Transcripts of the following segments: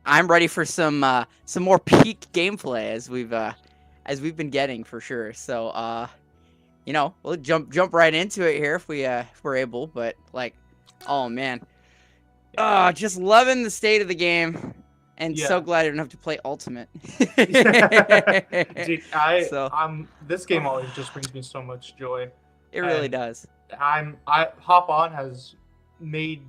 I'm ready for some more peak gameplay as we've been getting for sure. So we'll jump right into it here if we're able. But like, oh man, just loving the state of the game, and so glad I don't have to play Ultimate. Dude, So this game always just brings me so much joy. it really does. Hop On has made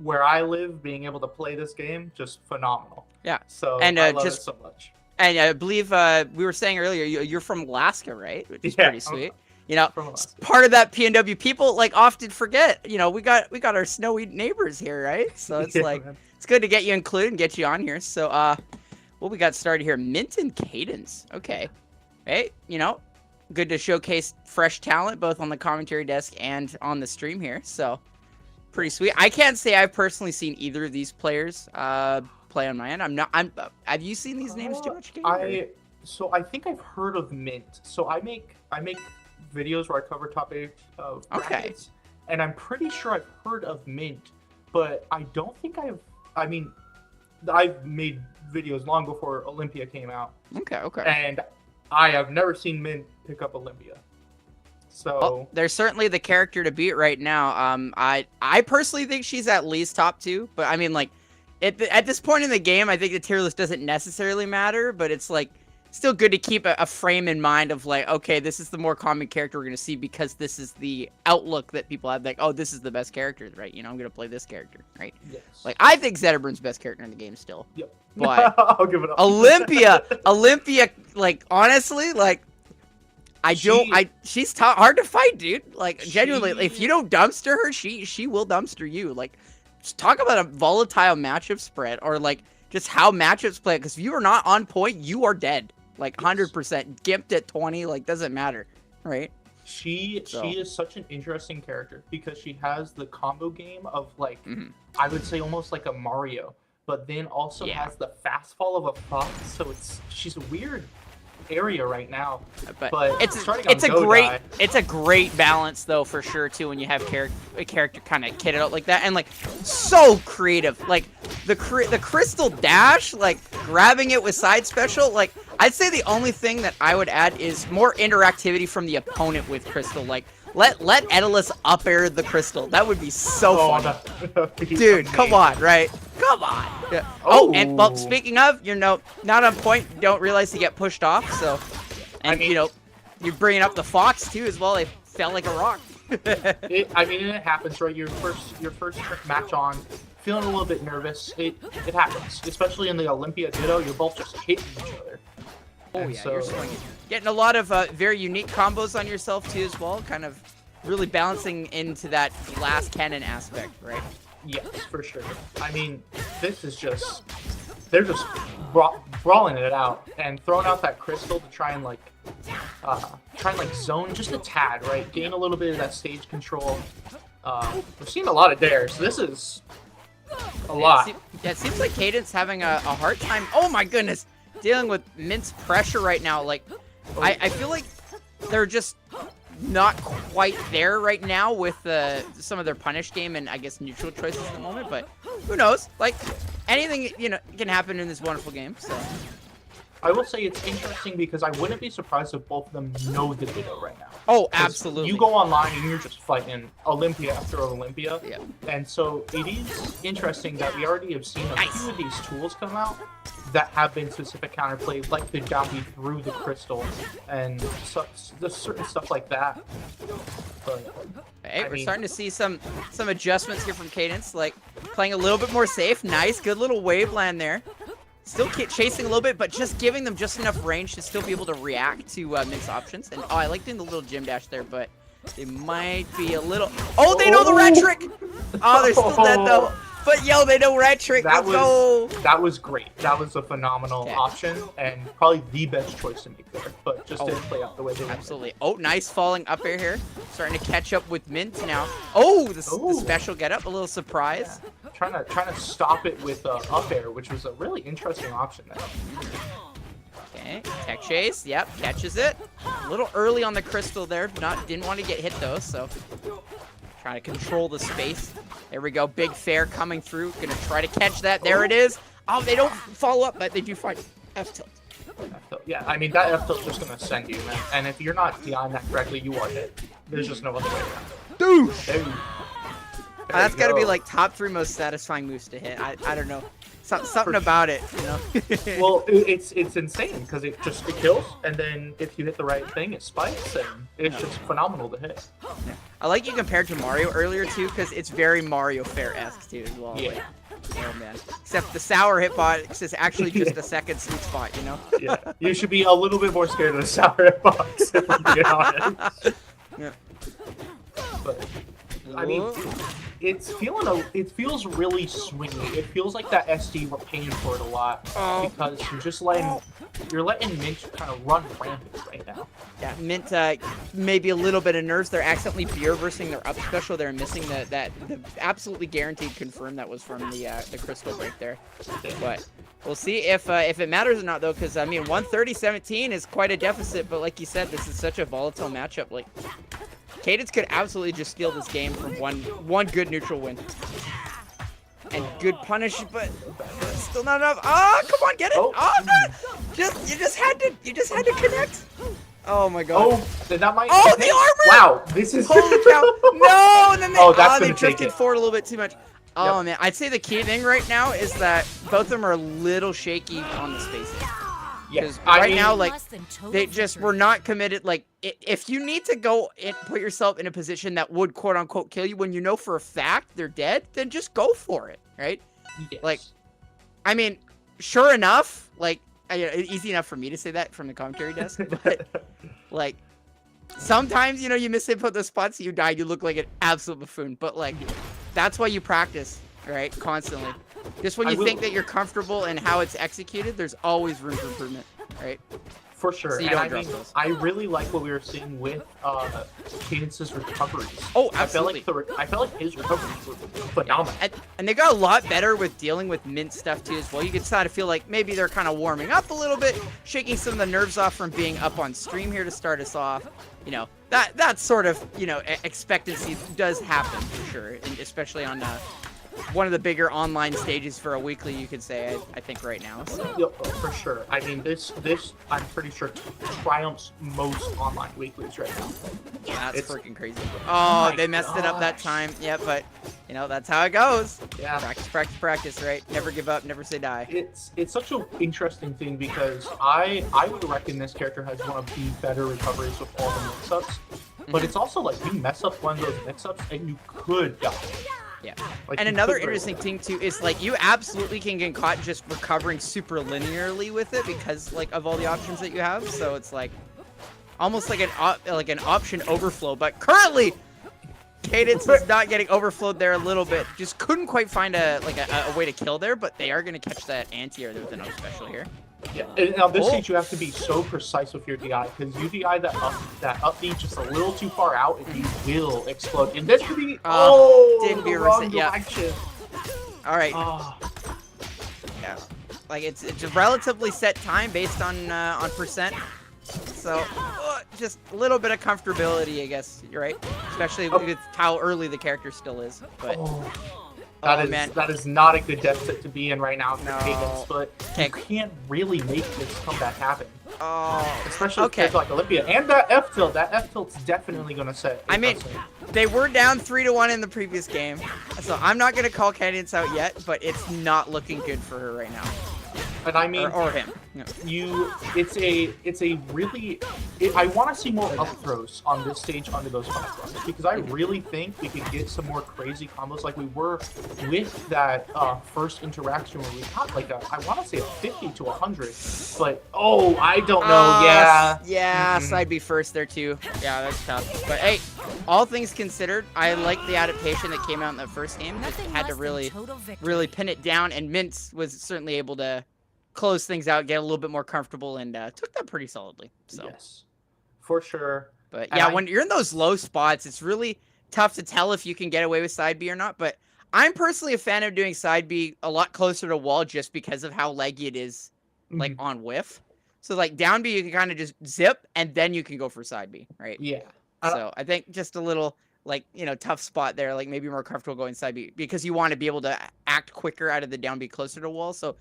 where I live being able to play this game just phenomenal. Yeah. So And I love it so much. And I believe we were saying earlier you're from Alaska, right? Which is pretty sweet. Part of that PNW people like often forget. We got our snowy neighbors here, right? So it's it's good to get you included and get you on here. So what we got started here? Mint and Cadence. Okay. Hey, good to showcase fresh talent both on the commentary desk and on the stream here. So pretty sweet. I can't say I've personally seen either of these players play on my end. Have you seen these names too much? So I think I've heard of Mint. So I make videos where I cover top 8 of brackets, and I'm pretty sure I've heard of Mint, but I don't think I've made videos long before Olympia came out. Okay. And I have never seen Mint pick up Olympia. So there's certainly the character to beat right now. I personally think she's at least top 2, but I mean, like, at this point in the game, I think the tier list doesn't necessarily matter, but it's like still good to keep a frame in mind of like, okay, this is the more common character we're gonna see because this is the outlook that people have. Like, oh, this is the best character, right? I'm gonna play this character, right? Yes. Like, I think Zetterburn's best character in the game still. Yep. But I'll give it up. Olympia, like, honestly, like. She's hard to fight, dude. Like, genuinely, if you don't dumpster her, she will dumpster you. Like, just talk about a volatile matchup spread, or like just how matchups play. Because if you are not on point, you are dead. Like 100%, gimped at 20, like doesn't matter, right? She is such an interesting character because she has the combo game of like I would say almost like a Mario, but then also has the fast fall of a fox. So she's a weird area right now, but it's a great balance though for sure too when you have a character kind of kitted out like that and like so creative, like the crystal dash, like grabbing it with side special. Like, I'd say the only thing that I would add is more interactivity from the opponent with crystal. Like, let Edalus up air the crystal. That would be so fun. Dude, come on, right? Come on. Yeah. And well, speaking of, not on point, don't realize to get pushed off. So, and you're bringing up the fox too as well. They fell like a rock. It happens, right? Your first match on, feeling a little bit nervous. It happens, especially in the Olympia Ditto. You're both just hitting each other. You're getting a lot of very unique combos on yourself too as well. Kind of really balancing into that glass cannon aspect, right? Yes, for sure. I mean, this is just... They're just brawling it out and throwing out that crystal to try and zone just a tad, right? Gain a little bit of that stage control. We're seeing a lot of dares. So this is a lot. It seems like Cadence having a hard time. Oh my goodness, dealing with Mint's pressure right now. Like, I feel like they're just not quite there right now with some of their punish game and I guess neutral choices at the moment, but who knows? Like, anything can happen in this wonderful game. So I will say it's interesting because I wouldn't be surprised if both of them know the Ditto right now. Oh, absolutely. You go online and you're just fighting Olympia after Olympia. Yeah. And so it is interesting that we already have seen a few of these tools come out that have been specific counterplays, like the down B through the crystal and there's certain stuff like that. But hey, we're starting to see some adjustments here from Cadence, like playing a little bit more safe. Nice, good little wave land there. Still chasing a little bit, but just giving them just enough range to still be able to react to Mint's options. And I like doing the little gym dash there, but they might be a little... Oh, they know the rat trick! Oh, they're still dead though. But yo, they know rat trick. Let's go. That was great. That was a phenomenal option and probably the best choice to make there. But just didn't play out the way they wanted. Absolutely. Oh, nice falling up air here. Starting to catch up with Mint now. Oh, the special get up. A little surprise. Yeah. Trying to stop it with up air, which was a really interesting option there. Okay, tech chase. Yep, catches it. A little early on the crystal there. Didn't want to get hit though, so trying to control the space. There we go. Big fair coming through. Gonna try to catch that. There it is. Oh, they don't follow up, but they do find F tilt. Yeah, I mean, that F tilt's just gonna send you, man. And if you're not DIing that correctly, you are hit. There's just no other way around it. Dude! There That's gotta be like top 3 most satisfying moves to hit. I don't know. Something about it, you know? Well, it's insane because it kills, and then if you hit the right thing, it spikes, and it's just phenomenal to hit. Yeah. I like you compared to Mario earlier too, because it's very Mario Fair-esque too as well. Yeah. Like, oh man. Except the sour hitbox is actually just a second sweet spot, you know? Yeah. You should be a little bit more scared of the sour hitbox, if I'm being honest. Yeah. But I mean, it feels really swingy. It feels like that SD we're paying for it a lot because you're letting Mint kind of run rampant right now. Yeah, Mint maybe a little bit of nerves. They're accidentally beer versing their up special. They're missing the absolutely guaranteed confirm that was from the crystal break there. But we'll see if it matters or not though, because I mean 130-17 is quite a deficit. But like you said, this is such a volatile matchup. Like Cadence could absolutely just steal this game from one good neutral win. And good punish, but still not enough. Oh, come on, get it! Oh, no. You just had to connect. Oh my god. Oh, then that might. Oh, the armor! Wow, this is. Holy cow! No, and then they they drifted forward a little bit too much. Oh man, I'd say the key thing right now is that both of them are a little shaky on the spacing. Because now, like, they just were not committed. Like, if you need to go and put yourself in a position that would quote-unquote kill you when you know for a fact they're dead, then just go for it, right? Yes. Like, I mean, sure enough, like, easy enough for me to say that from the commentary desk, but, like, sometimes, you know, you misinput the spots, you die, you look like an absolute buffoon, but, like, that's why you practice, right, constantly. Just when you think that you're comfortable in how it's executed, there's always room for improvement, right? For sure. So you and don't I drop mean, those. I really like what we were seeing with Cadence's recoveries. Oh, absolutely. I felt like his recoveries were phenomenal. And they got a lot better with dealing with Mint stuff too as well. You can start to feel like maybe they're kind of warming up a little bit, shaking some of the nerves off from being up on stream here to start us off. You know, that sort of, you know, expectancy does happen for sure, and especially on one of the bigger online stages for a weekly, you could say, I think right now. So. Yeah, for sure. I mean, this I'm pretty sure triumphs most online weeklies right now. Yeah, that's freaking crazy. Oh, they messed it up that time. Yeah, but, you know, that's how it goes. Yeah. Practice, practice, practice, right? Never give up, never say die. It's such an interesting thing because I would reckon this character has one of the better recoveries with all the mix-ups. But it's also like you mess up one of those mix-ups and you could die. Yeah. Like, and another interesting thing too is like you absolutely can get caught just recovering super linearly with it because like of all the options that you have. So it's like almost like an option overflow. But currently, Cadence is not getting overflowed there a little bit. Just couldn't quite find a way to kill there. But they are gonna catch that anti-air with an up special here. Yeah, and now this stage you have to be so precise with your DI Mm-hmm. because you DI that up B just a little too far out and you will explode. And this could be didn't be wrong yeah. direction. All right. Oh. Yeah, like it's a relatively set time based on percent. So just a little bit of comfortability, I guess. You're right, especially with how early the character still is. But. That is not a good deficit to be in right now for No. Cadence, but you can't really make this comeback happen. Oh, especially with character like Olympia and that F tilt. That F tilt's definitely gonna set. I mean, they were down 3-1 in the previous game, so I'm not gonna call Cadence out yet, but it's not looking good for her right now. And I mean, or him. Yeah. It's a really. I want to see more up throws on this stage under those platforms because I really think we could get some more crazy combos like we were with that first interaction where we got like I want to say a 50 to 100, but I don't know. Yeah, side B first there too. Yeah, that's tough. But hey, all things considered, I like the adaptation that came out in the first game. It had to really pin it down, and Mintz was certainly able to close things out, get a little bit more comfortable, and took that pretty solidly. So. Yes, for sure. But yeah, when you're in those low spots, it's really tough to tell if you can get away with side B or not. But I'm personally a fan of doing side B a lot closer to wall just because of how leggy it is, like on whiff. So like down B, you can kind of just zip, and then you can go for side B, right? Yeah. So I think just a little like, tough spot there, like maybe more comfortable going side B because you want to be able to act quicker out of the down B closer to wall. So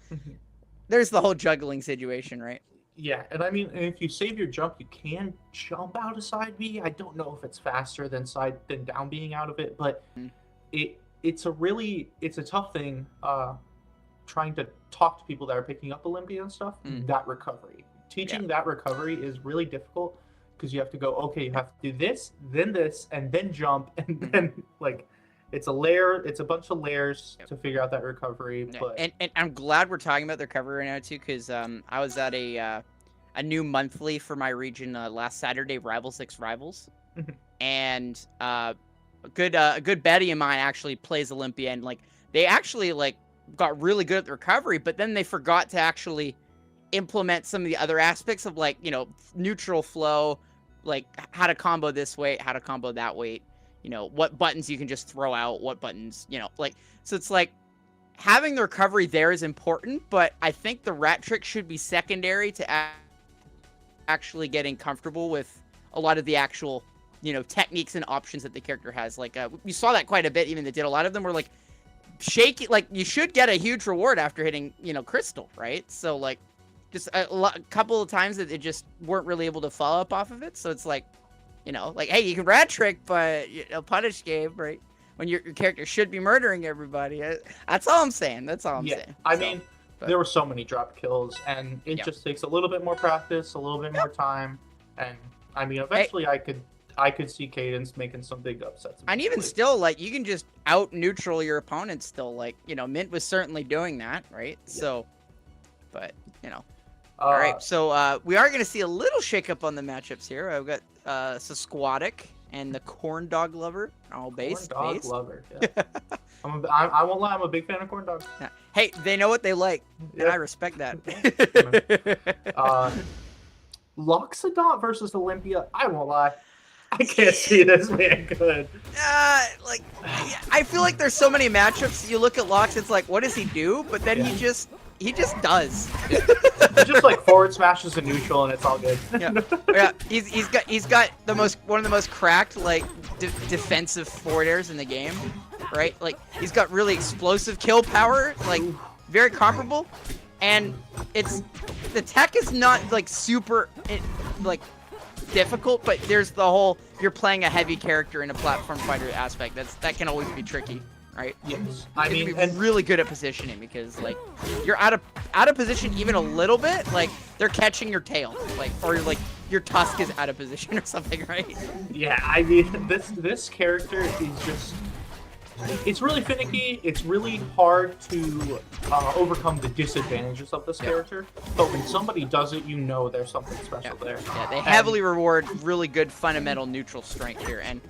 there's the whole juggling situation, right? Yeah, and I mean, if you save your jump, you can jump out of side B. I don't know if it's faster than down being out of it, but it's a tough thing trying to talk to people that are picking up Olympia and stuff. That recovery, teaching that recovery is really difficult because you have to go, okay, you have to do this, and then jump, and then like it's a bunch of layers to figure out that recovery. But and I'm glad we're talking about the recovery right now too, because I was at a new monthly for my region last Saturday, Rivals 6 Rivals, and a good buddy of mine actually plays Olympia, and like they actually like got really good at the recovery, but then they forgot to actually implement some of the other aspects of like neutral flow, like how to combo this weight, how to combo that weight. What buttons you can just throw out, what buttons, like, so it's like having the recovery there is important, but I think the rat trick should be secondary to actually getting comfortable with a lot of the actual, techniques and options that the character has. Like, we saw that quite a bit, even they did. A lot of them were like shaky, like you should get a huge reward after hitting, crystal, right? So like just a couple of times that they just weren't really able to follow up off of it. So it's like, like, hey, you can rat trick, but punish game, right? When your character should be murdering everybody. That's all I'm saying. That's all I'm saying. I mean, there were so many drop kills, and it just takes a little bit more practice, a little bit more time, and I mean, eventually I could see Cadence making some big upsets. And even still, like, you can just out neutral your opponent still. Like, Mint was certainly doing that, right? Yeah. So, but all right, so we are going to see a little shakeup on the matchups here. I've got Sasquatic and the Corn Dog Lover. Oh, base. Corn Dog Lover, yeah. I won't lie, I'm a big fan of Corn Dog. Yeah. Hey, they know what they like, and I respect that. Loxodont versus Olympia, I won't lie. I can't see this man good. I feel like there's so many matchups. You look at Lox, it's like, what does he do? But then he just does. He just like forward smashes a neutral and it's all good. Yeah. He's got one of the most cracked like defensive forward airs in the game, right? Like he's got really explosive kill power, like very comparable, and the tech is not like super like difficult, but there's the whole you're playing a heavy character in a platform fighter aspect. That can always be tricky. Right? Yes. I mean, and really good at positioning because like you're out of position even a little bit, like they're catching your tail, like or like your tusk is out of position or something, right? Yeah, I mean this character is just it's really finicky. It's really hard to overcome the disadvantages of this character. But when somebody does it, there's something special there. Yeah, they heavily reward really good fundamental neutral strength here, and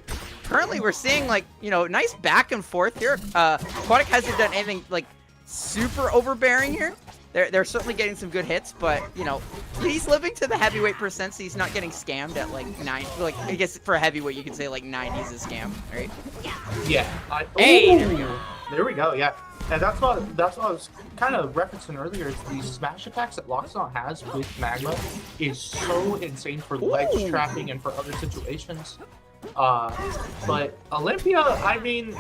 currently we're seeing like nice back and forth here. Aquatic hasn't done anything like super overbearing here. They're certainly getting some good hits, but he's living to the heavyweight percent, so he's not getting scammed at like 9. Like I guess for a heavyweight you could say like 90's a scam, right? Yeah. Hey, there we go. Yeah, and that's what I was kind of referencing earlier. Is these smash attacks that Loxodon has with Magma is so insane for ledge trapping and for other situations. But Olympia, I mean,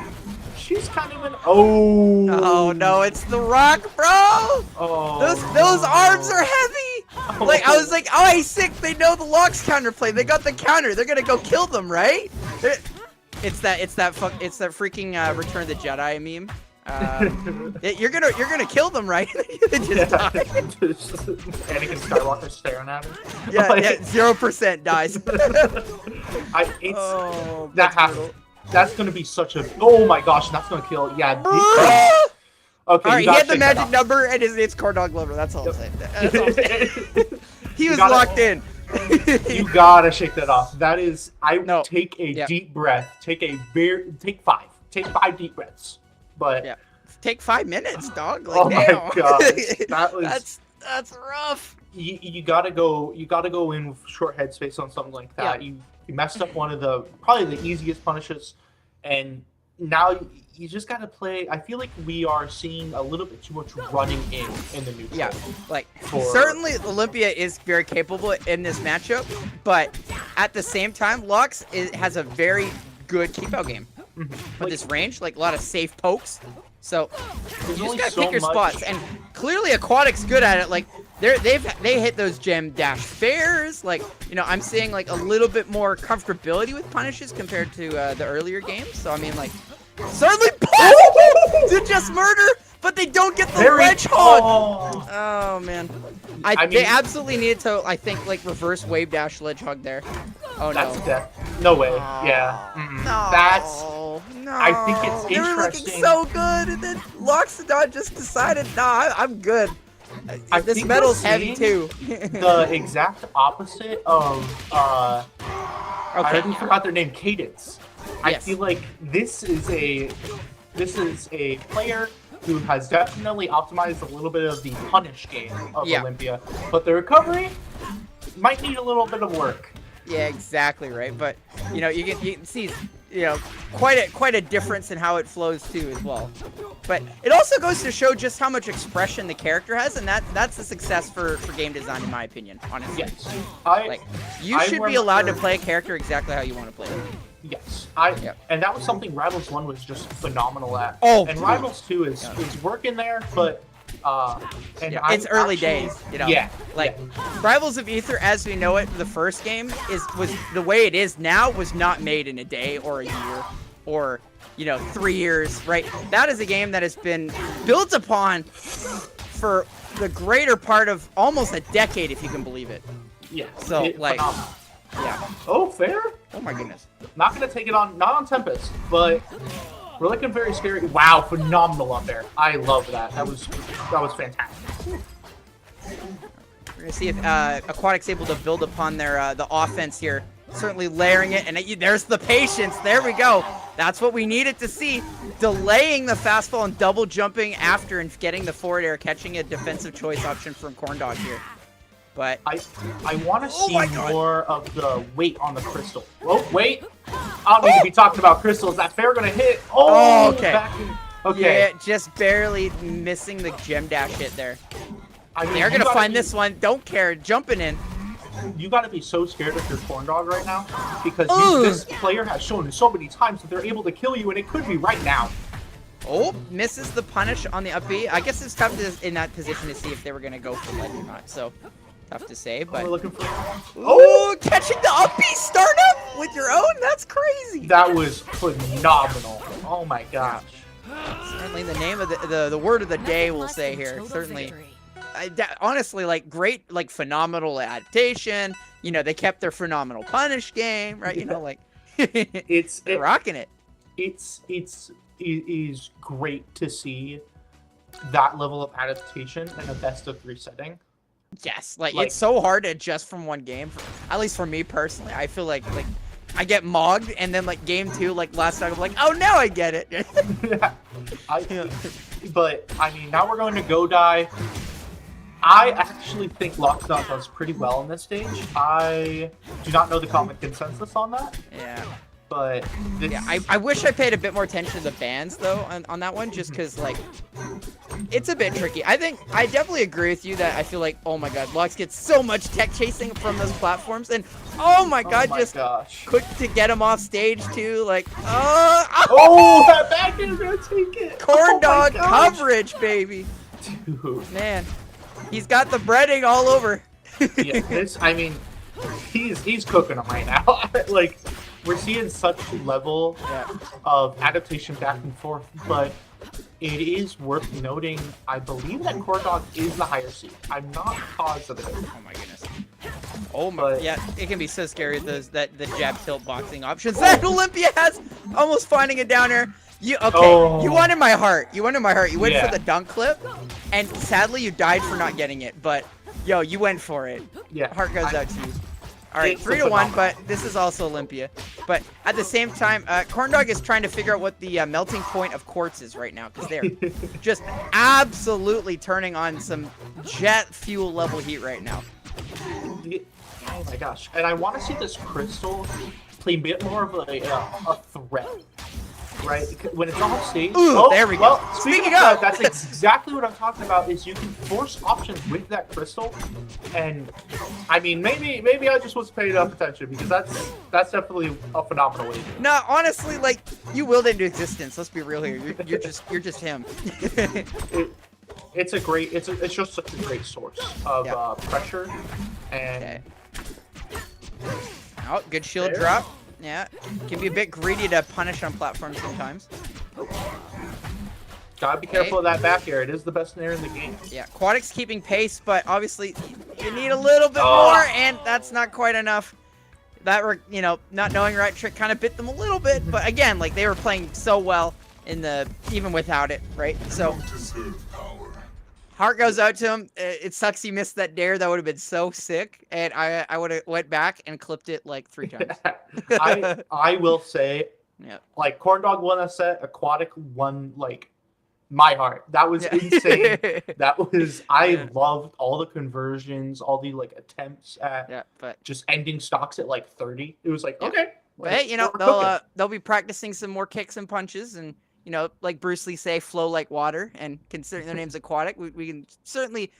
she's kind of an Oh no, it's the rock, bro. Oh, those arms are heavy. Like I was like, oh, he's sick. They know the Lox counterplay. They got the counter. They're gonna go kill them, right? It's that freaking Return of the Jedi meme. You're gonna kill them, right? They just die. Anakin Skywalker staring at her. Yeah, 0% dies. That's gonna be such a. Oh my gosh, that's gonna kill. Yeah. Okay. All right, he had the magic number, and it's Corn Dog Lover. That's all I'm saying. That's all I'm saying. He was locked in. You gotta shake that off. That is. Take a deep breath. Take 5. Take 5 deep breaths. But take 5 minutes, dog. Like, oh my god, that's rough. You gotta go in with short headspace on something like that. You messed up one of probably the easiest punishes, and now you just gotta play. I feel like we are seeing a little bit too much running in the neutral. Yeah, like certainly Olympia is very capable in this matchup, but at the same time, Lux has a very good keep out game. Mhm. With Like, this range, like a lot of safe pokes. So there's you just only gotta so pick your much- spots, and clearly Aquatic's good at it. Like they hit those gem dash fairs. Like, you know, I'm seeing like a little bit more comfortability with punishes compared to the earlier games. So I mean, like, certainly possible to just murder, but they don't get the ledge hog. Oh man, I they mean- absolutely needed to, I think, like reverse wave dash ledge hog there. Oh That's no. death. No way. Yeah. No. That's. No. I think it's They were looking interesting. so good, and then Loxodon just decided, nah, I'm good. I This think metal's we're heavy seeing too. The exact opposite of I Okay. already forgot their name, Cadence. I Yes. feel like this is a player who has definitely optimized a little bit of the punish game of Yeah. Olympia, but the recovery might need a little bit of work. Yeah, exactly right. But you know, you can see, you know, quite a difference in how it flows too as well. But it also goes to show just how much expression the character has, and that's a success for game design, in my opinion. Honestly, Yes. like you I should be allowed to remember- play a character exactly how you want to play it. Yes, Yep. and that was something Rivals 1 was just phenomenal at. Oh, and dude. Rivals 2 is working there, but and Yeah, I'm it's early actually- days, you know. Yeah, Like yeah. Rivals of Aether, as we know it, the first game was the way it is now was not made in a day or a year or 3 years, right? That is a game that has been built upon for the greater part of almost a decade, if you can believe it. Yeah. So, like- phenomenal. Yeah. Oh, fair. Oh my goodness. Not gonna take it on, not on Tempest, but we're looking very scary. Wow, phenomenal up there. I love that. That was fantastic. We're gonna see if Aquatic's able to build upon their the offense here. Certainly layering it, and there's the patience. There we go. That's what we needed to see. Delaying the fastball and double jumping after and getting the forward air, catching a defensive choice option from Corndog here. But I want to Oh see my God. more of the weight on the crystal. Oh, wait. I don't need to be talking about crystals. That fair gonna hit. Oh, okay. back in- okay. yeah, just barely missing the gem dash hit there. I mean, They're you gonna gotta find be- this one. Don't care. Jumping in. You gotta be so scared of your Corndog right now because Ugh. this player has shown so many times that they're able to kill you, and it could be right now. Oh, misses the punish on the up B. I guess it's tough to, in that position to see if they were gonna go for ledge or not. So tough to say, but We're looking for. oh, catching the up B startup with your own. That's crazy. That was phenomenal. Oh my gosh. Certainly the name of the word of the day we'll say here. Certainly. Honestly, like great, like phenomenal adaptation. You know, they kept their phenomenal punish game, right? You know, like they're rocking it. It is great to see that level of adaptation in a best of 3 setting. Yes, like it's so hard to adjust from one game. At least for me personally, I feel like I get mogged, and then like game 2, like last time, I'm like, oh, now I get it. But I mean, now we're going to Go Die. I actually think Loxodon does pretty well on this stage. I do not know the common consensus on that, Yeah. but this... Yeah, I wish I paid a bit more attention to the bans though on that one, just because like it's a bit tricky. I definitely agree with you that I feel like, oh my god, Lux gets so much tech chasing from those platforms, and oh my god, gosh. quick to get him off stage too, like Oh, that back is gonna take it. corn dog Oh my gosh. coverage, baby. Dude. Man, he's got the breading all over. Yeah, this, I mean, he's cooking them right now. Like, we're seeing such level of adaptation back and forth, but it is worth noting, I believe that Corndog is the higher seed. I'm not positive. Oh my goodness. Oh my, But- yeah, it can be so scary, the jab tilt boxing options that Olympia has. Almost finding it down there. You wanted my heart. You wanted my heart. You went Yeah. for the dunk clip, and sadly you died for not getting it. But yo, you went for it. Yeah. Heart goes out to you. All right, It's 3-1, phenomenal. but this is also Olympia. But at the same time, Corndog is trying to figure out what the melting point of quartz is right now, because they're just absolutely turning on some jet fuel level heat right now. Oh my gosh. And I want to see this crystal play a bit more of a threat. right? When it's off stage. Ooh, there we go. Well, speaking of that, that's exactly what I'm talking about. Is you can force options with that crystal, and I mean maybe I just wasn't paying enough attention because that's definitely a phenomenal way. No, honestly, like you willed it into existence. Let's be real here. You're just him. It's just such a great source of pressure and. Oh, good shield drop. Yeah, can be a bit greedy to punish on platforms sometimes. Gotta be careful of that back air. It is the best air in the game. Yeah, Aquatic's keeping pace, but obviously you need a little bit more, and that's not quite enough. That not knowing right trick kind of bit them a little bit, but again, like they were playing so well even without it, right? So heart goes out to him. It sucks he missed that dare. That would have been so sick, and I would have went back and clipped it like 3 times. I will say, like Corndog won a set, Aquatic won like my heart. That was insane. I loved all the conversions, all the like attempts at just ending stocks at like 30. It was like okay. But hey, they'll be practicing some more kicks and punches and. Like Bruce Lee say, flow like water, and considering their name's Aquatic, we can certainly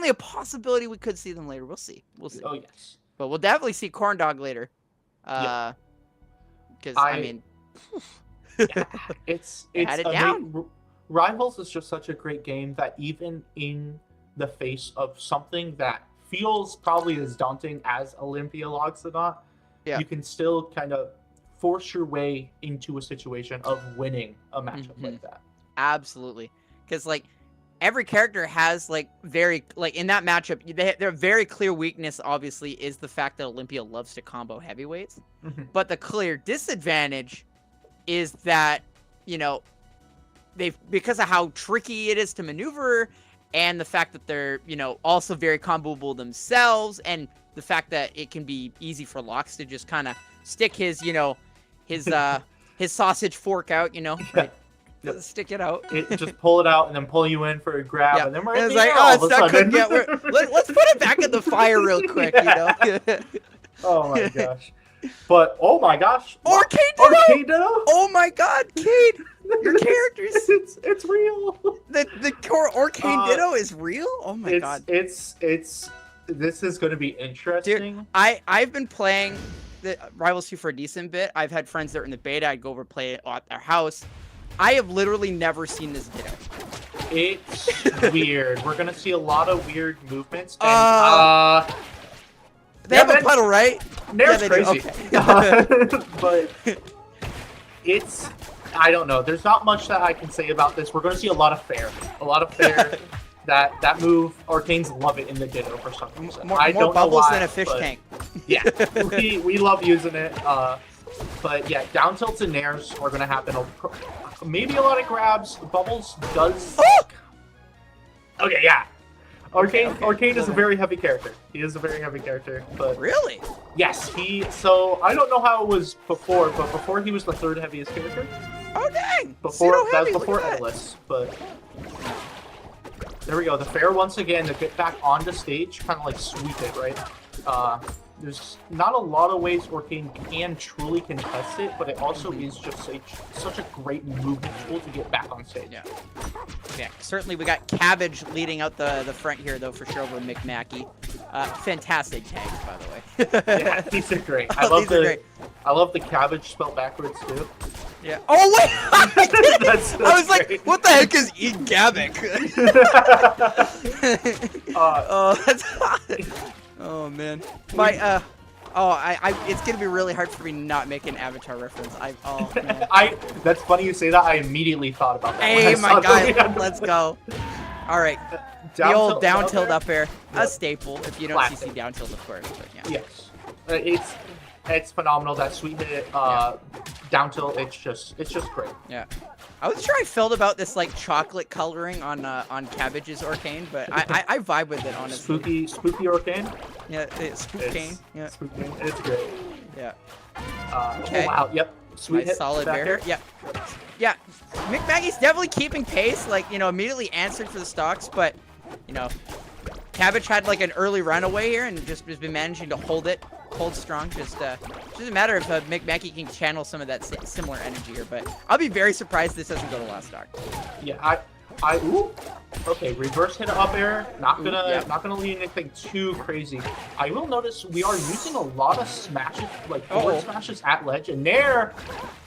a possibility we could see them later. We'll see. Oh yes. But we'll definitely see Corndog later. Because I mean, it's down. Rivals is just such a great game that even in the face of something that feels probably as daunting as Olympia Logs or not, you can still kind of force your way into a situation of winning a matchup like that. Absolutely. Because like every character has like in that matchup, their very clear weakness obviously is the fact that Olympia loves to combo heavyweights. But the clear disadvantage is that, because of how tricky it is to maneuver and the fact that they're, also very comboable themselves and the fact that it can be easy for Lox to just kind of stick his, his sausage fork out, stick it out. Just pull it out and then pull you in for a grab, and then we're it's like, it's not cooking yet. Let's put it back in the fire real quick, Oh my gosh! But oh my gosh, Arcane Ditto! Oh my God, Cade, your characters, it's real. The core Arcane Ditto is real. Oh my God, this is going to be interesting. Dude, I've been playing the Rivals 2 for a decent bit. I've had friends that are in the beta. I'd go over play it at their house. I have literally never seen this Ditto. It's weird. We're gonna see a lot of weird movements. And, they have a puddle, right? Nair's crazy. But I don't know. There's not much that I can say about this. We're gonna see a lot of fair. That move, Arcanes love it in the Ditto for some reason. More bubbles than a fish tank. Yeah, we love using it. But yeah, down tilts and nairs are gonna happen. Maybe a lot of grabs. Bubbles does. Okay, yeah. Arcane is a very heavy character. He is a very heavy character. But really? Yes, So I don't know how it was before, but before he was the 3rd heaviest character. Oh dang! That was before Endless, but. There we go. The fair once again to get back onto stage, kind of like sweep it, right? There's not a lot of ways Arcane can truly contest it, but it also is just such a great movement tool to get back on stage. Yeah, certainly we got Cabbage leading out the front here, though, for sure, over McMackey. Fantastic tags, by the way. Yeah, these are great. I love the Cabbage spelled backwards, too. Yeah. Oh, wait! I was great. like, what the heck is Gabic? That's hot. Oh, man. It's gonna be really hard for me not make an Avatar reference. Oh, man. That's funny you say that. I immediately thought about that. Hey, my God, let's go. All right. The old down tilt up air. A staple, if you don't CC down tilt, of course. But yeah. Yes. It's phenomenal. That sweet hit, down tilt, it's just great. Yeah. I was trying to felt about this like chocolate coloring on Cabbage's Arcane, but I vibe with it honestly. Spooky Arcane. Yeah, Spookane. Yeah. Spookane. It's great. Yeah. Okay. Oh, wow. Yep. Sweet hit. Solid bear. Yeah. Yeah. McMaggie's definitely keeping pace. Like immediately answered for the stocks, but Cabbage had like an early runaway here and just has been managing to hold it hold strong. Just a matter if McMackey can channel some of that similar energy here. But I'll be very surprised this doesn't go to last stock. Yeah, ooh. Okay, reverse hit up air. Not gonna lead anything too crazy. I will notice we are using a lot of smashes, like forward smashes at ledge, and there.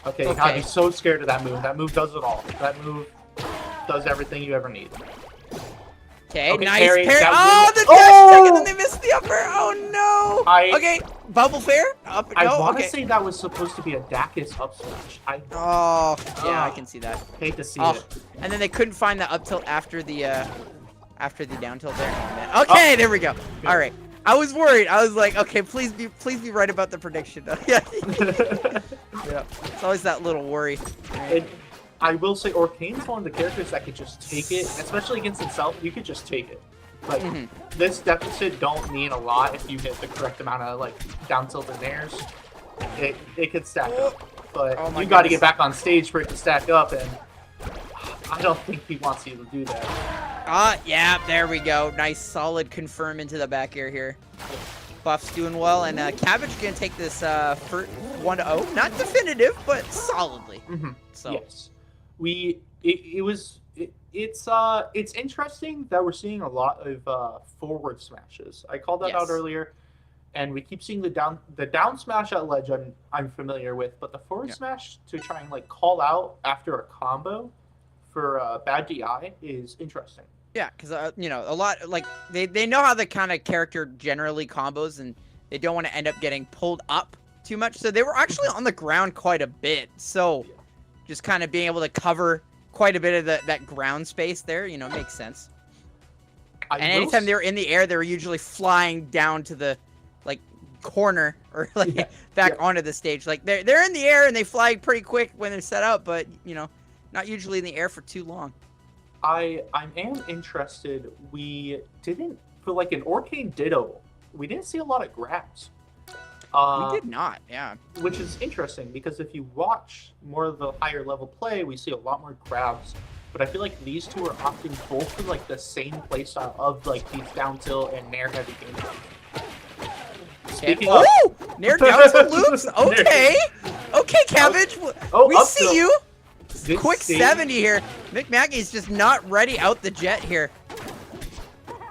Okay, you gotta be so scared of that move. That move does it all. That move does everything you ever need. Okay, nice parry. Oh, the dash check, and then they missed the upper. Oh no. Okay, bubble fair. Up. I want to say that was supposed to be a Dacus up smash. Yeah, I can see that. Hate to see it. And then they couldn't find the up tilt after the down tilt there. Oh, man. Okay, there we go. All right. I was worried. I was like, okay, please be right about the prediction. Yeah. It's always that little worry. I will say Orcane's one of the characters that could just take it, especially against himself. You could just take it. Like this deficit don't mean a lot if you hit the correct amount of like down tilt and airs. It could stack up, but you got to get back on stage for it to stack up, and I don't think he wants you to do that. Yeah, there we go. Nice solid confirm into the back air here. Buff's doing well, and Cabbage gonna take this for 1-0. Not definitive, but solidly. So yes. It's interesting that we're seeing a lot of forward smashes. I called that out earlier, and we keep seeing the down smash at ledge I'm familiar with, but the forward smash to try and like call out after a combo for bad DI is interesting. Yeah, because you know, a lot like they know how the kind of character generally combos, and they don't want to end up getting pulled up too much. So they were actually on the ground quite a bit. So just kind of being able to cover quite a bit of that ground space there, you know, makes sense. And anytime they were in the air, they were usually flying down to the like corner or like back onto the stage. Like they're in the air and they fly pretty quick when they're set up, but you know, not usually in the air for too long. I am interested. We didn't, for like an Orcane Ditto, we didn't see a lot of grabs. We did not, yeah. Which is interesting because if you watch more of the higher level play, we see a lot more grabs. But I feel like these two are opting both for like the same playstyle of like these down tilt and nair heavy games. Speaking of nair down tilt loops. Okay, Cabbage. We see tilt. you. Quick 70 here. McMackey's just not ready out the jet here.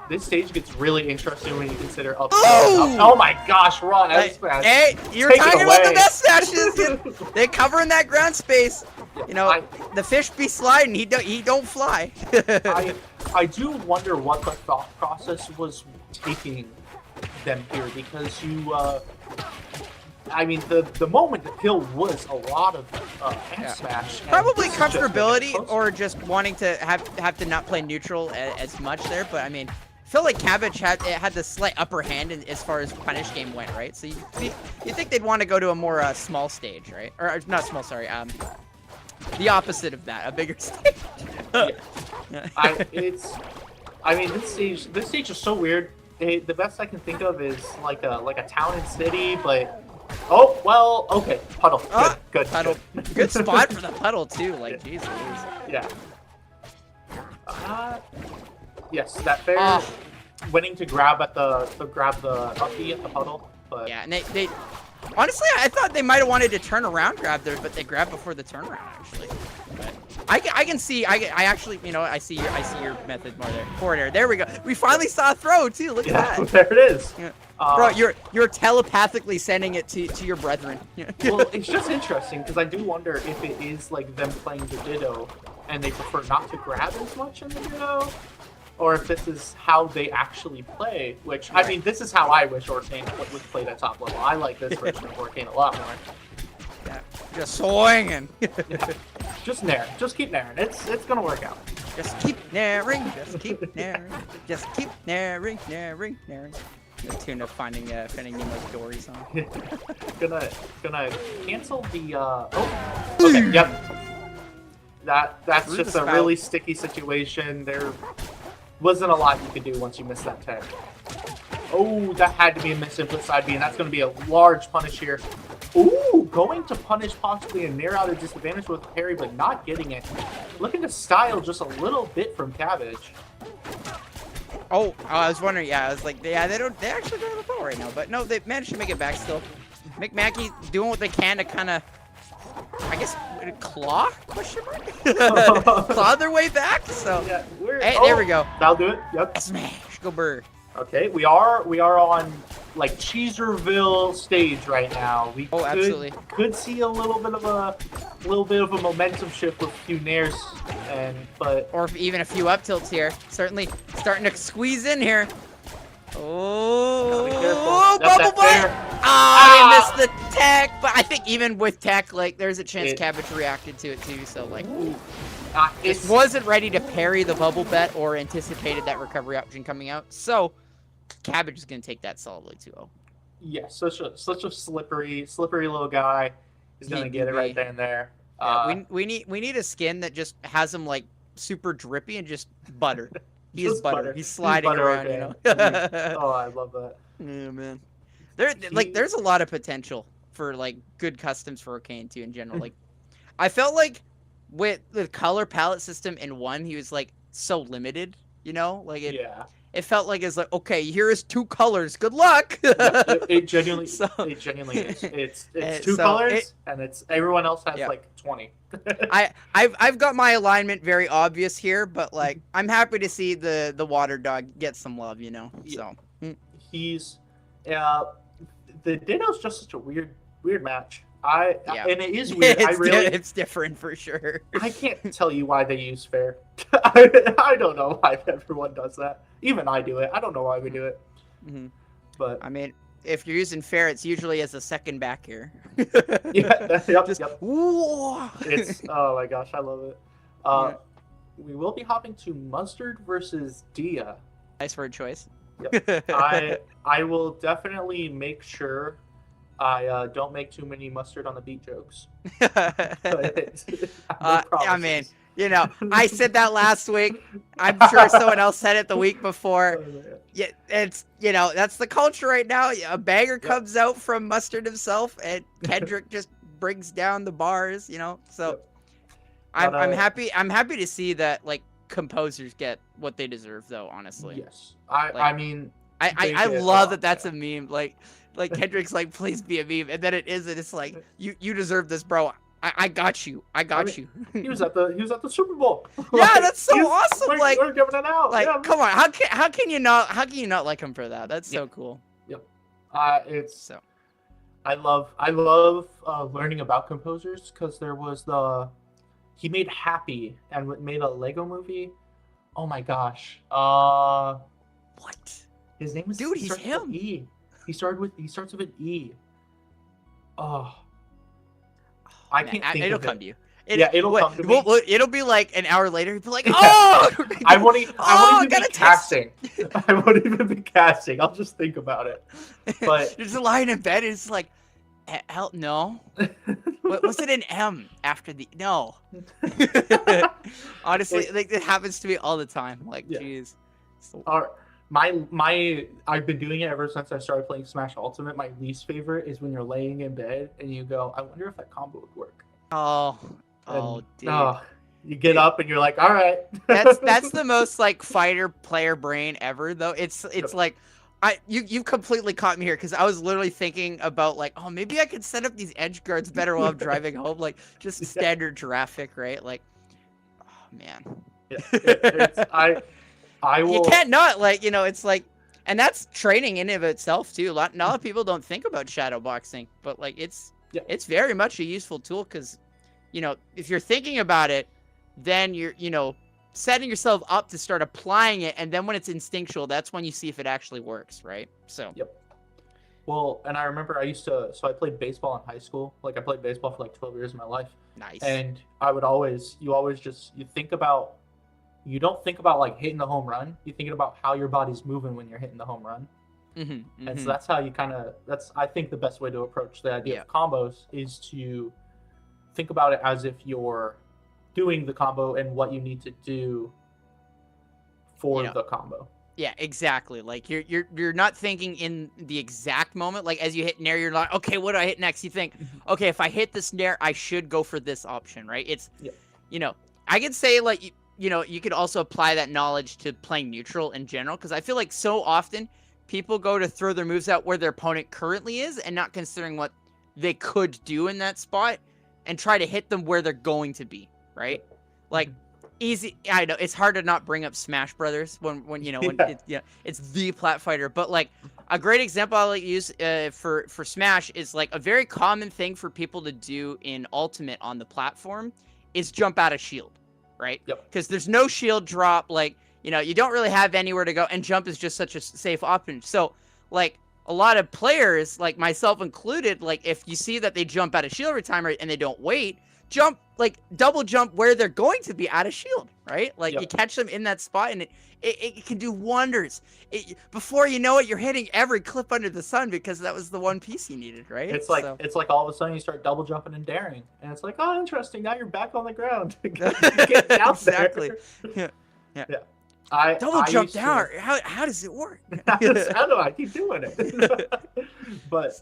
This stage gets really interesting when you consider up. Oh my gosh, Ron! Hey, you're talking about the best smashes. They're covering that ground space. You know, the fish be sliding. He don't fly. I do wonder what the thought process was taking them here, because you. I mean, the moment the kill was a lot of smash. Probably comfortability or just wanting to have to not play neutral as much there. But I mean, I feel like Cabbage had the slight upper hand as far as punish game went, right? So you think they'd want to go to a more small stage, right? Or not small, sorry. The opposite of that, a bigger stage. I mean, this stage is so weird. The best I can think of is like a town and city, but. Oh, well, okay. Puddle. Good. Puddle. Good spot for the puddle, too. Like, jeez. Yeah. Yes, that fair. Winning to grab the uppy at the puddle. But... Yeah, and they honestly, I thought they might have wanted to turn around grab there, but they grabbed before the turnaround, actually. But I can see, I actually, you know, I see your method more there. Forward air. There we go. We finally saw a throw, too. Look at that. There it is. Yeah. Bro, you're telepathically sending it to your brethren. Well, it's just interesting because I do wonder if it is like them playing the Ditto and they prefer not to grab as much in the Ditto, or if this is how they actually play. Which I mean, this is how I wish Orcane was played at top level. I like this version of Orcane a lot more. Yeah, just swinging. Just nair. Just keep nairing. It's gonna work out. Just keep nairing. Just keep nairing. Just keep nairing. The tune of finding Nemo's Dory song. gonna cancel the okay, yep. That's just a really sticky situation. There wasn't a lot you could do once you missed that tag. Oh, that had to be a misinput side B, and that's gonna be a large punish here. Ooh, going to punish possibly a nair out of disadvantage with parry, but not getting it. Looking to style just a little bit from Cabbage. Oh, I was wondering. Yeah, I was like, yeah, they actually don't have a bow right now, but no, they managed to make it back still. McMackey doing what they can to kind of, I guess, claw? Question mark? Claw their way back. So, Yeah, hey, there we go. That'll do it. Yep. Smash, go bird. Okay, we are on like Cheeserville stage right now. We absolutely could see a little bit of a momentum shift with a few nairs, but or even a few up tilts here. Certainly starting to squeeze in here. Oh, bubble butt! I missed the tech, but I think even with tech, like, there's a chance Cabbage reacted to it too. So like, it wasn't ready to parry the bubble bet or anticipated that recovery option coming out. So Cabbage is gonna take that solidly 2-0. Yeah, such a slippery little guy. He's gonna get it right then and there. Yeah, we need a skin that just has him like super drippy and just butter. He's butter. He's sliding around, you know. Oh, I love that. Yeah, man. There's a lot of potential for like good customs for Arcane 2 in general. Like, I felt like with the color palette system in 1, he was like so limited, you know? Like it felt like it's like, okay, here is 2 colors. Good luck. It genuinely is. It's 2 colors, and it's everyone else has like 20. I've got my alignment very obvious here, but like I'm happy to see the water dog get some love, you know. So he's the Ditto's just such a weird match. And it is weird. It's different for sure. I can't tell you why they use fair. I don't know why everyone does that. Even I do it. I don't know why we do it. Mm-hmm. But I mean, if you're using fair, it's usually as a second back here. Whoa. It's oh my gosh, I love it. We will be hopping to Mustard versus Dia. Nice word choice. Yep. I will definitely make sure I don't make too many mustard on the beat jokes. I mean, you know, I said that last week. I'm sure someone else said it the week before. Yeah, it's, you know, that's the culture right now. A banger comes out from Mustard himself, and Kendrick just brings down the bars, you know. So I'm happy. I'm happy to see that like composers get what they deserve, though. Honestly, yes. I mean, I love that. That's a meme. Like Kendrick's like, please be a meme, and then it is, and it's like, you deserve this, bro. I got you. I mean, he was at the Super Bowl. Yeah, that's so awesome. We're giving it out. Like, come on, how can you not like him for that? That's so cool. Yep. I love learning about composers, because there was he made Happy and made a Lego movie. Oh my gosh. What? His name is he's him. E. He starts with an E. Oh. I can't think it'll of come it. to you. It'll come to me. It'll be like an hour later. He'll be like, oh! I won't even be casting. I won't even be casting. I'll just think about it. But you're just lying in bed, and it's like, no. Was it an M after the no? Honestly, like it happens to me all the time. Like, jeez. I've been doing it ever since I started playing Smash Ultimate. My least favorite is when you're laying in bed and you go, I wonder if that combo would work. Dude. You get up and you're like, all right. That's the most like fighter player brain ever, though. It's like, you've completely caught me here, because I was literally thinking about like, oh, maybe I could set up these edge guards better while I'm driving home, like just standard traffic, right? Like, oh man. Yeah, I will. You can't not, like, you know, it's like, and that's training in of itself too. Not a lot of people don't think about shadow boxing, but like it's very much a useful tool, because, you know, if you're thinking about it, then you're, you know, setting yourself up to start applying it, and then when it's instinctual, that's when you see if it actually works, right? So. Yep. Well, and I remember I played baseball in high school. Like, I played baseball for like 12 years of my life. Nice. And you don't think about like hitting the home run. You're thinking about how your body's moving when you're hitting the home run. Mm-hmm. And so that's how you I think the best way to approach the idea of combos is to think about it as if you're doing the combo and what you need to do for the combo. Yeah, exactly. Like you're not thinking in the exact moment. Like as you hit nair, you're like, okay, what do I hit next? You think, okay, if I hit this nair, I should go for this option, right? It's, you know, I could say like you know, you could also apply that knowledge to playing neutral in general, because I feel like so often people go to throw their moves out where their opponent currently is and not considering what they could do in that spot and try to hit them where they're going to be, right? Like, easy. I know it's hard to not bring up Smash Brothers when you know when it's the plat fighter, but like a great example I like to use for Smash is like a very common thing for people to do in Ultimate on the platform is jump out of shield, right? Yep. Because there's no shield drop, like, you know, you don't really have anywhere to go, and jump is just such a safe option. So like a lot of players, like myself included, like if you see that they jump out of shield every time and they don't wait, jump, like double jump where they're going to be out of shield, right? Like you catch them in that spot and it can do wonders. Before you know it, you're hitting every clip under the sun because that was the one piece you needed, right? It's like it's like all of a sudden you start double jumping and daring, and it's like, oh, interesting. Now you're back on the ground. Get down exactly. There. Yeah. I jump down. How does it work? How do I keep doing it? But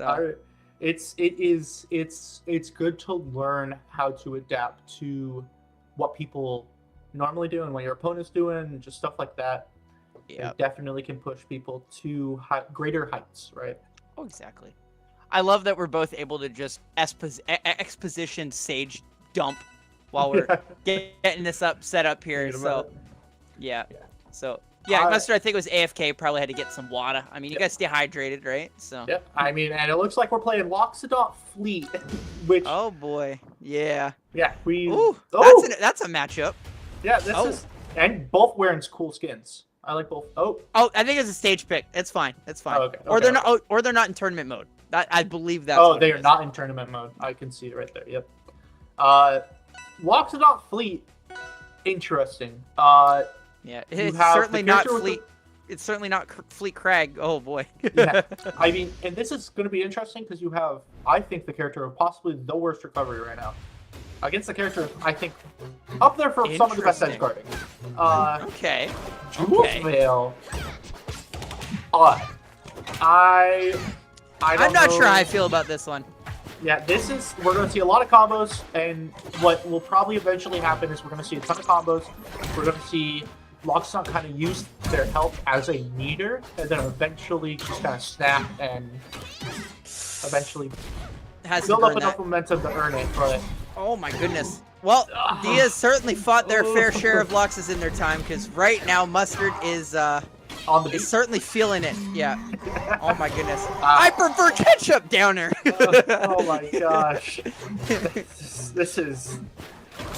it's good to learn how to adapt to what people normally do and what your opponent's doing, and just stuff like that. It definitely can push people to greater heights, right? Oh, exactly. I love that we're both able to just exposition Sage dump while we're getting this set up here. So, So, Mustard, I think it was AFK, probably had to get some water. I mean, you guys stay hydrated, right? So. Yep. I mean, and it looks like we're playing Loxodont Fleet, which. Oh boy. Yeah. Yeah. Ooh, that's a matchup. Yeah. This is, and both wearing cool skins. I like both. Oh, I think it's a stage pick. It's fine. It's fine. Oh, okay. Or they're not. Or they're not in tournament mode. I believe that's. Oh, they are not in tournament mode. I can see it right there. Yep. Loxodont Fleet. Interesting. Yeah, it's certainly not Fleet. It's certainly not Fleet Crag. Oh boy. Yeah, I mean, and this is going to be interesting because you have, I think, the character of possibly the worst recovery right now against the character I think up there for some of the best edge guarding. Okay. Jules Veil. I'm not sure how I feel about this one. Yeah, we're going to see a lot of combos, and what will probably eventually happen is we're going to see a ton of combos. We're going to see Loxodont kind of use their health as a meter, and then eventually just kind of snap and eventually build up enough momentum to earn it. But oh my goodness. Well, Diaz certainly fought their fair share of Loxes in their time, because right now Mustard is certainly feeling it. Yeah. Oh my goodness. I prefer ketchup downer. Oh my gosh. This is.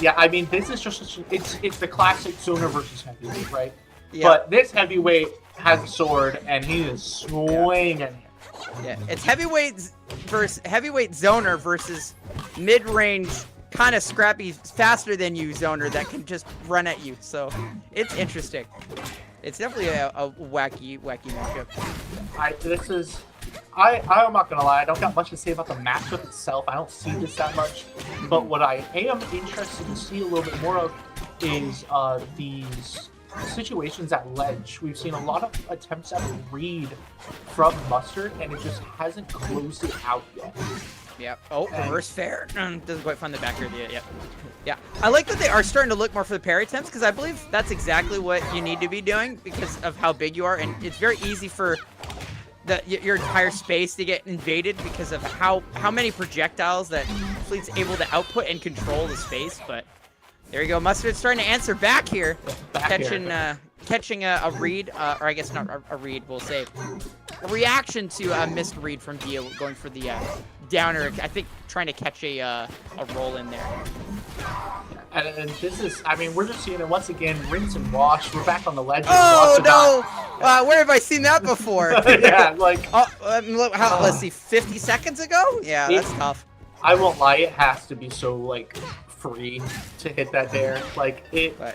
Yeah, I mean, this is just it's the classic zoner versus heavyweight, right? Yeah. But this heavyweight has a sword, and he is swinging. Yeah, it's heavyweight zoner versus mid-range, kind of scrappy, faster than you zoner that can just run at you. So it's interesting. It's definitely a wacky matchup. I'm not gonna lie, I don't got much to say about the matchup itself. I don't see this that much. But what I am interested to see a little bit more of is these situations at ledge. We've seen a lot of attempts at a read from Mustard, and it just hasn't closed it out yet. Yeah. Oh, reverse fair. Doesn't quite find the back here yet. Yeah. I like that they are starting to look more for the parry attempts, because I believe that's exactly what you need to be doing because of how big you are, and it's very easy for your entire space to get invaded because of how many projectiles that Fleet's able to output and control the space. But there you go, Mustard's starting to answer back here, catching a read, or I guess not a read, we'll say a reaction to a missed read from Dia, going for the downer. I think trying to catch a roll in there. And this is, I mean, we're just seeing it once again, rinse and wash. We're back on the ledge. Oh, no! Where have I seen that before? Yeah, like... let's see, 50 seconds ago? Yeah, that's tough. I won't lie, it has to be so, like, free to hit that there. Like, it has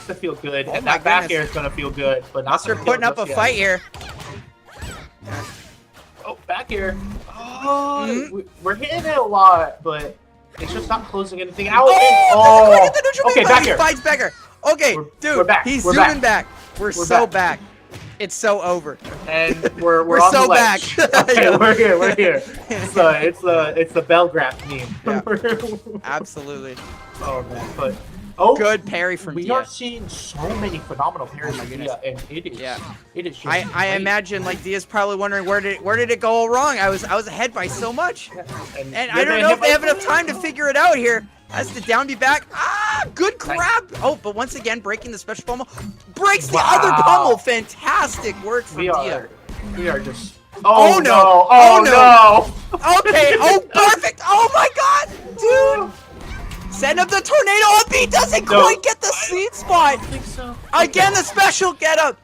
to feel good, and that back air is going to feel good, but not Mustard putting up a fight here. Oh, back air. Oh, we're hitting it a lot, but... It's just not closing anything out. Okay, back here. Fights Beggar. Okay, dude, we're back. He's zooming back. We're so back. It's so over. And we're on so the ledge. back. Okay, we're here. It's the bell graph meme. Yeah. Absolutely. Oh man, but good parry from Dia. We are seeing so many phenomenal parries from Dia, and it is. Yeah. It is. I imagine like Dia's probably wondering where did it go wrong? I was ahead by so much, and I don't know if they have enough time to figure it out here. As the down be back. Ah, good grab. Oh, but once again breaking the special pummel, breaks the other pummel. Fantastic work from Dia. We are just. Oh no! Oh no! Okay. Oh, perfect. Oh my God, dude. Send up the tornado up. He doesn't quite get the sweet spot. I think so. Again, the special get up.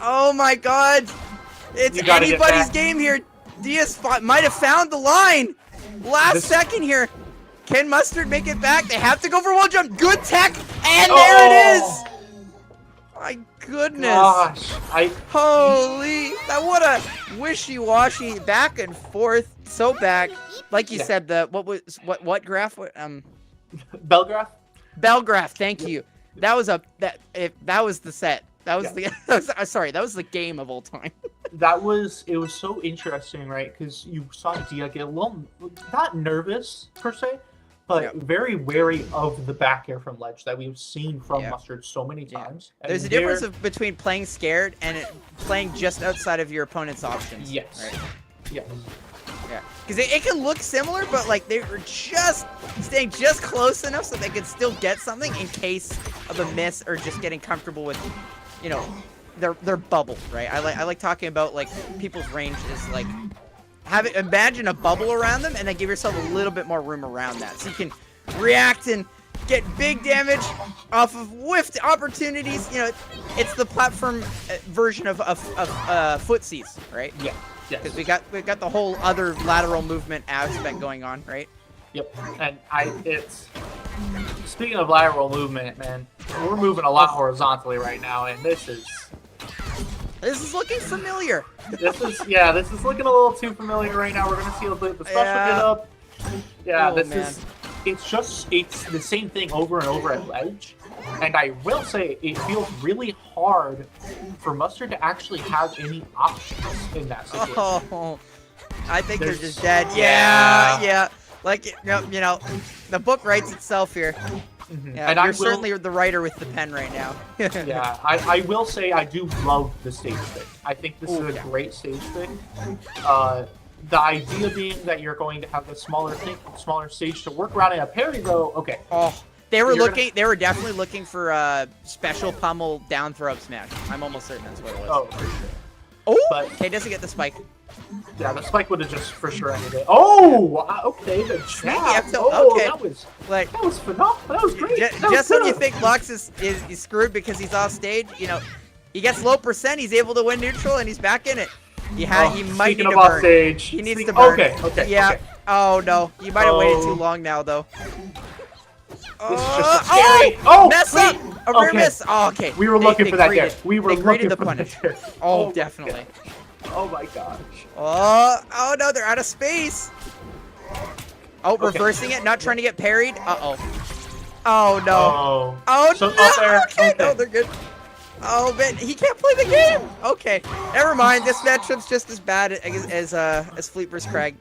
Oh my God. It's anybody's game here. Diaz might have found the line. Last second here. Can Mustard make it back? They have to go for one jump. Good tech. And there it is. My goodness. Gosh. Holy. That what a wishy-washy back and forth. So back. Like you said, what graph? Bell graph? Bell graph, thank you. That was that was the set. That was that was the game of all time. It was so interesting, right? Because you saw Dia get a little, not nervous per se, but very wary of the back air from ledge that we've seen from Mustard so many times. There's a difference between playing scared and playing just outside of your opponent's options. Yes. Right? Yes. Yeah, because it can look similar, but like they were just staying just close enough so they could still get something in case of a miss or just getting comfortable with, you know, their bubble, right? I like talking about like people's range is like imagine a bubble around them and then give yourself a little bit more room around that, so you can react and get big damage off of whiffed opportunities. You know, it's the platform version of footsies, right? Yeah. Because we got the whole other lateral movement aspect going on, right? Yep. And it's speaking of lateral movement, man, we're moving a lot horizontally right now, and this is looking familiar. This is looking a little too familiar right now. We're gonna see the special get up. Yeah, it's the same thing over and over at ledge. And I will say, it feels really hard for Mustard to actually have any options in that situation. Oh, I think they're just dead. Yeah. Like, you know, the book writes itself here. Mm-hmm. Yeah, and you're certainly the writer with the pen right now. Yeah, I will say I do love the stage thing. I think this is a great stage thing. The idea being that you're going to have a smaller stage to work around in a parry, though. Okay. Oh. They were definitely looking for a special pummel down throw up smash. I'm almost certain that's what it was. Oh, for sure. Oh, but okay, doesn't get the spike. Yeah, the spike would have just for sure ended it. Oh, okay, the jab. Okay. That was phenomenal. That was great. Just when you think Lux is screwed because he's off stage, you know, he gets low percent, he's able to win neutral, and he's back in it. He might need to burn. Stage. He needs to burn. Okay. Yeah. Okay. Oh no, you might have waited too long now though. This is just scary. Oh, mess up! A rare miss. Oh, okay. We were looking for that there. We were looking for the punish. Oh, definitely. Oh my gosh. Oh no, they're out of space. Oh, reversing it, not trying to get parried. Uh-oh. Oh no. Oh so no. Okay, no, they're good. Oh man, he can't play the game. Okay, never mind. This matchup's just as bad as Fleet vs. Craig.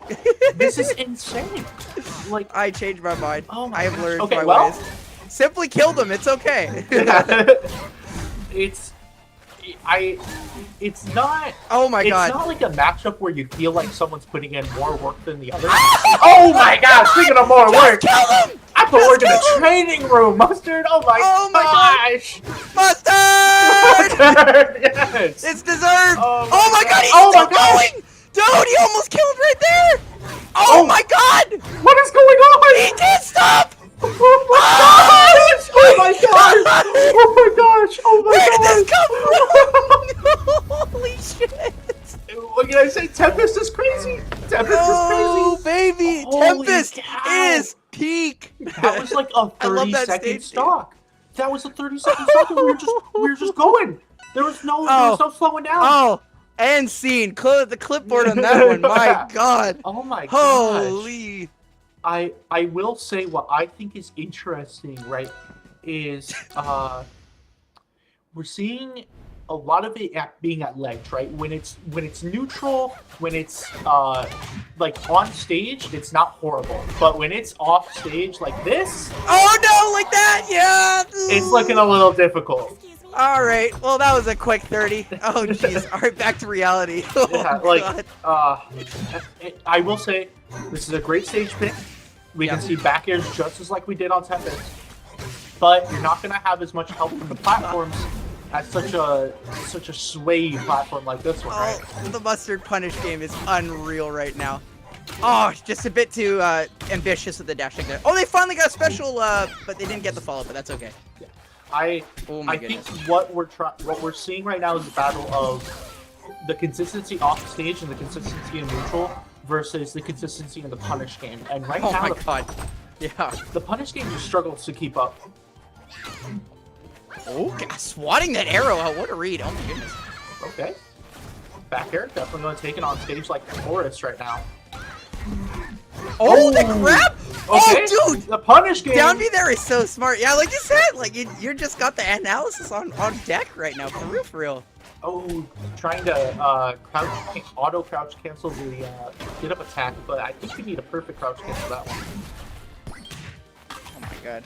This is insane. Like, I changed my mind. Oh my I have learned my ways. Simply killed him. It's okay. It's not. Oh my god. It's not like a matchup where you feel like someone's putting in more work than the other. Oh my god! Speaking of more work, kill him! I put work in the training room, Mustard. Oh my gosh! Mustard! Yes. It's deserved. Oh my god! He's still going. Dude, he almost killed right there. Oh my god! What is going on? He can't stop. Oh my gosh! Oh my gosh! Oh my gosh! Oh my gosh! Where did this come from? Holy shit! What can I say? Tempest is crazy. Tempest is crazy. Oh baby, Tempest is peak. That was like a 30-second stock. That was a 30-second stock. We were just going. There was no slowing down. Oh, and scene. The clipboard on that one. My god. Oh my gosh. Holy. I will say what I think is interesting, right, is we're seeing a lot of it being at ledge, right? When it's neutral, when it's like on stage, it's not horrible. But when it's off stage like this, oh no, like that, yeah. it's looking a little difficult. All right, well that was a quick 30. Oh jeez. All right, back to reality. Oh, Yeah, like I will say, this is a great stage pick. We can see back airs just as like we did on Tempest, but you're not gonna have as much help from the platforms at such a sway platform like this one, right? Oh, the mustard punish game is unreal right now. Oh, just a bit too ambitious with the dashing there. Oh, they finally got a special, but they didn't get the follow, but that's okay. Yeah. I think what we're seeing right now is a battle of the consistency off stage and the consistency in neutral versus the consistency in the punish game. And right now, my god, yeah, the punish game just struggles to keep up. Oh, God, swatting that arrow out. What a read. Oh my goodness. Okay. Back air, definitely going to take it on stage like Forest right now. Oh, the grab! Okay. Oh, dude! The punish game! Down B there is so smart. Yeah, like you said, like you just got the analysis on deck right now. For real. Oh, trying to auto crouch cancel the get up attack, but I think you need a perfect crouch cancel that one. Oh my god.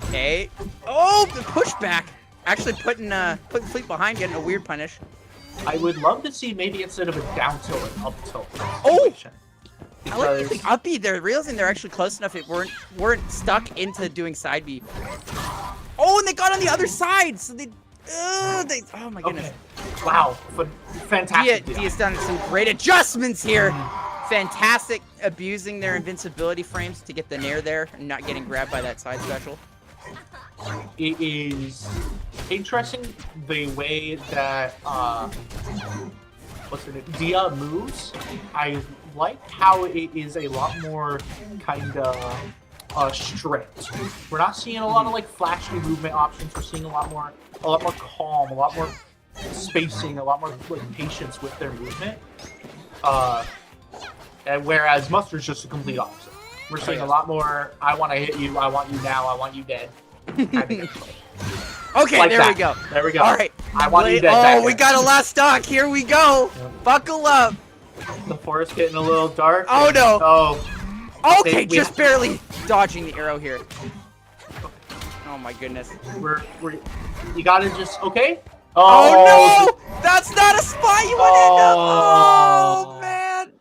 Okay. Oh, the pushback. Actually putting Fleet behind, getting a weird punish. I would love to see maybe instead of a down tilt, an up tilt. Oh! I like using up B. They're realizing they're actually close enough. It weren't stuck into doing side B. Oh, and they got on the other side, so they. Oh my goodness. Okay. Wow, fantastic. Dia's done some great adjustments here. Fantastic, abusing their invincibility frames to get the nair there and not getting grabbed by that side special. It is interesting the way that what's her name? Dia moves. I like how it is a lot more kind of strict. We're not seeing a lot of like flashy movement options. We're seeing a lot more calm, a lot more spacing, a lot more like patience with their movement. And whereas Mustard's just a complete opposite. We're seeing a lot more. I want to hit you. I want you now. I want you dead. Okay, like there that. we go. There we go. All right. I want you dead. Oh, we got a last stock. Here we go. Yep. Buckle up. The forest getting a little dark. Oh no. Oh. Okay, just barely dodging the arrow here. Oh my goodness. You gotta just okay. Oh no! That's not a spot you want to end up. Oh man.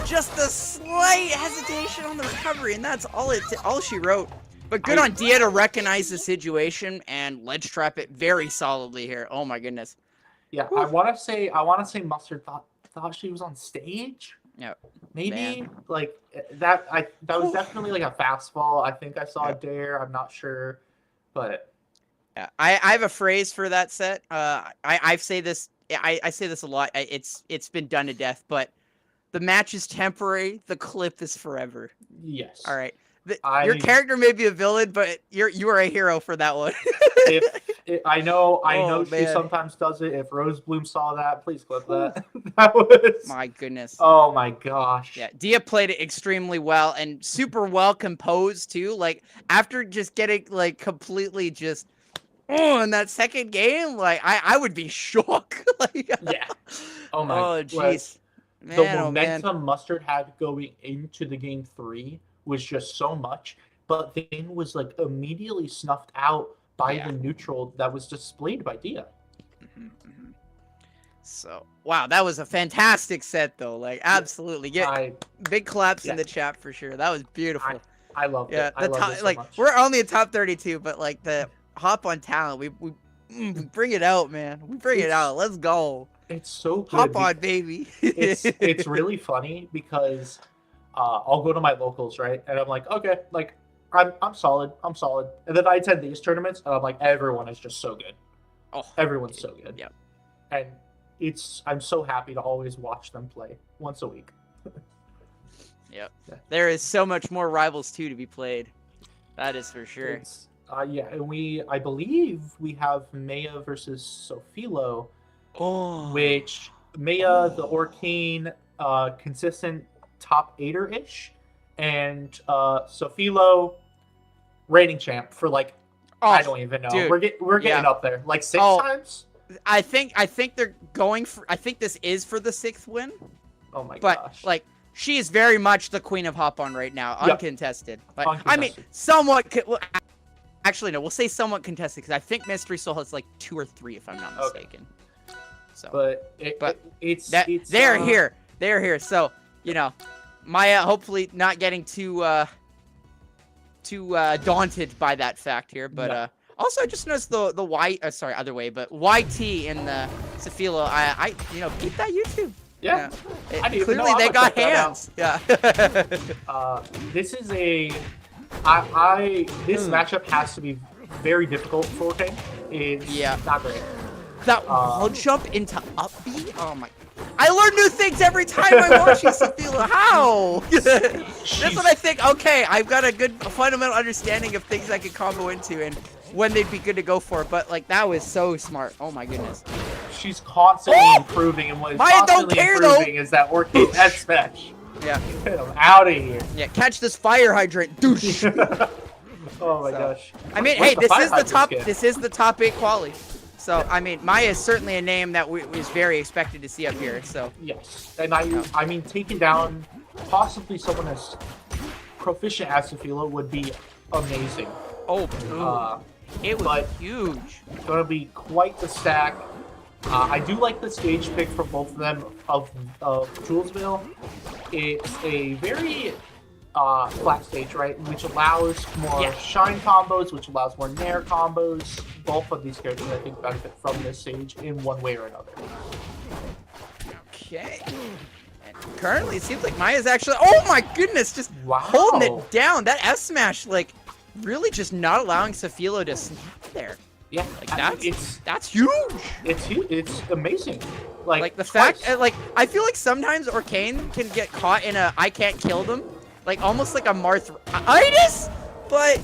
Just a slight hesitation on the recovery, and that's all she wrote. But good on Dia to recognize the situation and ledge trap it very solidly here. Oh my goodness. Yeah, whew. I want to say Mustard thought she was on stage. Yeah. Maybe like that. That was definitely like a fastball. I think I saw a dare. I'm not sure, but yeah, I have a phrase for that set. I say this. I say this a lot. It's been done to death, but the match is temporary. The clip is forever. Yes. All right. Your character may be a villain, but you are a hero for that one. I know she sometimes does it. If Rose Bloom saw that, please clip that. That was my goodness. Oh my gosh. Yeah, Dia played it extremely well and super well composed too. Like after just getting like completely just in that second game, like I would be shocked. Like, yeah. Oh my. Oh jeez. The momentum Mustard had going into the game 3 was just so much, but then was like immediately snuffed out by the neutral that was displayed by Dia. So wow, that was a fantastic set though. Like absolutely, big claps in the chat for sure. That was beautiful. I love it. I love it so like much. We're only a top 32, but like the hop on talent, we bring it out, man. We bring it out. Let's go. It's so good. Hop on, baby. it's really funny because I'll go to my locals, right? And I'm like, okay, like I'm solid. And then I attend these tournaments and I'm like, everyone is just so good. Oh, everyone's so good. Yep. And I'm so happy to always watch them play once a week. Yep. Yeah. There is so much more Rivals 2 to be played. That is for sure. And I believe we have Maya versus Sofilo. Oh. Which Maya, the Orcane, consistent top 8er-ish, and Sofilo, reigning champ for like Oh, I don't even know. Dude, We're getting up there. Like 6 times? I think they're going for. I think this is for the 6th win. Oh my but, gosh. like, she is very much the queen of Hop On right now, uncontested. But Uncontested. I mean, somewhat. Well, actually, no. We'll say somewhat contested because I think Mystery Soul has like 2 or 3, if I'm not mistaken. So, but it's they're here. They're here. So you know, Maya hopefully not getting too daunted by that fact here. But also, I just noticed the other way, but YT in the Safilo. I keep that YouTube. Yeah. Clearly they got hands. Yeah. This is this matchup has to be very difficult for Kane. It's not great. That wall jump into up B? Oh my. I learn new things every time I'm watching Safilo. How? That's what I think. Okay, I've got a good fundamental understanding of things I could combo into and when they'd be good to go for. But like that was so smart. Oh my goodness. She's constantly improving, and what is constantly improving is that Orchid S smash. Yeah. Get him out of here. Yeah, catch this fire hydrant, douche. Oh my gosh. I mean, hey, this is the top. This is the top 8 quali. So I mean, Maya is certainly a name that was very expected to see up here. So yes, and I mean, taking down possibly someone as proficient as Safilo would be amazing. Oh, it was huge. Gonna be quite the stack. I do like the stage pick for both of them of Julesville. It's a very flat stage, right? Which allows more shine combos, which allows more nair combos. Both of these characters, I think, benefit from this stage in one way or another. Okay. And currently, it seems like Maya's actually... Oh my goodness! Just holding it down. That F smash, like, really just not allowing Safilo to snap there. Yeah, like that's huge. It's huge. It's amazing. Like the fact, like I feel like sometimes Orcane can get caught in a I can't kill them, like almost like a Marthitis, but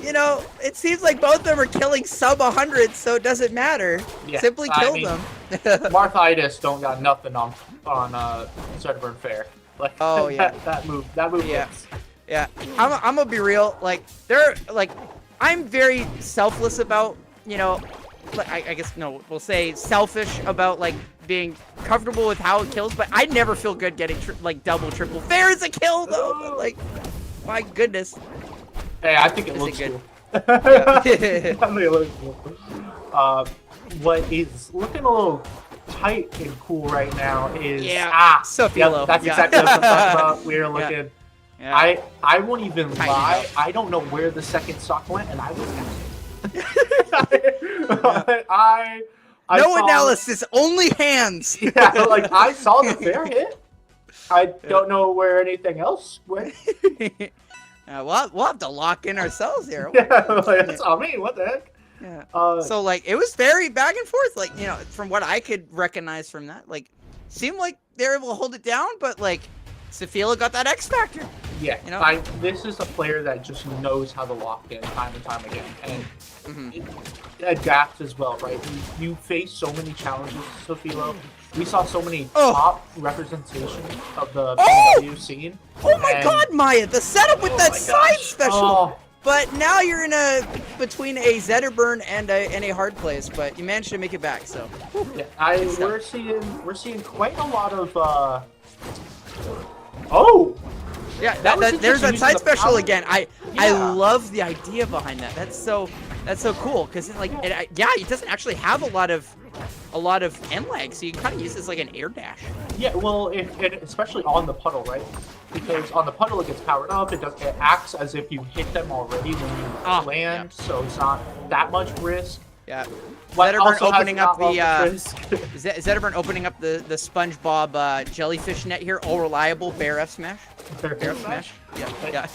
you know it seems like both of them are killing sub 100, so it doesn't matter. Yeah, simply kill them. Marthitis don't got nothing on Zedburn Fair. Like that move. Yeah, yeah. I'm gonna be real. Like they're like. I'm very selfless about, you know, I guess, no, we'll say selfish about, like, being comfortable with how it kills, but I never feel good getting, like, double, triple. Fair is a kill, though, but, like, my goodness. Hey, I think it looks good. Cool. I think it looks cool. What is looking a little tight and cool right now is... Safilo. Yep, that's exactly what I'm talking about. We're looking... Yeah. I won't even lie. I don't know where the second stock went, and I was no analysis, only hands. Yeah, like I saw the fair hit. I don't know where anything else went. We'll have to lock in ourselves here. Yeah, like, that's on me. What the heck? Yeah. So like it was very back and forth. Like you know, from what I could recognize from that, like seemed like they were able to hold it down, but like Safilo got that X factor. Yeah, you know? This is a player that just knows how to lock in time and time again, and it adapts as well, right? You face so many challenges, Safilo. We saw so many top representations of the PW scene. Oh my God, Maya! The setup with that side special. But now you're in between a Zedburn and a hard place, but you managed to make it back. So yeah, we're seeing quite a lot of. Yeah, there's that side special again. I love the idea behind that. That's so cool because like it doesn't actually have a lot of end lag, so you can kind of use this like an air dash. Yeah, well, especially on the puddle, right? Because on the puddle it gets powered up. It acts as if you hit them already when you land, so it's not that much risk. Yeah. Zedburn opening up Zedburn opening up the SpongeBob jellyfish net here. All reliable bear F smash. Bear F smash. Yeah.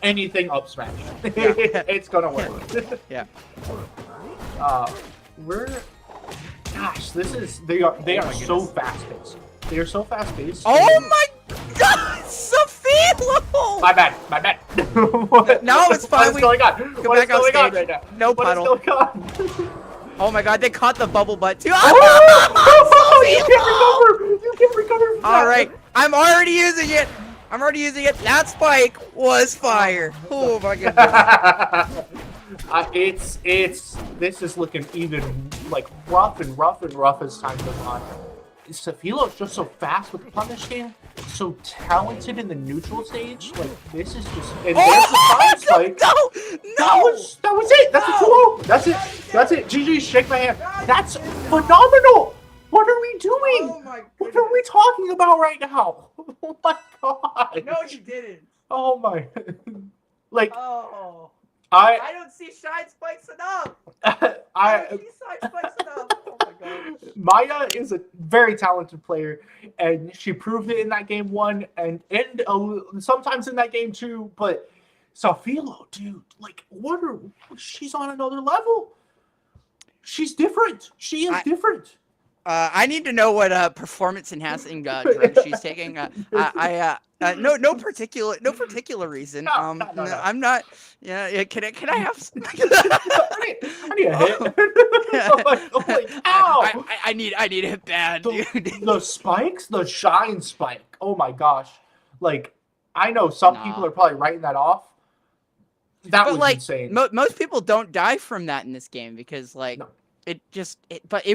anything up smash. It's gonna work. Yeah. They are so fast paced. They are so fast paced. Oh my God, Safilo! My bad. No, it's fine. What is going on? What is going on right now? No puddle. What is going on? Oh my God, they caught the bubble butt too. You can't recover from that. All right, I'm already using it. That spike was fire. Oh my goodness. This is looking even like rough and rough and rough as time goes on. Safilo's just so fast with punishing, so talented in the neutral stage. Like this is just. And there's the side spike. No! That was it. That's a 2-0. That's it. That's it. GG, shake my hand. That's phenomenal. What are we doing? Oh my what are we talking about right now? Oh my god. No, you didn't. Oh my. Like. Oh. I don't see shine spikes enough. I don't see shine spikes enough. Oh my god. Maya is a very talented player, and she proved it in that game 1 and sometimes in that game 2. But Safilo, dude, like, she's on another level. She's different. She is different. I need to know what performance enhancing drug she's taking. No particular reason. No. I'm not. Yeah. Can I have some? I need a hit. Ow! I need it bad, dude. The spikes, the shine spike. Oh my gosh! Like, I know some people are probably writing that off. That was insane. Most people don't die from that in this game because but it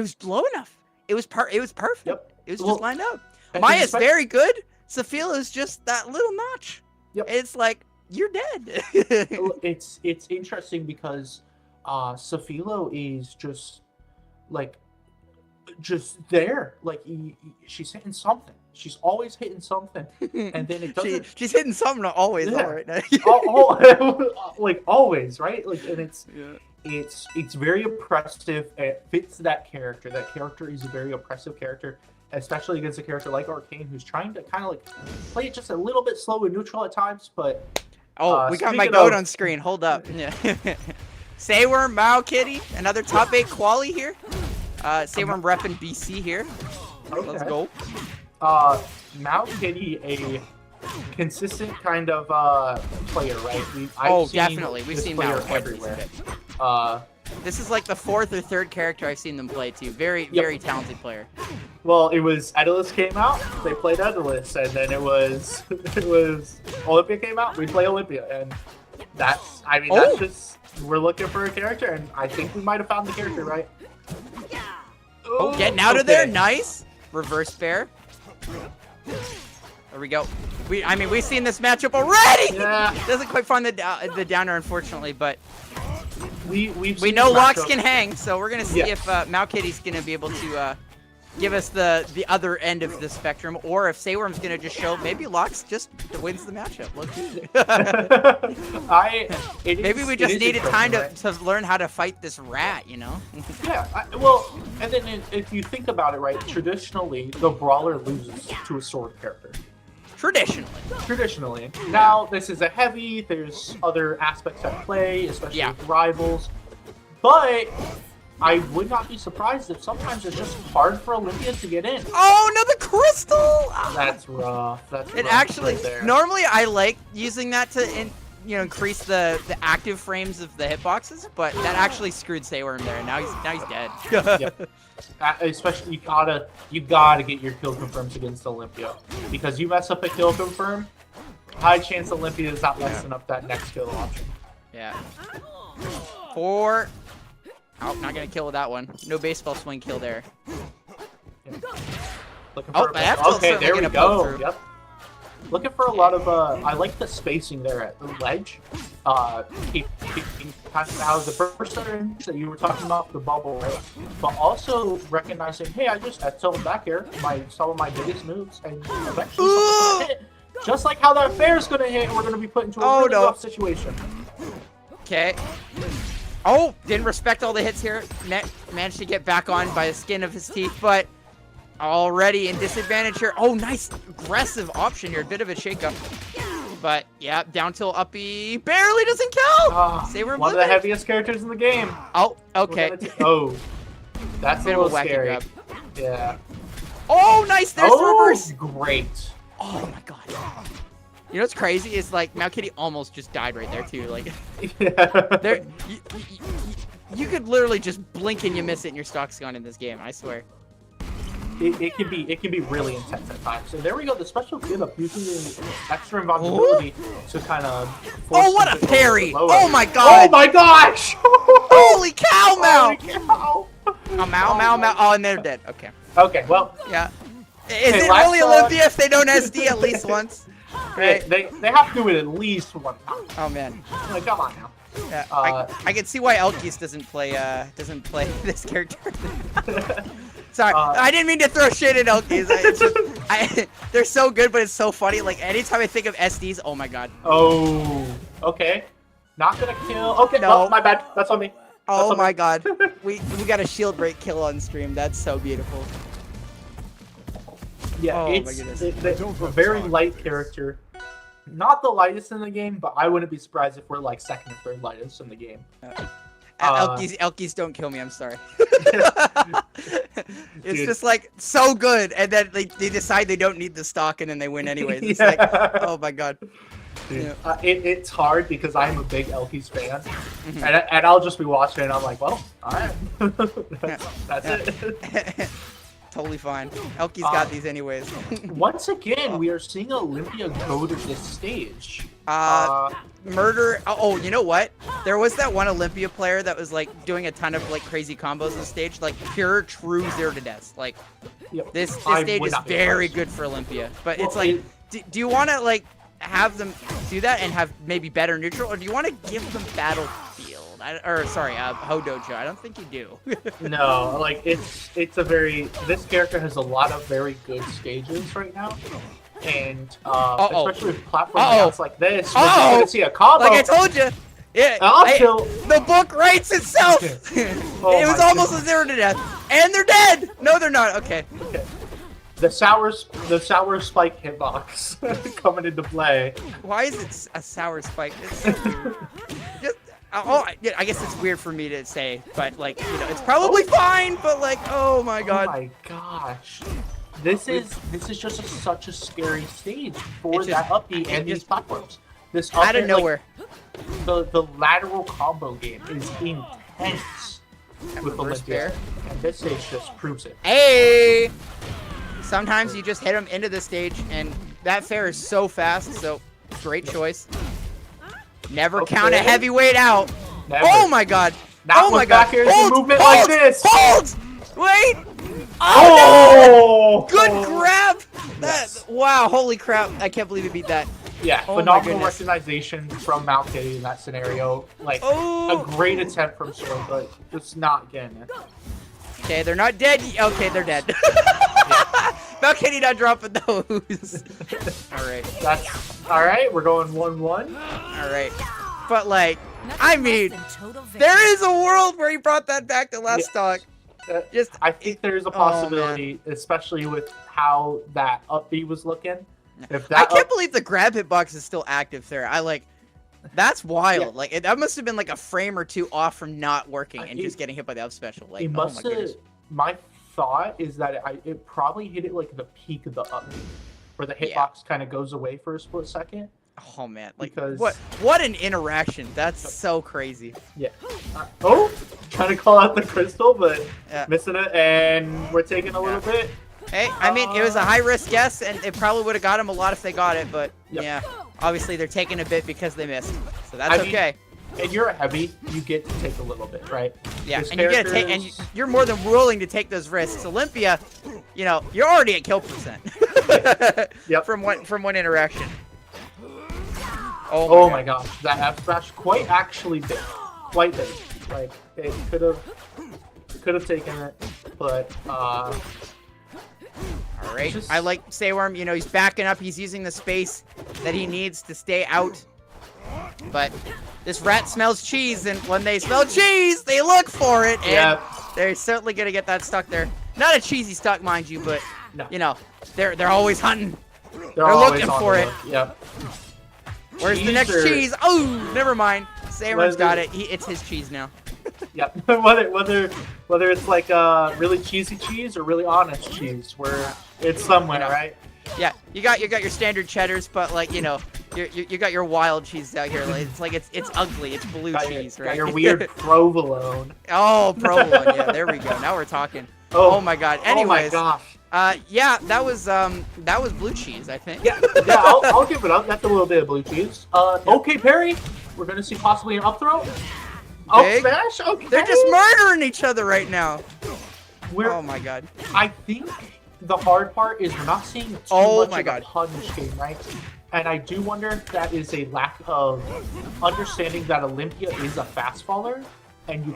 was low enough. It was perfect. Yep. It was just lined up. Maya's very good. Safila's just that little notch. Yep. It's like you're dead. It's interesting because Safilo is just there. Like she's hitting something. She's always hitting something, and then it doesn't. She's hitting something always. Yeah. All right now. Like always, right? Like, and it's very oppressive. It fits that character. That character is a very oppressive character, especially against a character like Arcane, who's trying to kind of like play it just a little bit slow and neutral at times. But we got my goat on screen. Hold up. Yeah. Sayworm, Mao Kitty, another top 8 quali here. Sayworm repping BC here. Okay. Let's go. Mao Kitty, a consistent kind of player, right? Definitely. We've seen Mao everywhere. This is like the 4th or 3rd character I've seen them play too. Very talented player. Well, it was Edalus came out, they played Edalus, and then it was Olympia came out, we play Olympia, and that's just, we're looking for a character, and I think we might have found the character, right? Getting out of there, nice. Reverse bear. There we go. We've seen this matchup already. Yeah. Doesn't quite find the downer, unfortunately, but we know Locks can hang, so we're gonna see if Mao Kitty's gonna be able to give us the other end of the spectrum, or if Sayworm's gonna just show maybe Locks just wins the matchup. Maybe we just needed time to learn how to fight this rat, you know? Yeah. And then if you think about it, right? Traditionally, the brawler loses to a sword character. Traditionally. Now, this is a heavy, there's other aspects at play, especially with rivals. But I would not be surprised if sometimes it's just hard for Olympia to get in. Oh, no, the crystal! That's rough. Normally I like using that to increase the active frames of the hitboxes, but that actually screwed Sayworm there, and now he's dead. Yep. Especially you gotta get your kill confirms against Olympia, because you mess up a kill confirm, high chance Olympia is not messing up that next kill option. Yeah. 4. Oh, not gonna kill with that one. No baseball swing kill there. Yeah. Okay, there we go. Yep. Looking for a lot of I like the spacing there at the ledge. Keeping out of the burst that you were talking about, the bubble, right? But also recognizing, hey, I just him back here, some of my biggest moves, and eventually someone's gonna hit. Just like how that bear's gonna hit, and we're gonna be put into a really rough situation. Okay. Oh, didn't respect all the hits here. Managed to get back on by the skin of his teeth, but already in disadvantage here. Oh, nice aggressive option here. A bit of a shakeup. But, yeah, down till uppy. Barely doesn't count! One of the heaviest characters in the game. Oh, okay. That's a little scary. Grab. Yeah. Oh, nice! There's the reverse! Great. Oh, my God. You know what's crazy is, like, Mao Kitty almost just died right there, too. Like, you could literally just blink and you miss it and your stock's gone in this game, I swear. it can be really intense at times. So there we go. The special get up using the extra invulnerability to kind of. Oh, what a parry! Oh my Oh god! my gosh! Holy cow, Mal! Holy cow! Oh, Mal. Oh, and they're dead. Okay. Okay, well. Yeah. Is it last, really Olympia if they don't SD at least once? Right. They have to do it at least one time. Oh man. Like, come on now. Yeah, I can see why Elkis doesn't play this character. Sorry, I didn't mean to throw shit at Elkis. They're so good, but it's so funny. Like anytime I think of SDs, oh my god. Oh, okay. Not gonna kill. Okay, no, my bad. That's on me. Oh my god, we got a shield break kill on stream. That's so beautiful. Yeah, oh it's a very light character. Not the lightest in the game, but I wouldn't be surprised if we're like second or third lightest in the game. Elkis don't kill me, I'm sorry. It's just like so good, and then they decide they don't need the stock, and then they win anyways. It's like, oh my god. Dude, it's hard because I'm a big Elkis fan, and I'll just be watching it and I'm like, well, alright. that's it. Totally fine. Elkis got these anyways. Once again, we are seeing Olympia go to this stage. Murder. Oh, you know what? There was that one Olympia player that was like doing a ton of like crazy combos on the stage, like pure true 0 to death. Like this stage is very good for Olympia, but it's like, do you want to like have them do that and have maybe better neutral, or do you want to give them Battlefield? Ho Dojo. I don't think you do. No, like it's a very, this character has a lot of very good stages right now, and especially with platform layouts like this, we're just gonna see a combo. Like I told you. Yeah, the book writes itself. It was almost a 0 to death, and they're dead. No, they're not. Okay. The sour spike hitbox coming into play. Why is it a sour spike? It's so weird. I guess it's weird for me to say, but like, you know, it's probably fine. But like, oh my god. Oh my gosh. This is just such a scary stage for that upbeat and these platforms. This out of nowhere. Like, the lateral combo game is intense with Olympia, and this stage just proves it. Hey. Sometimes you just hit them into the stage, and that fair is so fast, so great choice. Never count a heavyweight out. Never. Oh my god. Oh my god. Movement like this. Hold! Wait! Oh! No! Good grab! Wow, holy crap. I can't believe he beat that. Yeah, phenomenal recognition from Mount Kitty in that scenario. Like, a great attempt from Sword, but just not getting it. Okay, they're not dead. Okay, they're dead. Mount Kitty not dropping those. Alright. Alright, we're going 1-1. Alright. But like, I mean, there is a world where he brought that back to last stock. I think there's a possibility, especially with how that up B was looking. I can't believe the grab hitbox is still active there. That's wild. Yeah. Like that must have been like a frame or two off from not working and just getting hit by the up special. Like, oh my goodness. My thought is that it probably hit it like the peak of the up B, where the hitbox kind of goes away for a split second. Oh man, like what an interaction. That's so crazy. Yeah. Trying to call out the crystal, but missing it, and we're taking a little bit. Hey, I mean, it was a high-risk guess, and it probably would have got him a lot if they got it, but yeah, obviously they're taking a bit because they missed, so that's okay. And you're a heavy, you get to take a little bit, right? Yeah, and you get to take, and you're more than willing to take those risks. Olympia, you know, you're already at kill percent. From one interaction. Oh my gosh, that F smash quite big, quite big. Like it could have taken it, but Alright, I like Sayworm, you know, he's backing up, he's using the space that he needs to stay out. But this rat smells cheese, and when they smell cheese, they look for it, and they're certainly gonna get that stuck there. Not a cheesy stuck, mind you, but you know, they're always hunting. They're looking for it. Yep. Where's the next cheese? Oh, never mind. Sayworm's got it. It's his cheese now. Yep. whether it's like really cheesy cheese or really honest cheese, where it's somewhere, right? Yeah, you got your standard cheddars, but like you know, you got your wild cheese out here. Like it's ugly. It's blue cheese, right? Got your weird provolone. Oh, provolone. Yeah, there we go. Now we're talking. Oh my god. Anyways, oh my Yeah, that was blue cheese, I think. Yeah, I'll give it up. That's a little bit of blue cheese. Okay, parry. We're gonna see possibly an up throw. Up smash. Okay. They're just murdering each other right now. Oh my god. I think the hard part is we're not seeing too much of a punish game, right? And I do wonder if that is a lack of understanding that Olympia is a fast faller, and your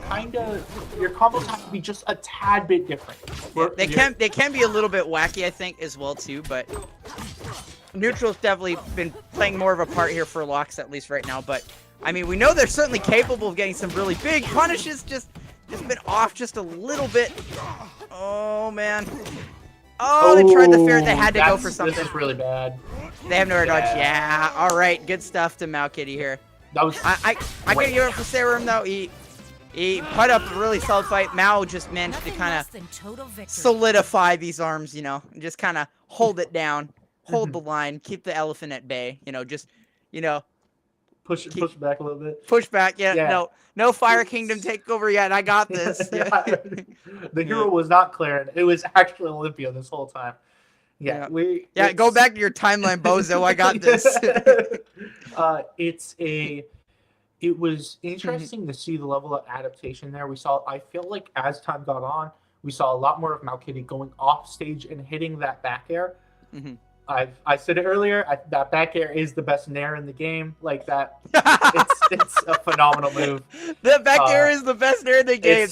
combos have to be just a tad bit different. Yeah, they can be a little bit wacky, I think, as well too. But neutral's definitely been playing more of a part here for Locks, at least right now. But I mean, we know they're certainly capable of getting some really big punishes. Just been off just a little bit. Oh man. Oh, they tried the ferret. They had to go for something. This is really bad. They have nowhere to dodge. Yeah. All right. Good stuff to Mao Kitty here. That was. I gotta give it for Serum though. He put up a really solid fight. Mao just managed to kind of solidify these arms, you know, and just kind of hold it down, hold the line, keep the elephant at bay, you know, just, you know. Push back a little bit. Push back, yeah. No Fire Kingdom takeover yet. I got this. The hero was not Claren. It was actually Olympia this whole time. Yeah, go back to your timeline, Bozo. I got this. It was interesting to see the level of adaptation there. I feel like as time got on, we saw a lot more of Mao Kitty going off stage and hitting that back air. I said it earlier. That back air is the best nair in the game. Like that, it's a phenomenal move. The back air is the best nair in the game.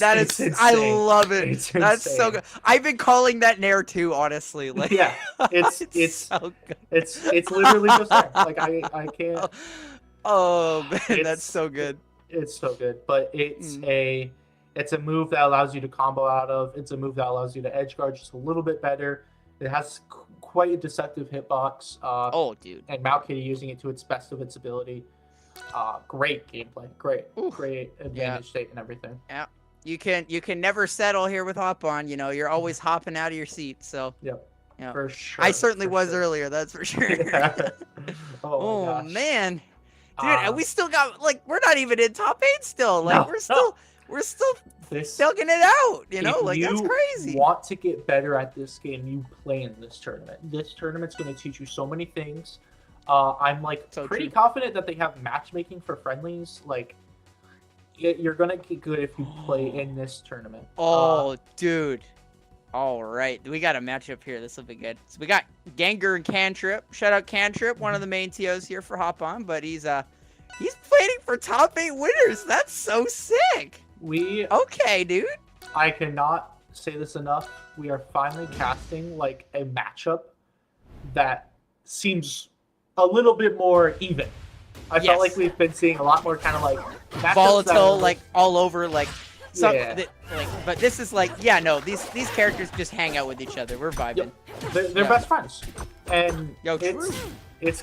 I love it. That's so good. I've been calling that nair too, honestly. Like, yeah, it's so good. It's literally just there. Like I can't. Oh man, that's so good. It's so good, but it's a move that allows you to combo out of. It's a move that allows you to edge guard just a little bit better. It has quite a deceptive hitbox. Dude. And Mao Kitty using it to its best of its ability. Great gameplay. Great advantage state and everything. Yeah. You can never settle here with Hop On. You know, you're always hopping out of your seat. So. Yep. Yeah. For sure. I certainly was earlier. That's for sure. Yeah. Oh man. Dude, we still got we're not even in top 8 still. Like we're still stugging it out, you know? Like that's crazy. If you want to get better at this game, you play in this tournament. This tournament's going to teach you so many things. I'm pretty confident that they have matchmaking for friendlies. Like you're going to get good if you play in this tournament. Dude. All right, we got a matchup here. This will be good. So we got Gengar and Cantrip. Shout out Cantrip, one of the main TOs here for Hop On, but he's fighting for top 8 winners. That's so sick. Okay, dude. I cannot say this enough. We are finally casting like a matchup that seems a little bit more even. I felt like we've been seeing a lot more kind of like volatile, like all over, like. But this is these characters just hang out with each other. We're vibing. Yep. They're best friends, and it's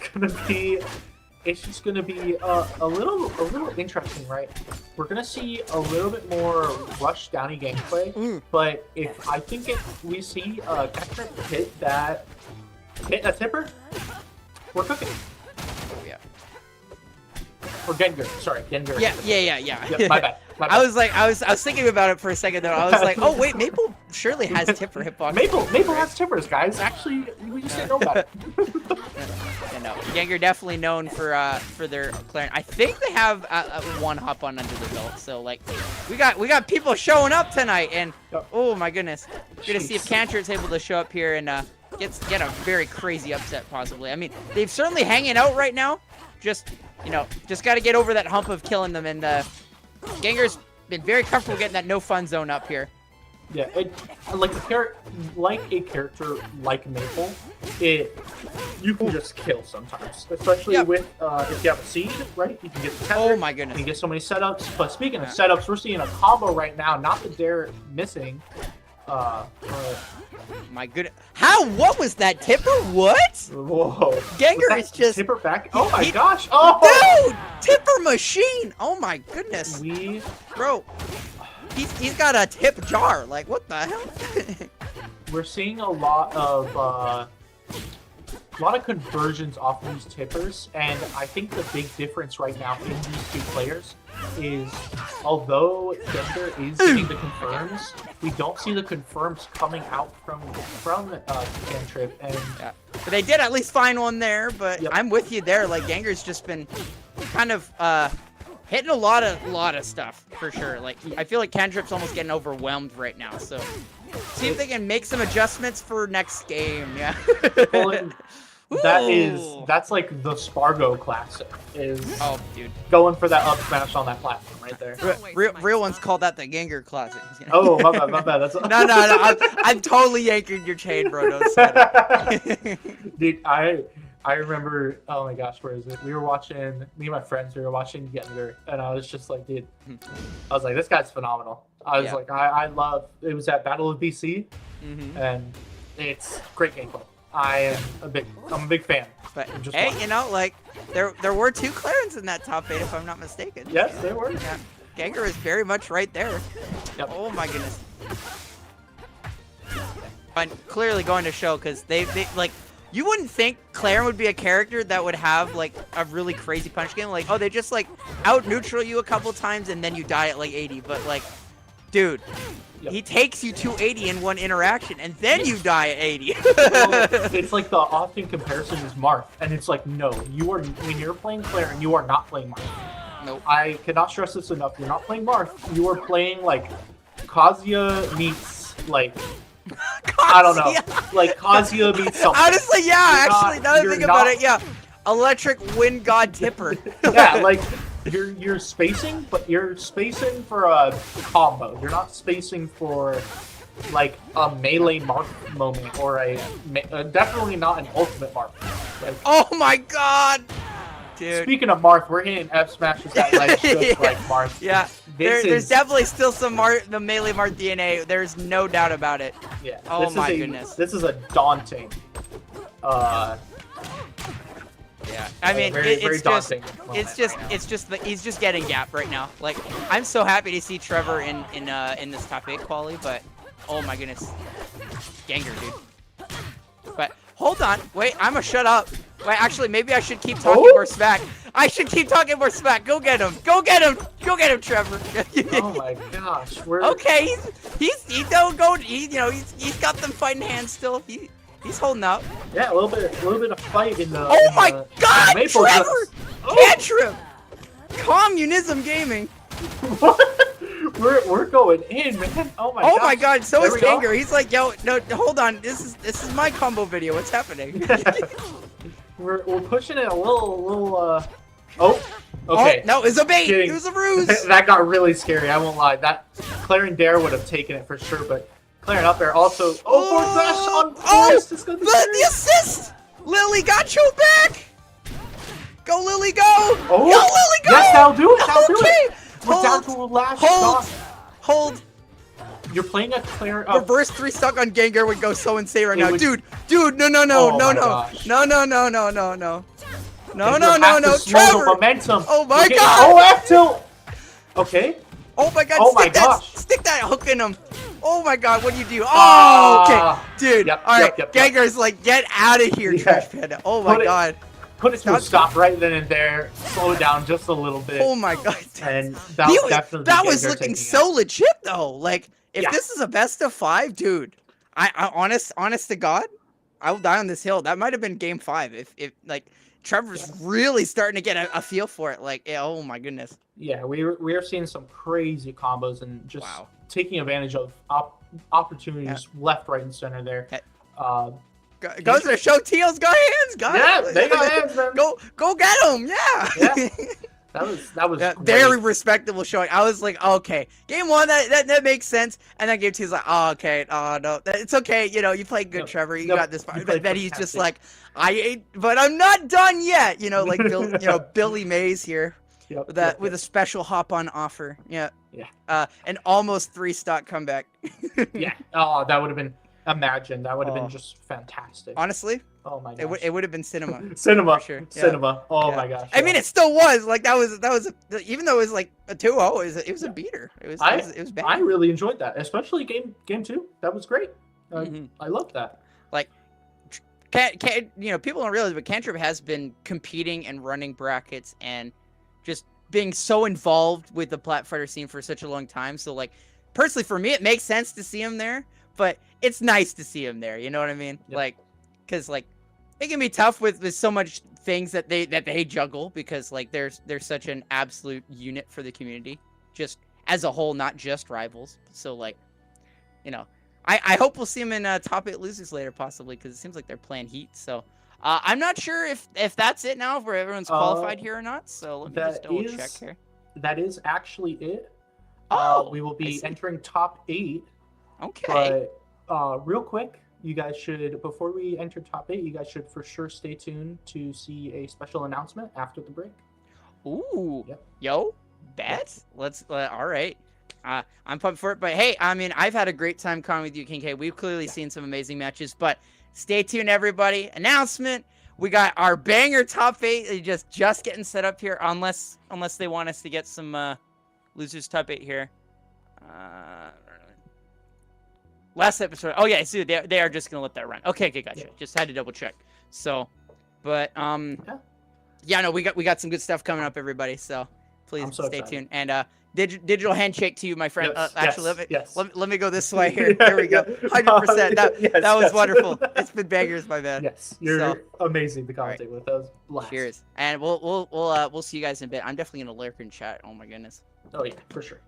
just gonna be a little interesting, right? We're gonna see a little bit more Rush Downy gameplay, but if we see Ketchup hit a tipper, we're cooking. Or Gengar, sorry, Gengar. Yeah. Yep, my bad. I was thinking about it for a second though. I was like, oh wait, Maple surely has tipper hitbox. Maple has tippers, guys. Actually, we just didn't know about it. No, Gengar definitely known for their Claren. I think they have one Hop On under the belt. So like, we got people showing up tonight, and oh my goodness, we're gonna see if Cantrip's able to show up here and get a very crazy upset possibly. I mean, they've certainly hanging out right now. Just got to get over that hump of killing them, and Gengar's been very comfortable getting that no fun zone up here. Yeah, like a character like Maple, you can just kill sometimes, especially with if you have a seed, right? You can get the tether. Oh my goodness! You can get so many setups. But speaking of setups, we're seeing a combo right now. Not that they're missing. My goodness! What was that tipper? What? Whoa! Gengar is just tipper back. Oh my gosh! Oh, dude! Tipper machine! Oh my goodness! Bro, he's got a tip jar. Like what the hell? We're seeing a lot of conversions off these tippers, and I think the big difference right now in these two players is, although Gender is getting the confirms, we don't see the confirms coming out from Cantrip, and yeah. But they did at least find one there. But Yep. I'm with you there. Like Gengar's just been kind of hitting a lot of stuff for sure. Like I feel like Cantrip's almost getting overwhelmed right now. So see if they can make some adjustments for next game. Yeah. Well, that's like the Spargo classic. Is dude, going for that up smash on that platform right there. Real ones call that the Gengar classic. Oh, my bad. That's no. I'm totally yanking your chain, bro. Don't say that. Dude, I remember. Oh my gosh, where is it? We were watching. Me and my friends. We were watching Gender, and I was just like, dude. I was like, this guy's phenomenal. I was like, I love. It was at Battle of BC, and it's great gameplay. I'm a big fan. But hey, you know, like there were 2 Clarence in that top 8, if I'm not mistaken. Yes, there were. Yeah, Gengar is very much right there. Yep. Oh my goodness. But clearly going to show, because they like, you wouldn't think Claire would be a character that would have like a really crazy punch game. Like, oh, they just like out neutral you a couple times and then you die at like 80. But like, dude. Yep. He takes you 280 in one interaction, and then you die at 80. Well, it's like the often comparison is Marth, and it's like, no, you are, when you're playing Claire, and you are not playing Marth. Nope. I cannot stress this enough. You're not playing Marth. You are playing like Kazuya meets like I don't know, like Kazuya meets something. Honestly, yeah. You're Actually, now that I think about it, yeah. Electric Wind God Tipper. Yeah, like. You're spacing, but you're spacing for a combo. You're not spacing for like a melee mark moment or definitely not an ultimate mark. Like, oh my god, dude! Speaking of Marth, we're hitting F smashes that ledge just like Marth. Yeah, there's definitely still some the melee Marth DNA. There's no doubt about it. Yeah. Oh my goodness. This is a daunting. Yeah, I mean, it's just he's just getting gap right now. Like, I'm so happy to see Trevor in this top 8 quali, but oh my goodness, Gengar, dude. But hold on, wait, I'ma shut up. Wait, actually, maybe I should keep talking more smack. I should keep talking more smack. Go get him, go get him, go get him, Trevor. Oh my gosh, okay. He's he's got them fighting hands still. He's holding up. Yeah, a little bit of fight in the. Oh my God, Trevor! Cantrip! Communism Gaming. We're going in, man. Oh my. Oh my God! So is Gengar. He's like, yo, no, hold on. This is my combo video. What's happening? we're pushing it a little. Oh. Okay. Oh, no, it was a bait. It was a ruse. That got really scary. I won't lie. That Claire and Dare would have taken it for sure, but. Claire up there also. Oh, forward slash on Forest. The assist! Lily got you back! Go, Lily, go! Oh, go, Lily, go! Yes, that'll do it. That'll do it. Hold, we're down to a last hold. You're playing a Claire. Reverse 3 stuck on Gengar would go so insane right now. Dude, no. No, Trevor! Momentum. Oh my God! Oh, F tilt! Okay. Oh my God, stick that hook in him. Oh my God, what do you do? Oh, okay. Dude, alright, Gengar's like, get out of here, Trash Panda. Oh my God. Put it to a stop right then and there. Slow it down just a little bit. Oh my God. And that was looking so legit though. Like, if this is a best of 5, dude, I honest to God, I will die on this hill. That might have been game 5 if like Trevor's really starting to get a feel for it. Like, oh my goodness. Yeah, we are seeing some crazy combos and just taking advantage of opportunities left, right, and center there. Goes to show Teal's got hands, guys. Yeah, they got hands, man. Go get them. Yeah. That was very respectable showing. I was like, okay, game 1 that makes sense, and then game 2 is like, oh, okay, oh no, it's okay. You know, you played good, Trevor. You got this part. But then he's just like, but I'm not done yet. You know, like Billy Mays here. With a special hop on offer. Yeah. An almost 3-stock comeback. Yeah. Oh, that would have been. Imagine that would have been just fantastic. Honestly. Oh my gosh. It would have been cinema. Cinema. For sure. Cinema. Oh my gosh. I mean, it still was like that was even though it was like a 2-0, it was a beater. It was bad. I really enjoyed that, especially game 2. That was great. I loved that. Like. People don't realize, but Cantrip has been competing and running brackets and just being so involved with the plat fighter scene for such a long time. So like, personally for me, it makes sense to see him there, but it's nice to see him there. You know what I mean? Yep. Like, because like it can be tough with so much things that they juggle, because like there's such an absolute unit for the community, just as a whole, not just Rivals. So like, you know, I hope we'll see him in top 8 losers later, possibly, because it seems like they're playing heat. So I'm not sure if that's it now, where everyone's qualified here or not. So let me just double check here. That is actually it. Oh, we will be entering top 8. Okay. But real quick, you guys should, before we enter top 8, you guys should for sure stay tuned to see a special announcement after the break. Ooh. Yep. Yo, bet. Yep. Let's. All right. I'm pumped for it. But hey, I mean, I've had a great time calling with you, King K. We've clearly seen some amazing matches, but stay tuned, everybody. Announcement. We got our banger top 8 just getting set up here, unless they want us to get some losers top 8 here. Last episode. Oh yeah, see, they are just gonna let that run. Okay, gotcha. Yeah. Just had to double check. So, but yeah, no, we got some good stuff coming up, everybody. So please stay tuned. And digital handshake to you, my friend. Yes, actually, yes. Let me go this way here. Here we go. 100%. That was wonderful. It's been bangers, my man. Yes, you're amazing to commentate with. That was blast. Cheers. And we'll see you guys in a bit. I'm definitely gonna lurk and chat. Oh my goodness. Oh yeah, for sure.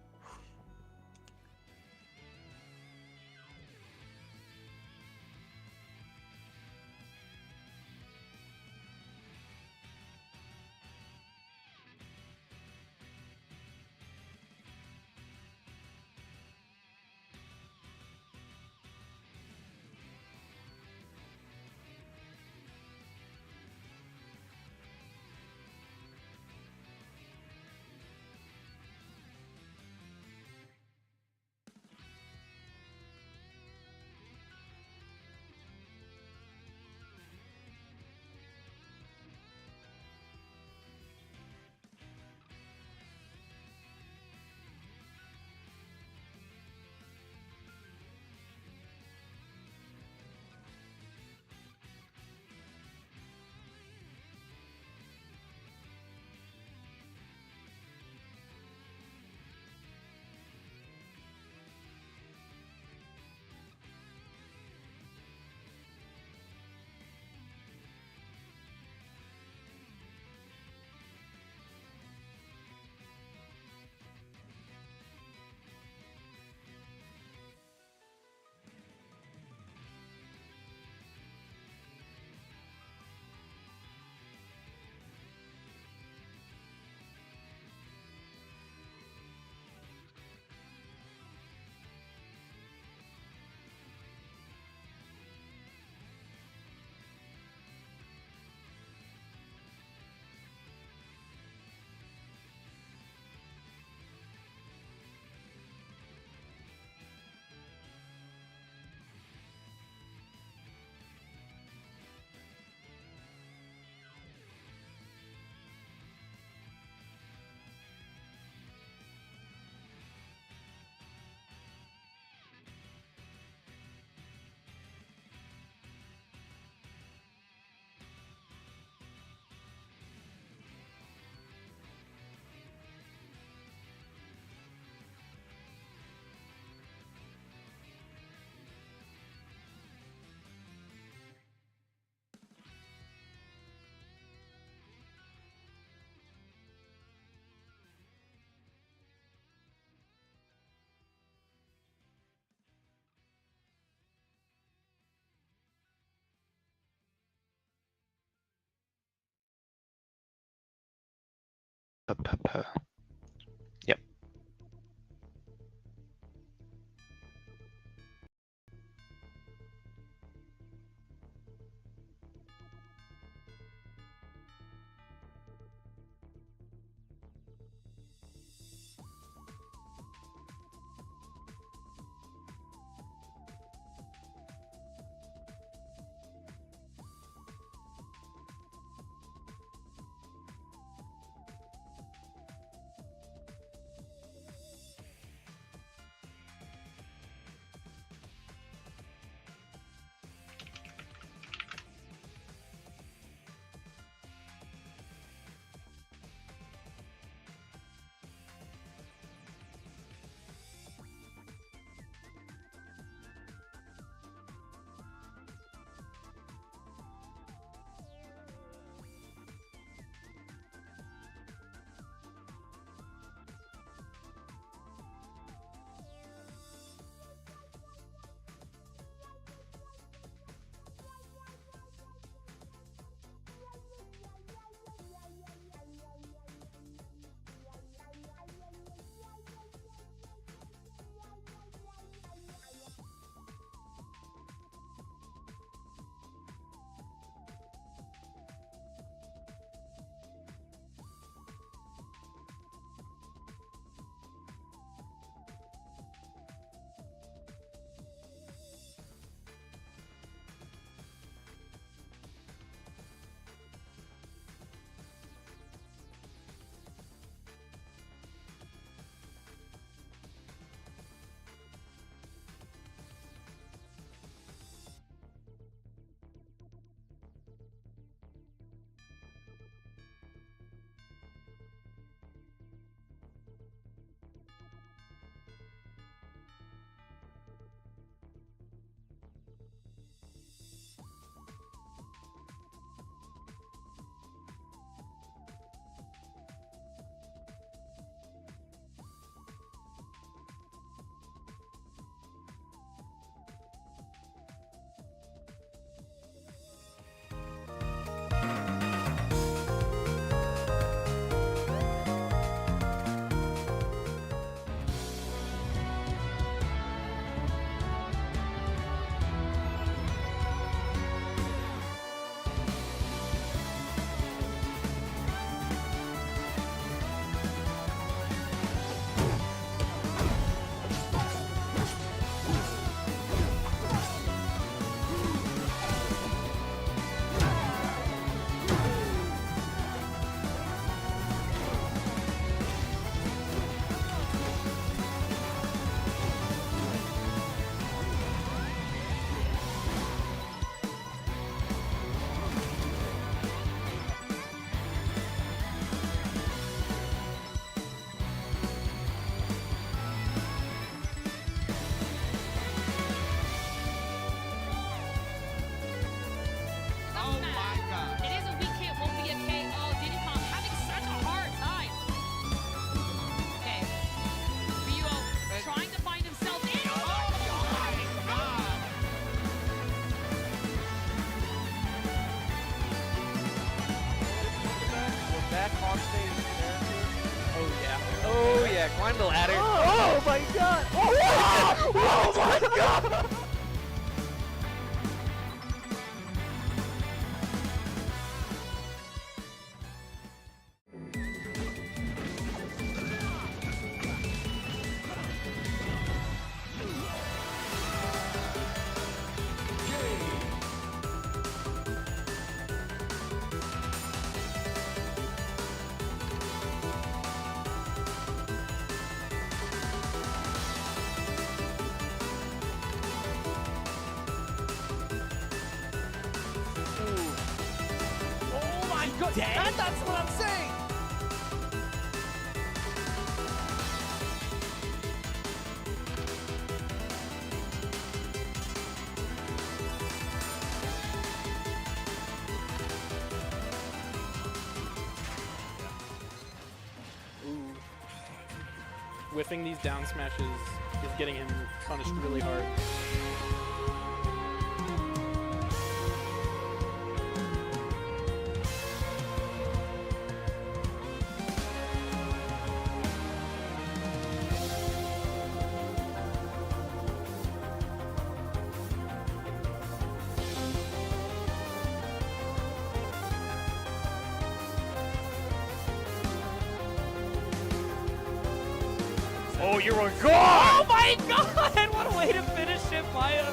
Yep. Yeah, climb the ladder. Oh my god! Oh my god! That's what I'm saying! Ooh. Whiffing these down smashes is getting him punished really hard. Oh, you're a god! Oh my god! What a way to finish it, Maya!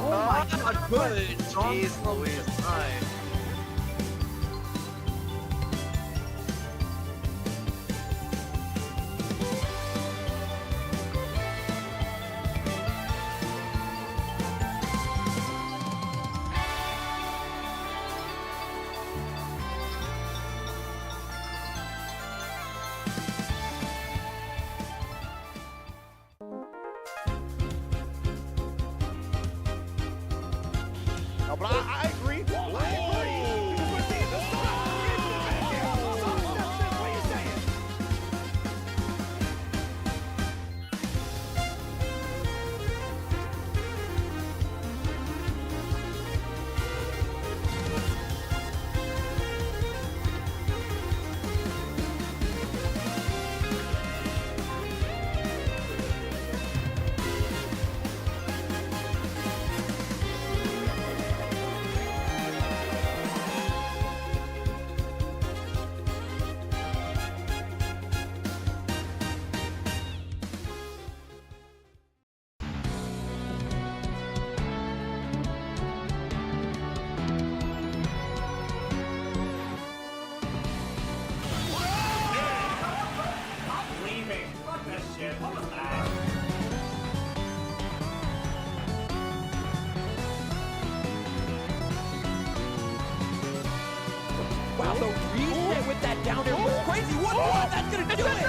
Oh my god, good! Jeez Louise. No, but I agree. What are you saying? Wow, the reset with that down air was crazy! What? That's gonna do it!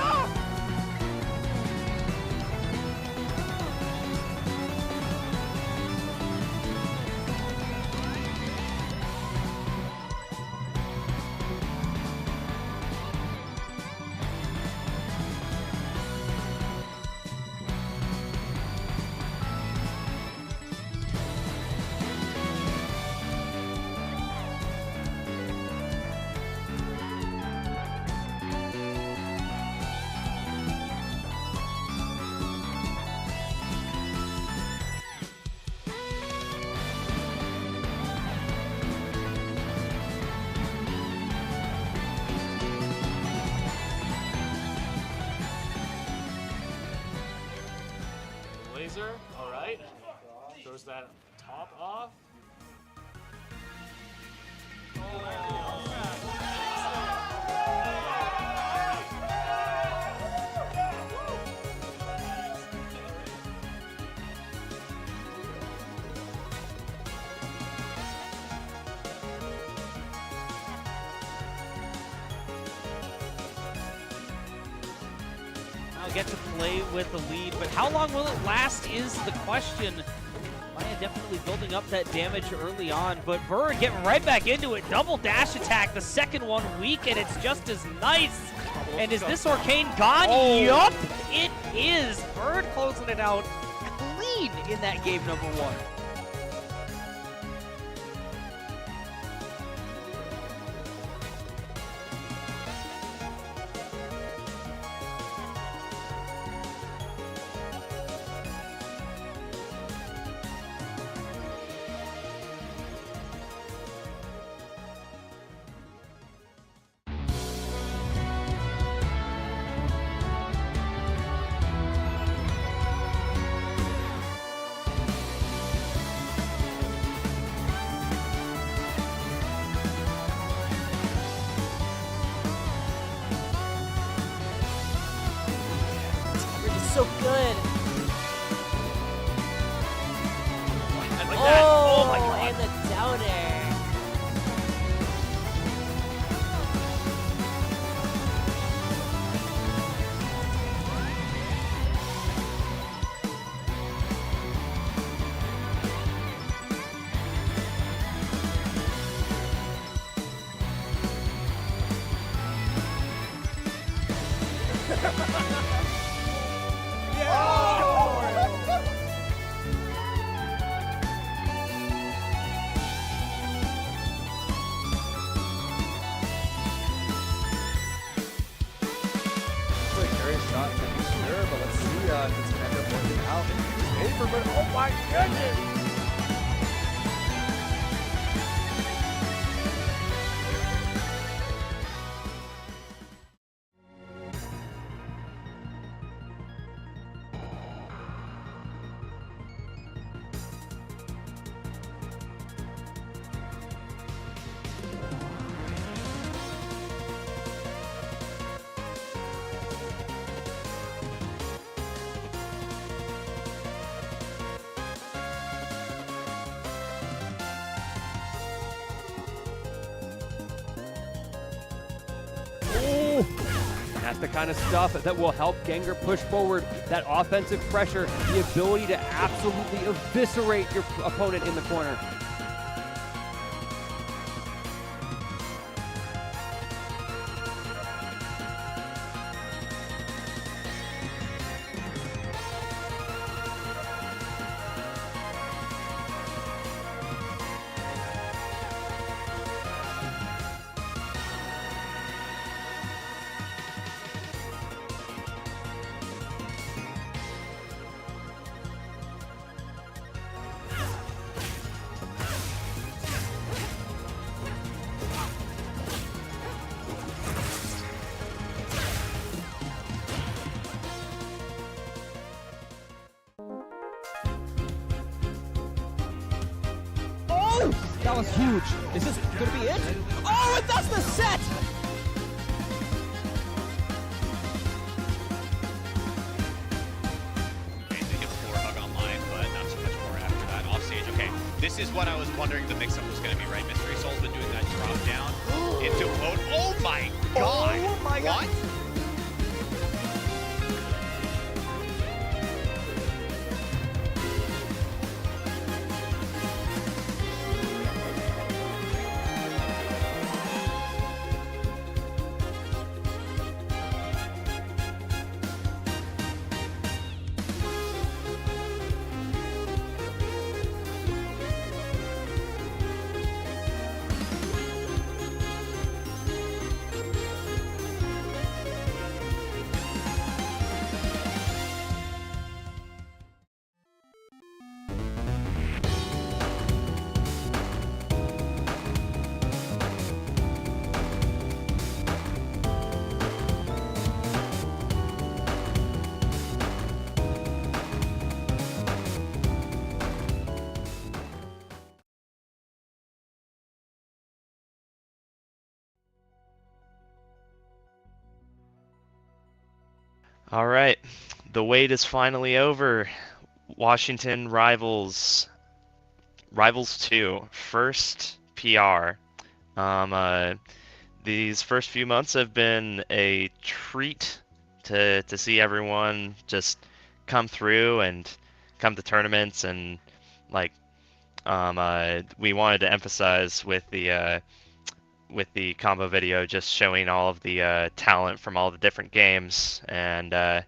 Laser, all right. Throws that top off. get to play with the lead, but how long will it last is the question. Maya definitely building up that damage early on, but Bird getting right back into it. Double dash attack, the second one weak, and it's just as nice. And is this Arcane gone? Oh. Yup, it is. Bird closing it out clean in that game number 1. So good. And like that, oh my And god. the downer. Very shot to be sure, but let's see if it's gonna end up working out. It's over, but oh my goodness! That's the kind of stuff that will help Gengar push forward. That offensive pressure, the ability to absolutely eviscerate your opponent in the corner. That was huge. Is this gonna be it? Oh, and that's the set! Okay, they get 4 hug online, but not so much more after that. Off stage, okay. This is what I was wondering the mix-up was going to be, right? Mystery Soul's been doing that drop down into mode. Oh my god! Oh my god! What? All right, the wait is finally over. Washington Rivals 2, first PR. These first few months have been a treat to see everyone just come through and come to tournaments, and like we wanted to emphasize with the combo video just showing all of the talent from all the different games, and that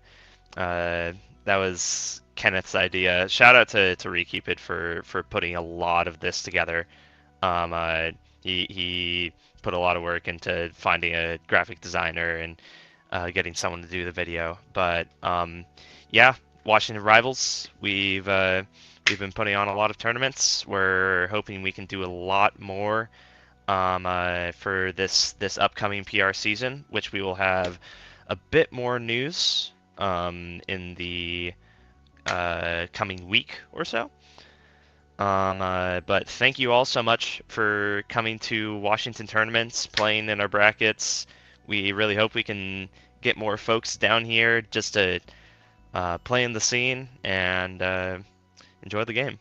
was Kenneth's idea. Shout out to Rekeepit for putting a lot of this together. He put a lot of work into finding a graphic designer and getting someone to do the video. But yeah, Washington Rivals, we've been putting on a lot of tournaments. We're hoping we can do a lot more for this upcoming PR season, which we will have a bit more news in the coming week or so. But thank you all so much for coming to Washington tournaments, playing in our brackets. We really hope we can get more folks down here just to play in the scene and enjoy the game.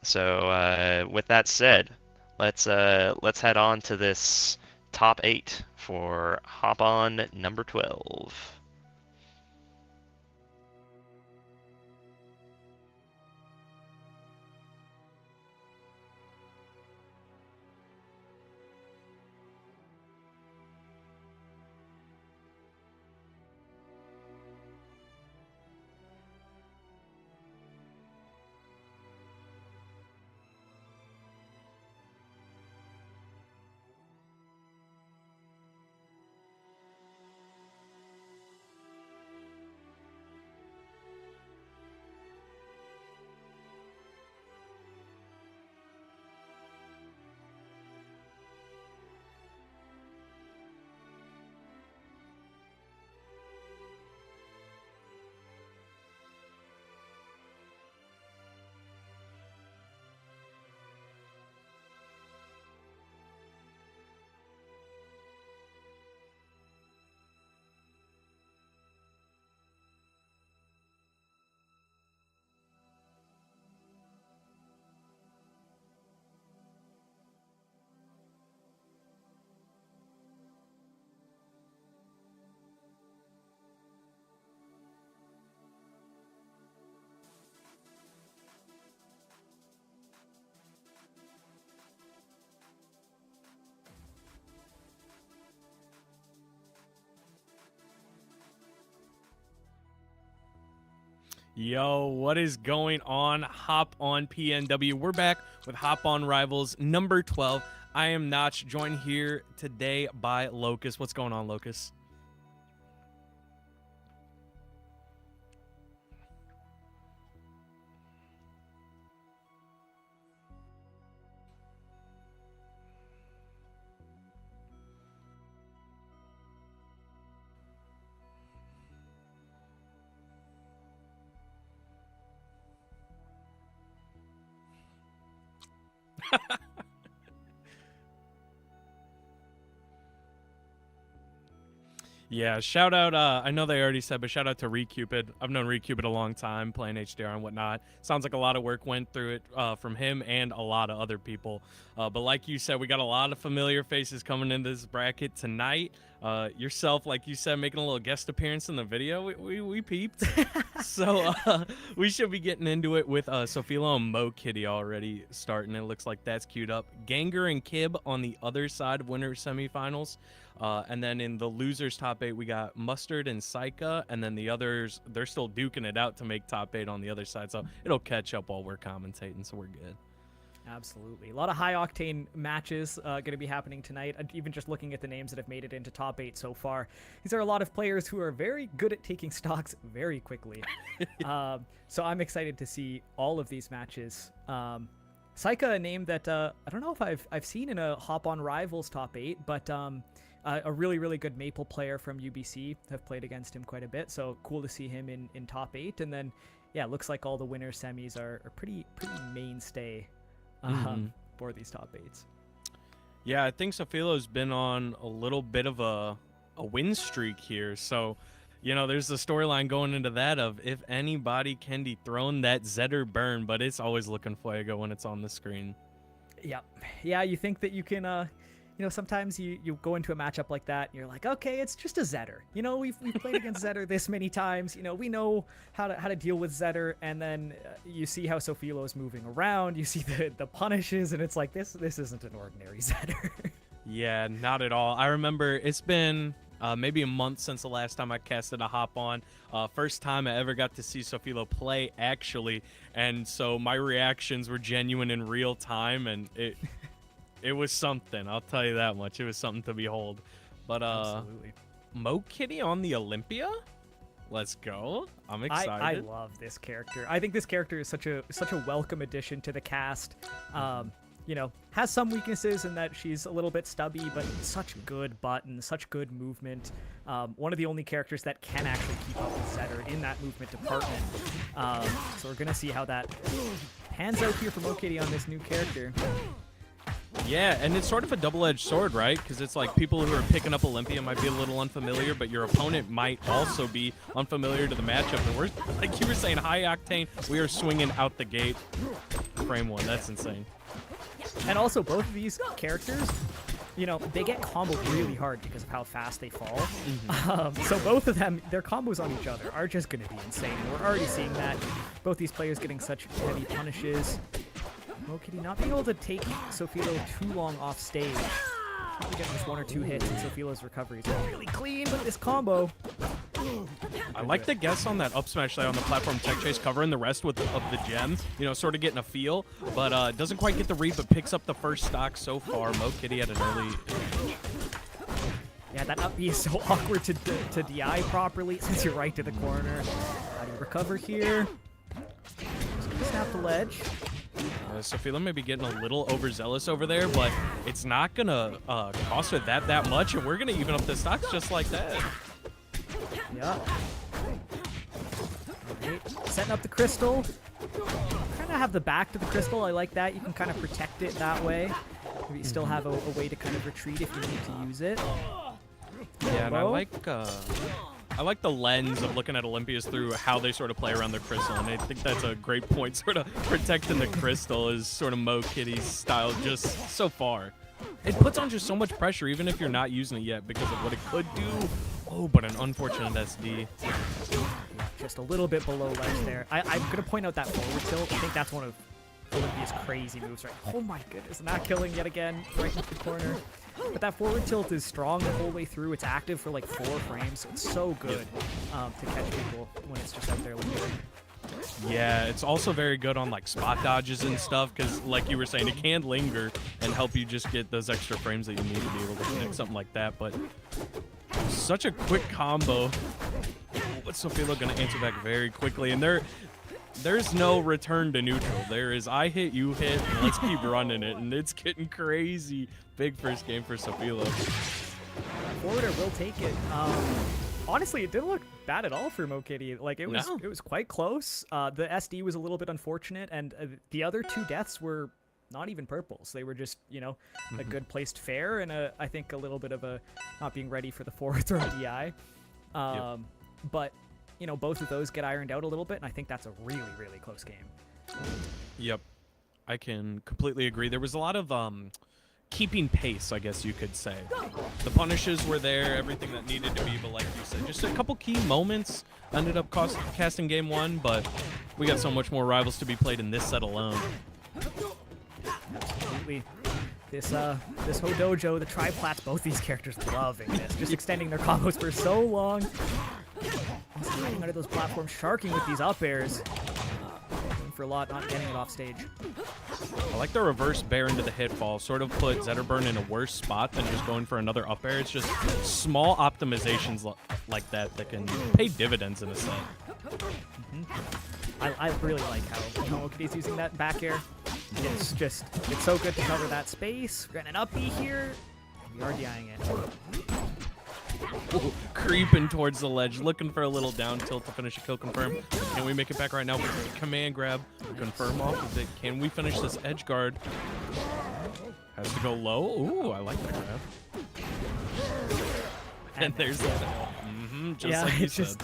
So with that said, let's head on to this top 8 for Hop On number 12. Yo, what is going on? Hop on PNW. We're back with Hop on Rivals number 12. I am Notch, joined here today by Locust. What's going on, Locust? Yeah, shout out, I know they already said, but shout out to Recupid. I've known Recupid a long time, playing HDR and whatnot. Sounds like a lot of work went through it from him and a lot of other people. But like you said, we got a lot of familiar faces coming into this bracket tonight. Yourself, like you said, making a little guest appearance in the video. We peeped. So we should be getting into it with Sofilo and Mo Kitty already starting. It looks like that's queued up. Ganger and Kib on the other side of winter semifinals. And then in the losers top 8, we got Mustard and Saika, and then the others, they're still duking it out to make top 8 on the other side, so it'll catch up while we're commentating, so we're good. Absolutely. A lot of high-octane matches going to be happening tonight, even just looking at the names that have made it into top 8 so far. These are a lot of players who are very good at taking stocks very quickly. So I'm excited to see all of these matches. Saika, a name that I don't know if I've seen in a Hop on Rivals top 8, but a really, really good Maple player from UBC. Have played against him quite a bit, so cool to see him in top 8. And then, yeah, looks like all the winner semis are pretty mainstay for these top 8s. Yeah, I think Sofilo's been on a little bit of a win streak here, so you know, there's the storyline going into that of if anybody can dethrone that Zedder burn, but it's always looking Fuego when it's on the screen. Yeah, you think that you can you know, sometimes you go into a matchup like that and you're like, okay, it's just a Zetter. You know, we've played against Zetter this many times. You know, we know how to deal with Zetter. And then you see how Sofilo is moving around. You see the punishes, and it's like, this isn't an ordinary Zetter. Yeah, not at all. I remember it's been maybe a month since the last time I casted a hop on. First time I ever got to see Sofilo play, actually, and so my reactions were genuine in real time, and it was something. I'll tell you that much. It was something to behold. But Absolutely. Mo Kitty on the Olympia? Let's go. I'm excited. I love this character. I think this character is such a welcome addition to the cast. You know, has some weaknesses in that she's a little bit stubby, but such good buttons, such good movement. One of the only characters that can actually keep up with Zetter in that movement department. So we're going to see how that pans out here for Mo Kitty on this new character. Yeah, and it's sort of a double-edged sword, right? Because it's like people who are picking up Olympia might be a little unfamiliar, but your opponent might also be unfamiliar to the matchup. And we're, like you were saying, high octane, we are swinging out the gate. Frame one, that's insane. And also, both of these characters, you know, they get comboed really hard because of how fast they fall. So both of them, their combos on each other are just going to be insane. We're already seeing that. Both these players getting such heavy punishes. Mo Kitty not being able to take Sofilo too long off stage. Probably getting just 1 or 2 hits, and Sofilo's recovery is really clean, but this combo. I like the guess on that up smash on the platform tech chase, covering the rest of the gem, you know, sort of getting a feel, but doesn't quite get the read, but picks up the first stock so far. Mo Kitty at an early... Yeah, that up B is so awkward to DI properly since you're right to the corner. How do you recover here? Just gonna snap the ledge. Sofilo may be getting a little overzealous over there, but it's not gonna cost her that much, and we're gonna even up the stocks just like that. Yeah. Alright, setting up the crystal. Kind of have the back to the crystal. I like that. You can kind of protect it that way. Maybe you still have a way to kind of retreat if you need to use it. Yeah, and I like the lens of looking at Olympias through how they sort of play around the crystal, and I think that's a great point. Sort of protecting the crystal is sort of Mo Kitty's style just so far. It puts on just so much pressure, even if you're not using it yet, because of what it could do. Oh, but an unfortunate SD. Just a little bit below ledge there. I'm going to point out that forward tilt. I think that's one of Olympia's crazy moves, right? Oh my goodness, not killing yet again, right into the corner. But that forward tilt is strong the whole way through. It's active for like 4 frames, so it's so good to catch people when it's just out there lingering. Yeah, it's also very good on like spot dodges and stuff, because like you were saying, it can linger and help you just get those extra frames that you need to be able to connect something like that. But such a quick combo. But Sofilo gonna answer back very quickly, and there's no return to neutral. There is I hit, you hit, and let's keep running it, and it's getting crazy. Big first game for Sofilo. Forwarder will take it. Honestly, it didn't look bad at all for Mo Kitty. Like, it was quite close. The SD was a little bit unfortunate, and the other 2 deaths were not even purples. They were just, you know, a good placed fair, and I think a little bit of a not being ready for the forward throw DI. But, you know, both of those get ironed out a little bit, and I think that's a really, really close game. Yep. I can completely agree. There was a lot of keeping pace, I guess you could say. The punishes were there, everything that needed to be, but like you said, just a couple key moments ended up casting game 1, but we got so much more Rivals to be played in this set alone. Absolutely. This Hodojo, the Triplats, both these characters loving this. Just extending their combos for so long. Hiding under those platforms, sharking with these up airs. Going for a lot, not getting it off stage. I like the reverse bear into the hitfall. Sort of put Zetterburn in a worse spot than just going for another up air. It's just small optimizations like that can pay dividends in a set. I really like how Mo Kitty's using that back air. It's so good to cover that space. We're getting an up B here. We are DIing it. Ooh, creeping towards the ledge, looking for a little down tilt to finish a kill confirm. Can we make it back right now? Command grab, confirm off of it. Can we finish this edge guard? Has to go low. Ooh, I like that grab. And there's the just like you said.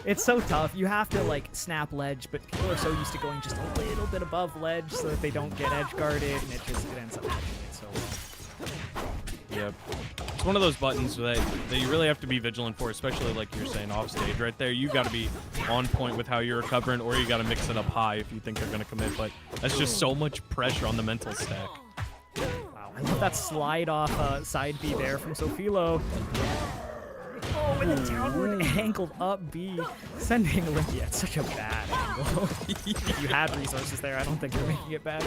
It's so tough. You have to like snap ledge, but people are so used to going just a little bit above ledge so that they don't get edge guarded, and it ends up catching it so well. Yep. It's one of those buttons that you really have to be vigilant for, especially like you're saying off stage right there. You got to be on point with how you're recovering, or you got to mix it up high if you think they're going to commit. But that's just so much pressure on the mental stack. Wow, I love that slide off side B there from Sofilo. Oh, and the downward angled up B, sending Olympia at such a bad angle. If you had resources there, I don't think you're making it bad.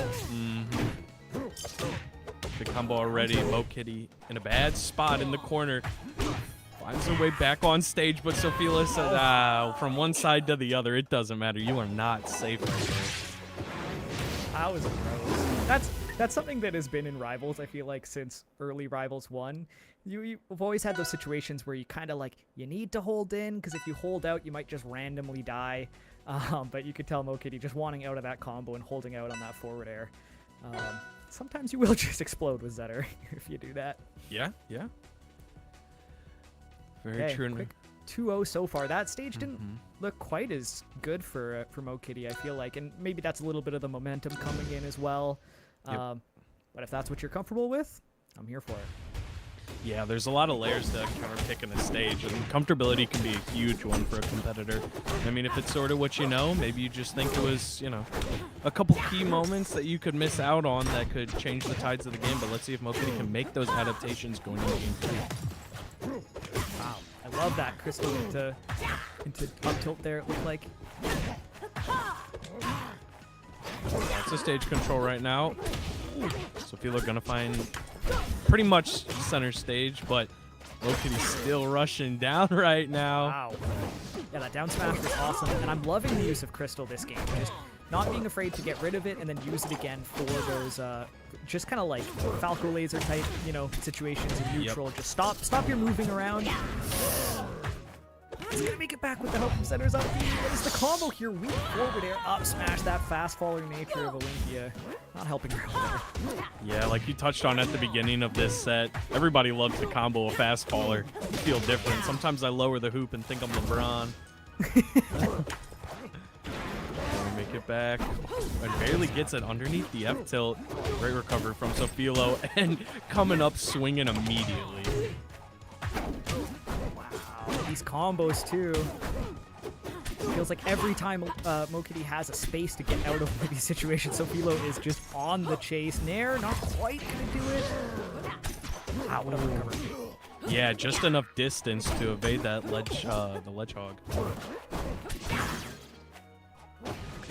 The combo already. Mo Kitty in a bad spot in the corner. Finds her way back on stage, but Sofila said, from one side to the other, it doesn't matter. You are not safe right there. That was gross. That's something that has been in Rivals, I feel like, since early Rivals 1. You've always had those situations where you kind of like, you need to hold in, because if you hold out, you might just randomly die. But you could tell Mo Kitty just wanting out of that combo and holding out on that forward air. Sometimes you will just explode with Zetter if you do that. Yeah. Very true. Quick 2-0 so far. That stage didn't look quite as good for Mo Kitty, I feel like, and maybe that's a little bit of the momentum coming in as well. But if that's what you're comfortable with, I'm here for it. Yeah, there's a lot of layers to counterpick in a stage, and comfortability can be a huge one for a competitor. I mean, if it's sort of what you know, maybe you just think it was, a couple key moments that you could miss out on that could change the tides of the game, but let's see if Mo Kitty can make those adaptations going into game 3. Wow, I love that crystal into up tilt there, it looked like. Lots of stage control right now. Sofilo gonna find pretty much center stage, but Mo Kitty's still rushing down right now. Wow. Yeah, that down smash was awesome, and I'm loving the use of Crystal this game. Just not being afraid to get rid of it and then use it again for those, just kind of like Falco laser type, situations in neutral. Just stop your moving around. He's gonna make it back with the help from centers up B. What is the combo here? Weak forward air up smash. That fast falling nature of Olympia. Not helping her out there. Yeah, like you touched on at the beginning of this set, everybody loves the combo of fast faller. You feel different. Sometimes I lower the hoop and think I'm LeBron. Make it back. And barely gets it underneath the F tilt. Great recovery from Sofilo and coming up swinging immediately. These combos too. Feels like every time Mo Kitty has a space to get out of these situations, Sofilo is just on the chase. Nair, not quite gonna do it. Wow, what a recovery. Yeah, just enough distance to evade that ledge, the ledge hog.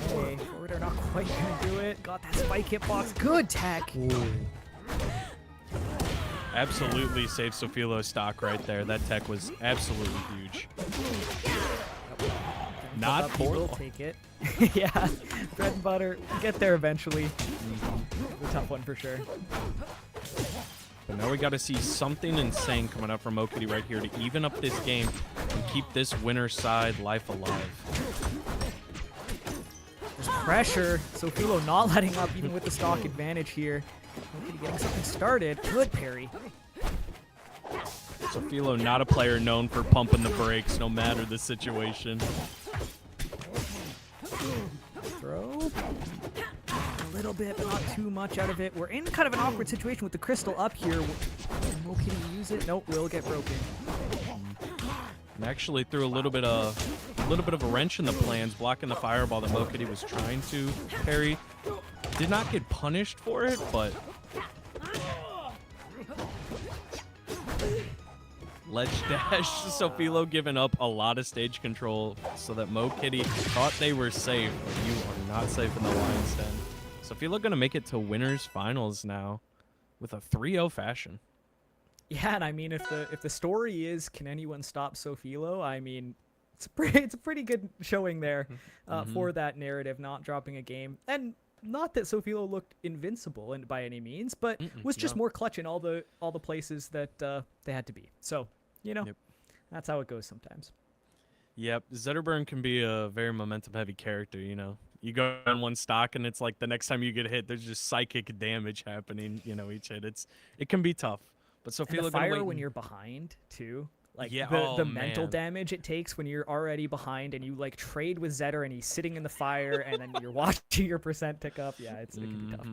Okay, forward air not quite gonna do it. Got that spike hitbox. Good tech. Absolutely saved Sofilo's stock right there. That tech was absolutely huge. Not he will take it. Yeah, bread and butter. Get there eventually. A tough one for sure. But now we got to see something insane coming up from Mo Kitty right here to even up this game and keep this winner side life alive. There's pressure. Sofilo not letting up even with the stock advantage here. Mo Kitty getting something started. Good parry. Sofilo not a player known for pumping the brakes no matter the situation. Throw. A little bit, but not too much out of it. We're in kind of an awkward situation with the crystal up here. Mo Kitty use it? Nope, will get broken. And actually threw a little bit of a wrench in the plans, blocking the fireball that Mo Kitty was trying to parry. Did not get punished for it, but ledge dash. Sofilo giving up a lot of stage control so that Mo Kitty thought they were safe, but you are not safe in the Lion's Den. Sofilo gonna make it to winners finals now with a 3-0 fashion. Yeah, and I mean, if the story is can anyone stop Sofilo, I mean, it's a pretty good showing there for that narrative, not dropping a game. And not that Sofilo looked invincible and by any means, but was just more clutch in all the places that they had to be. So, that's how it goes sometimes. Yep, Zetterburn can be a very momentum-heavy character, You go on one stock, and it's like the next time you get hit, there's just psychic damage happening, each hit. It can be tough. But Sofilo and the fire when you're behind, too. Like, yeah, the mental damage it takes when you're already behind and you, trade with Zetter and he's sitting in the fire and then you're watching your percent tick up. Yeah, it can be tough.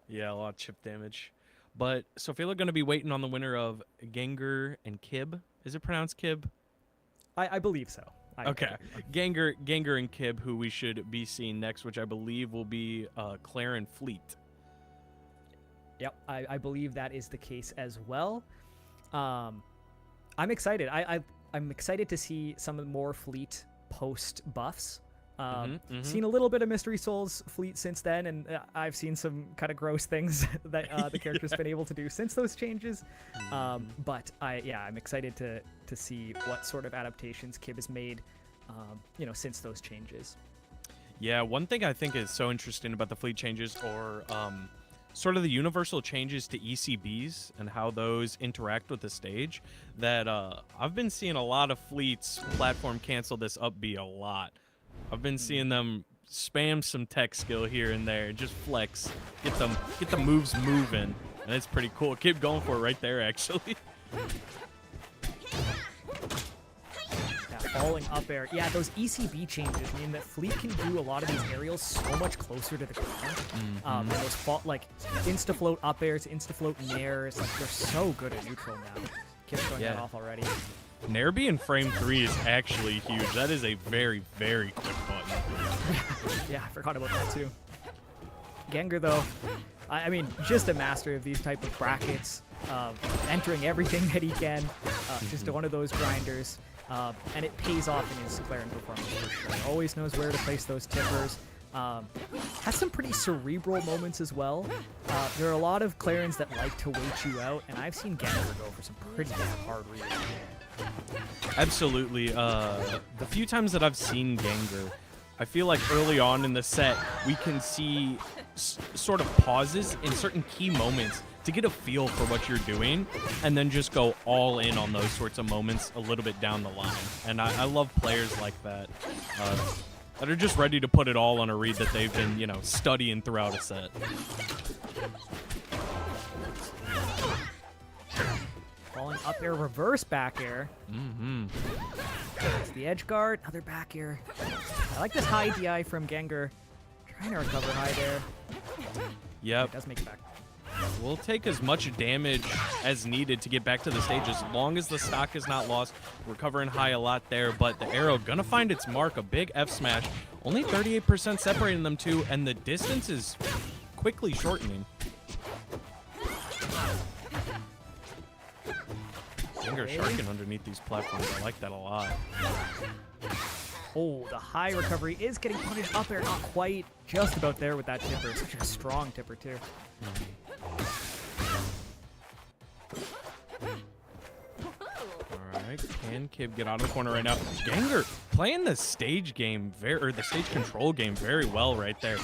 Yeah, a lot of chip damage. But so I feel like going to be waiting on the winner of Gengar and Kib. Is it pronounced Kib? I believe so. Okay. Gengar and Kib, who we should be seeing next, which I believe will be Claire and Fleet. Yep, I believe that is the case as well. I'm excited. I'm excited to see some more Fleet post buffs. Seen a little bit of Mystery Souls Fleet since then, and I've seen some kind of gross things that the character's been able to do since those changes. But I'm excited to see what sort of adaptations Kib has made, since those changes. Yeah, one thing I think is so interesting about the Fleet changes, or sort of the universal changes to ECBs and how those interact with the stage, that I've been seeing a lot of Fleets platform cancel this up B a lot. I've been seeing them spam some tech skill here and there, just flex, get the moves moving, and it's pretty cool. Keep going for it right there, actually. Falling up air. Yeah, those ECB changes mean that Fleet can do a lot of these aerials so much closer to the ground. And those insta-float up airs, insta-float nairs, like they're so good at neutral now. Kib's throwing that off already. Nair B in frame 3 is actually huge. That is a very, very quick button. Yeah, I forgot about that too. Gengar, though, I mean, just a master of these type of brackets, entering everything that he can. Just one of those grinders. And it pays off in his Clarion performance for sure. He always knows where to place those tippers. Has some pretty cerebral moments as well. There are a lot of Clarions that like to wait you out, and I've seen Gengar go for some pretty damn hard reads. Absolutely. The few times that I've seen Gengar, I feel like early on in the set, we can see sort of pauses in certain key moments to get a feel for what you're doing, and then just go all in on those sorts of moments a little bit down the line. And I love players like that, that are just ready to put it all on a read that they've been, studying throughout a set. Falling up air, reverse back air. It's the edge guard, another back air. I like this high DI from Gengar. Trying to recover high there. Yep. It does make it back. We'll take as much damage as needed to get back to the stage, as long as the stock is not lost. We're covering high a lot there, but the arrow gonna find its mark. A big F smash. Only 38% separating them two, and the distance is quickly shortening. Gengar sharking underneath these platforms. I like that a lot. Oh, the high recovery is getting punished up air. Not quite. Just about there with that tipper. Such a strong tipper, too. Alright, can Kib get out of the corner right now? Gengar playing the stage game, or the stage control game very well right there.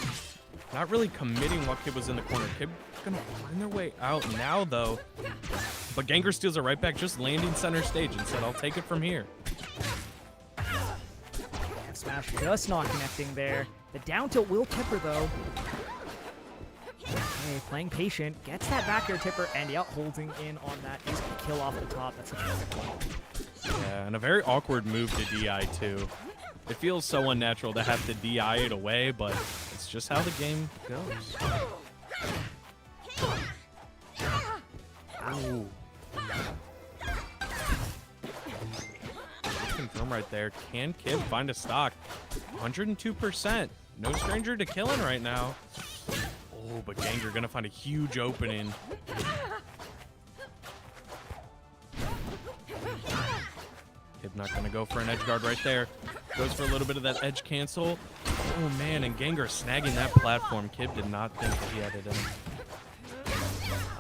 Not really committing while Kib was in the corner. Kib gonna find their way out now, though. But Gengar steals it right back, just landing center stage and said, I'll take it from here. Smash just not connecting there. The down tilt will tipper, though. Okay, playing patient. Gets that back air tipper, and holding in on that. He's going to kill off the top. That's such a good one. Yeah, and a very awkward move to DI, too. It feels so unnatural to have to DI it away, but it's just how the game goes. Ooh. Confirm right there. Can Kib find a stock? 102%. No stranger to killing right now. Oh, but Gengar gonna find a huge opening. Kib not gonna go for an edge guard right there. Goes for a little bit of that edge cancel. Oh man, and Gengar snagging that platform. Kib did not think that he had it in him.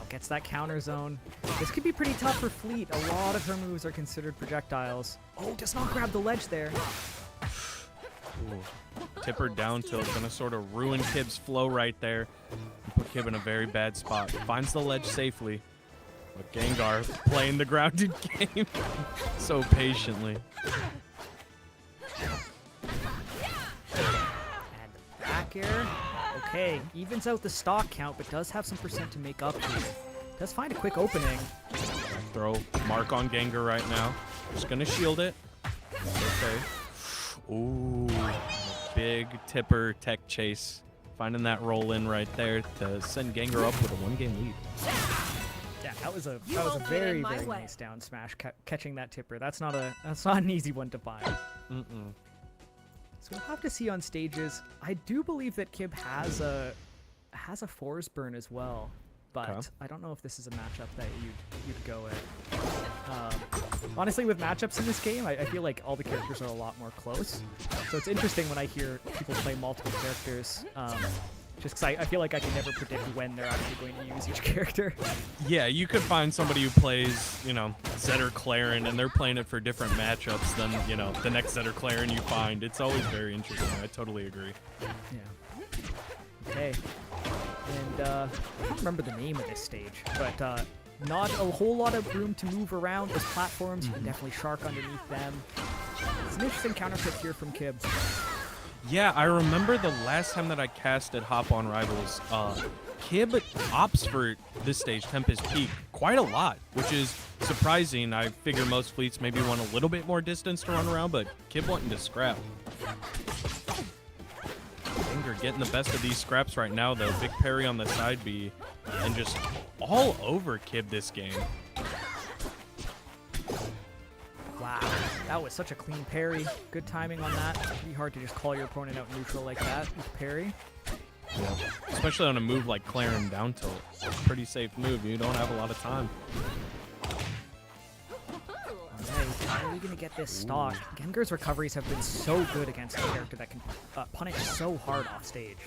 Gets that counter zone. This could be pretty tough for Fleet. A lot of her moves are considered projectiles. Oh, does not grab the ledge there. Ooh. Tipper down tilt, gonna sort of ruin Kib's flow right there. And put Kib in a very bad spot. Finds the ledge safely. But Gengar playing the grounded game so patiently. And back air. Okay, evens out the stock count, but does have some percent to make up here. Does find a quick opening. Throw mark on Gengar right now. Just gonna shield it. Okay. Ooh, big tipper tech chase. Finding that roll in right there to send Gengar up with a 1-game lead. Yeah, that was a very nice down smash, catching that tipper. That's not an easy one to find. So we'll have to see on stages. I do believe that Kib has a Force burn as well, but I don't know if this is a matchup that you'd go with. Honestly, with matchups in this game, I feel like all the characters are a lot more close. So it's interesting when I hear people play multiple characters. Just because I feel like I can never predict when they're actually going to use each character. Yeah, you could find somebody who plays, you know, Zed or Claren, and they're playing it for different matchups than, you know, the next Zed or Claren you find. It's always very interesting. I totally agree. Yeah. Okay. And I don't remember the name of this stage, but not a whole lot of room to move around. Those platforms, you can definitely shark underneath them. It's an interesting counter pick here from Kib. Yeah, I remember the last time that I casted Hop on Rivals, Kib opts for this stage, Tempest Peak, quite a lot, which is surprising. I figure most fleets maybe want a little bit more distance to run around, but Kib wanting to scrap. Gengar getting the best of these scraps right now, though. Big parry on the side B, and just all over Kib this game. Wow, that was such a clean parry. Good timing on that. It's pretty hard to just call your opponent out neutral like that with parry. Yeah. Especially on a move like Claren down tilt. It's a pretty safe move. You don't have a lot of time. Alright, how are we going to get this stock? Gengar's recoveries have been so good against a character that can punish so hard off stage.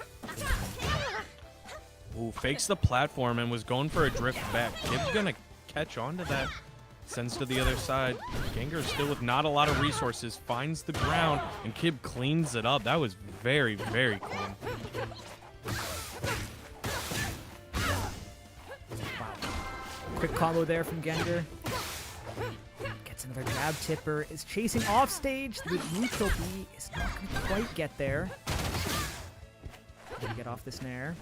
Ooh, fakes the platform and was going for a drift back. Kib's going to catch on to that. Sends to the other side. Gengar still with not a lot of resources. Finds the ground, and Kib cleans it up. That was very, very clean. Wow. Quick combo there from Gengar. Gets another grab tipper. Is chasing off stage. The neutral B is not going to quite get there. Gonna get off the snare.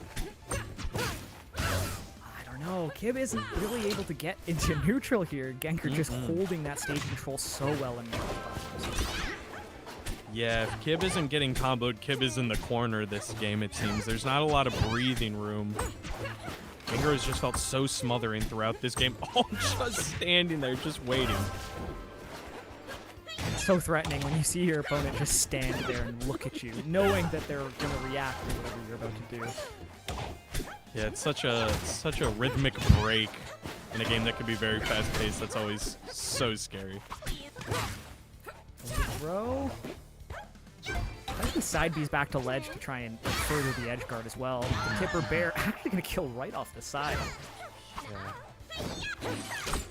No, Kib isn't really able to get into neutral here. Gengar just holding that stage control so well in neutral platforms. Yeah, if Kib isn't getting comboed, Kib is in the corner this game, it seems. There's not a lot of breathing room. Gengar has just felt so smothering throughout this game. Oh, just standing there, just waiting. It's so threatening when you see your opponent just stand there and look at you, knowing that they're going to react to whatever you're about to do. Yeah, it's such a rhythmic break in a game that can be very fast-paced. That's always so scary. Throw. I think the side B's back to ledge to try and further the edge guard as well. The tipper bear actually going to kill right off the side. Yeah.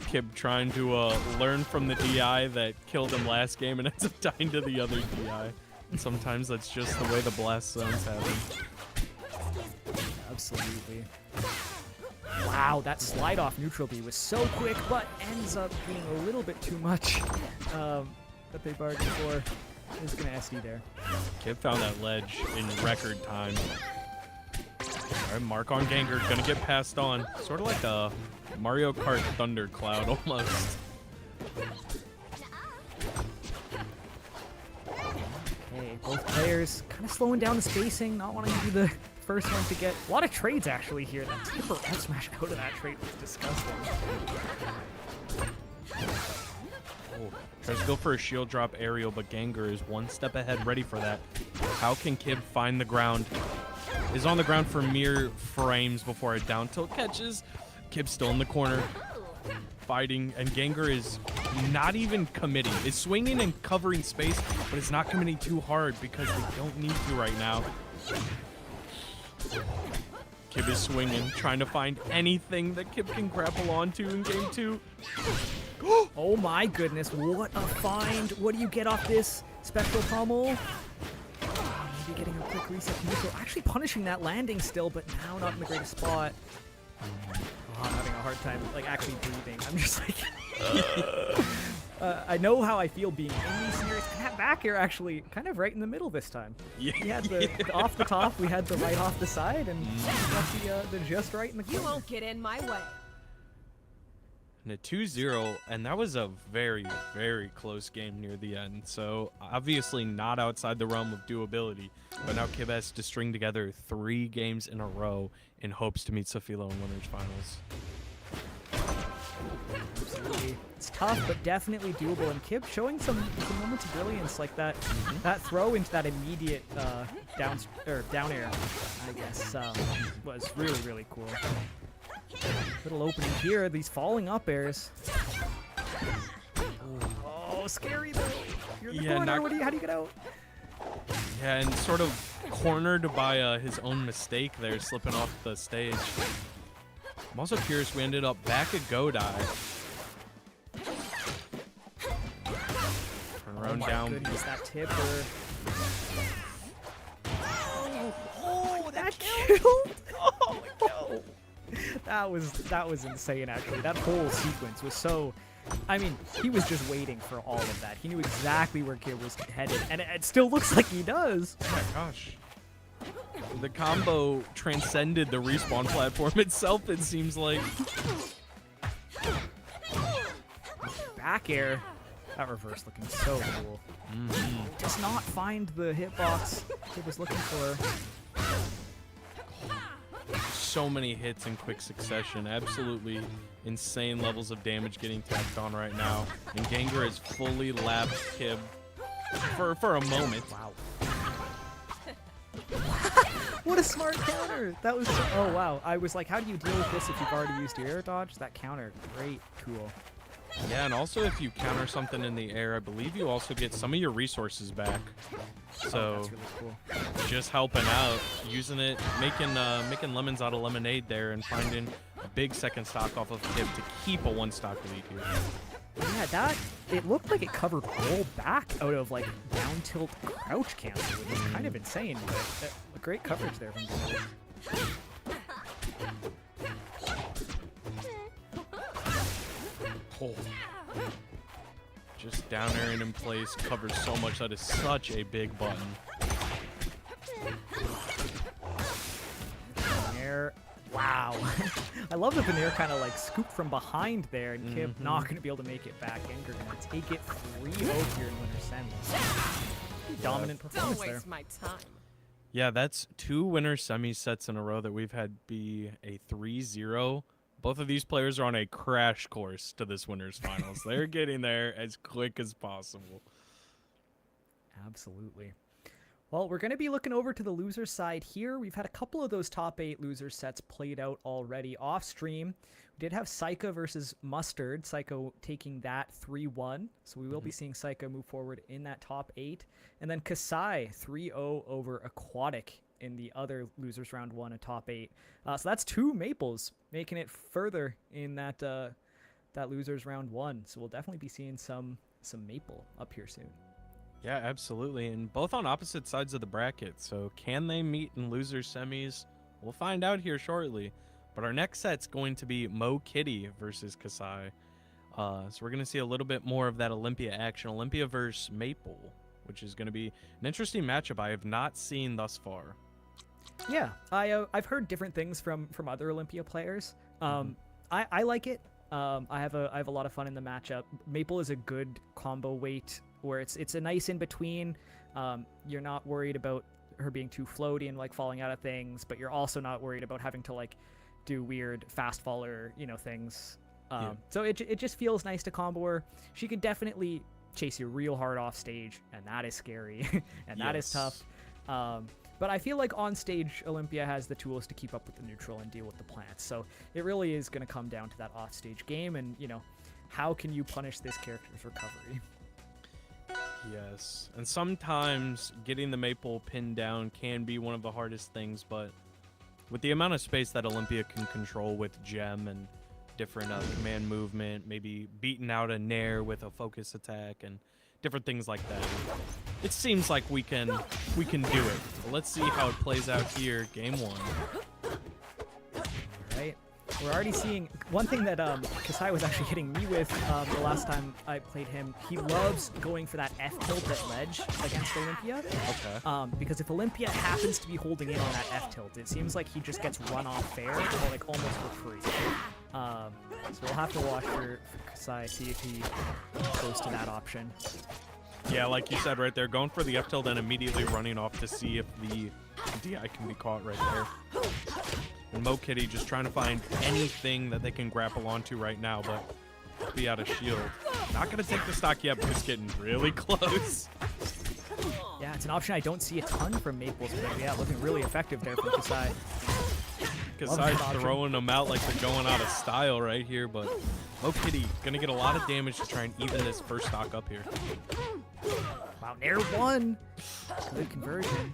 Kib trying to learn from the DI that killed him last game and ends up dying to the other DI. And sometimes that's just the way the blast zones happen. Absolutely. Wow, that slide off neutral B was so quick, but ends up being a little bit too much that they bargained for. Is going to SD there. Kib found that ledge in record time. All right, mark on Gengar, gonna get passed on. Sort of like a Mario Kart Thundercloud almost. Okay, both players kind of slowing down the spacing, not wanting to be the first one to get a lot of trades actually here. That tipper F smash out of that trade was disgusting. Oh, tries to go for a shield drop aerial, but Gengar is one step ahead, ready for that. How can Kib find the ground? Is on the ground for mere frames before a down tilt catches. Kib's still in the corner, fighting, and Gengar is not even committing. Is swinging and covering space, but it's not committing too hard because they don't need to right now. Kib is swinging, trying to find anything that Kib can grapple onto in game 2. Oh my goodness, what a find. What do you get off this special pummel? Maybe getting a quick reset to neutral. Actually punishing that landing still, but now not in the greatest spot. Oh, I'm having a hard time like actually breathing. I'm just like I know how I feel being in these scenarios. And that back air actually kind of right in the middle this time. Yeah. We had the off the top, we had the right off the side, and we got the just right in the corner. You won't get in my way. And a 2-0, and that was a very, very close game near the end. So obviously not outside the realm of doability, but now Kib has to string together 3 games in a row in hopes to meet Safilo in winners finals. Absolutely. It's tough, but definitely doable. And Kib showing some moments of brilliance like that. That throw into that immediate down air, I guess, was really, really cool. Little opening here. These falling up airs. Oh, scary though. You're in the corner. How do you get out? Yeah, and sort of cornered by his own mistake there, slipping off the stage. I'm also curious, we ended up back at Godai. Turn around down. Goodness, that tipper. Oh, that killed! Oh, no. That was insane, actually. That whole sequence was so... I mean, he was just waiting for all of that. He knew exactly where Kib was headed, and it still looks like he does. Oh my gosh. The combo transcended the respawn platform itself, it seems like. Back air. That reverse looking so cool. Does not find the hitbox it was looking for. So many hits in quick succession. Absolutely insane levels of damage getting tacked on right now. And Gengar has fully lapped Kib for a moment. Wow. What a smart counter! That was so, oh wow. I was like, how do you deal with this if you've already used your air dodge? That counter, great, cool. Yeah, and also if you counter something in the air, I believe you also get some of your resources back. So that's really cool. Just helping out, using it, making lemons out of lemonade there, and finding a big second stock off of Kib to keep a one-stock lead here. Yeah, it looked like it covered all back out of like down tilt crouch cancel, which is kind of insane, but great coverage there from Gengar. Oh. Just down there and in place, covers so much. That is such a big button. Air. Wow. I love that Veneer kind of like scooped from behind there, and Kib not going to be able to make it back. Gengar going to take it 3-0 here in winter semis. Dominant performance there. Don't waste my time. Yeah, that's 2 winner semi sets in a row that we've had be a 3-0. Both of these players are on a crash course to this winners finals. They're getting there as quick as possible. Absolutely. Well, we're going to be looking over to the loser side here. We've had a couple of those top 8 loser sets played out already off stream. We did have Saika versus Mustard. Saika taking that 3-1. So we will be seeing Saika move forward in that top 8. And then Kasai 3-0 over Aquatic in the other losers round 1, a top 8. So that's 2 Maples making it further in that that losers round 1. So we'll definitely be seeing some Maple up here soon. Yeah, absolutely. And both on opposite sides of the bracket. So can they meet in loser semis? We'll find out here shortly. But our next set's going to be Mo Kitty versus Kasai. So we're going to see a little bit more of that Olympia action. Olympia versus Maple, which is going to be an interesting matchup I have not seen thus far. Yeah, I've heard different things from other Olympia players. I like it. I have a lot of fun in the matchup. Maple is a good combo weight where it's a nice in between. You're not worried about her being too floaty and like falling out of things, but you're also not worried about having to like do weird fast faller things. So it just feels nice to combo her. She can definitely chase you real hard off stage, and that is scary and that is tough. But I feel like on stage, Olympia has the tools to keep up with the neutral and deal with the plants. So it really is going to come down to that off-stage game and, how can you punish this character's recovery? Yes, and sometimes getting the Maple pinned down can be one of the hardest things, but with the amount of space that Olympia can control with Gem and different command movement, maybe beating out a Nair with a focus attack and different things like that, it seems like we can do it. Let's see how it plays out here, game 1. Right. We're already seeing one thing that Kasai was actually hitting me with the last time I played him. He loves going for that F tilt at ledge against Olympia. Okay. Because if Olympia happens to be holding in on that F tilt, it seems like he just gets run off fair or like almost for free. So we'll have to watch for Kasai, see if he goes to that option. Yeah, like you said right there, going for the F tilt and immediately running off to see if the DI can be caught right there. And Mo Kitty just trying to find anything that they can grapple onto right now, but be out of shield. Not going to take the stock yet, but it's getting really close. Yeah, it's an option I don't see a ton from Maples, but yeah, looking really effective there from Kasai. Kasai's throwing them out like they're going out of style right here, but Mokitty going to get a lot of damage to try and even this first stock up here. Wow, Nair 1! Good conversion.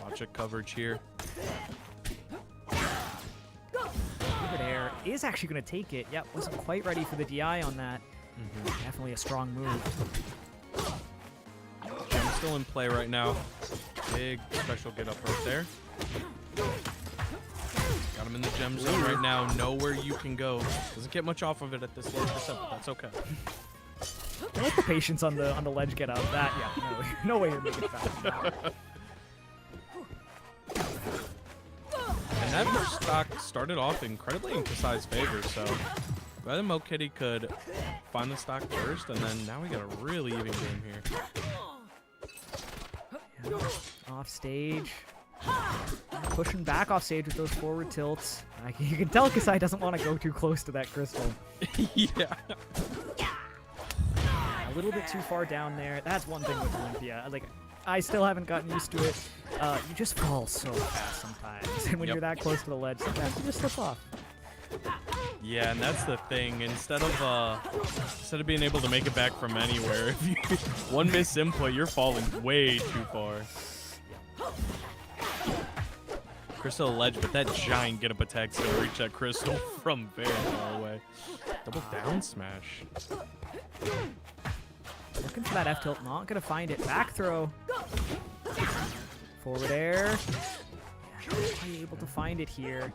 Watch it coverage here. Over Air is actually going to take it. Yep, wasn't quite ready for the DI on that. Definitely a strong move. Gem's still in play right now. Big special get up right there. Got him in the gem zone right now. Know where you can go. Doesn't get much off of it at this low percent, but that's okay. I like the patience on the ledge get up. That, yeah, no way you're making it fast. And that first stock started off incredibly in Kasai's favor, so glad that Mokitty could find the stock first, and then now we got a really even game here. Yeah, off stage. Pushing back off stage with those forward tilts. You can tell Kasai doesn't want to go too close to that crystal. Yeah. A little bit too far down there. That's one thing with Olympia. Like, I still haven't gotten used to it. You just fall so fast sometimes, and when you're that close to the ledge, sometimes you just slip off. Yeah, and that's the thing. Instead of being able to make it back from anywhere, if you one miss input, you're falling way too far. Crystal ledge, but that giant get up attack's gonna reach that crystal from very far away. Double down smash. Looking for that F tilt, not gonna find it. Back throw. Forward air. Yeah, not quite able to find it here.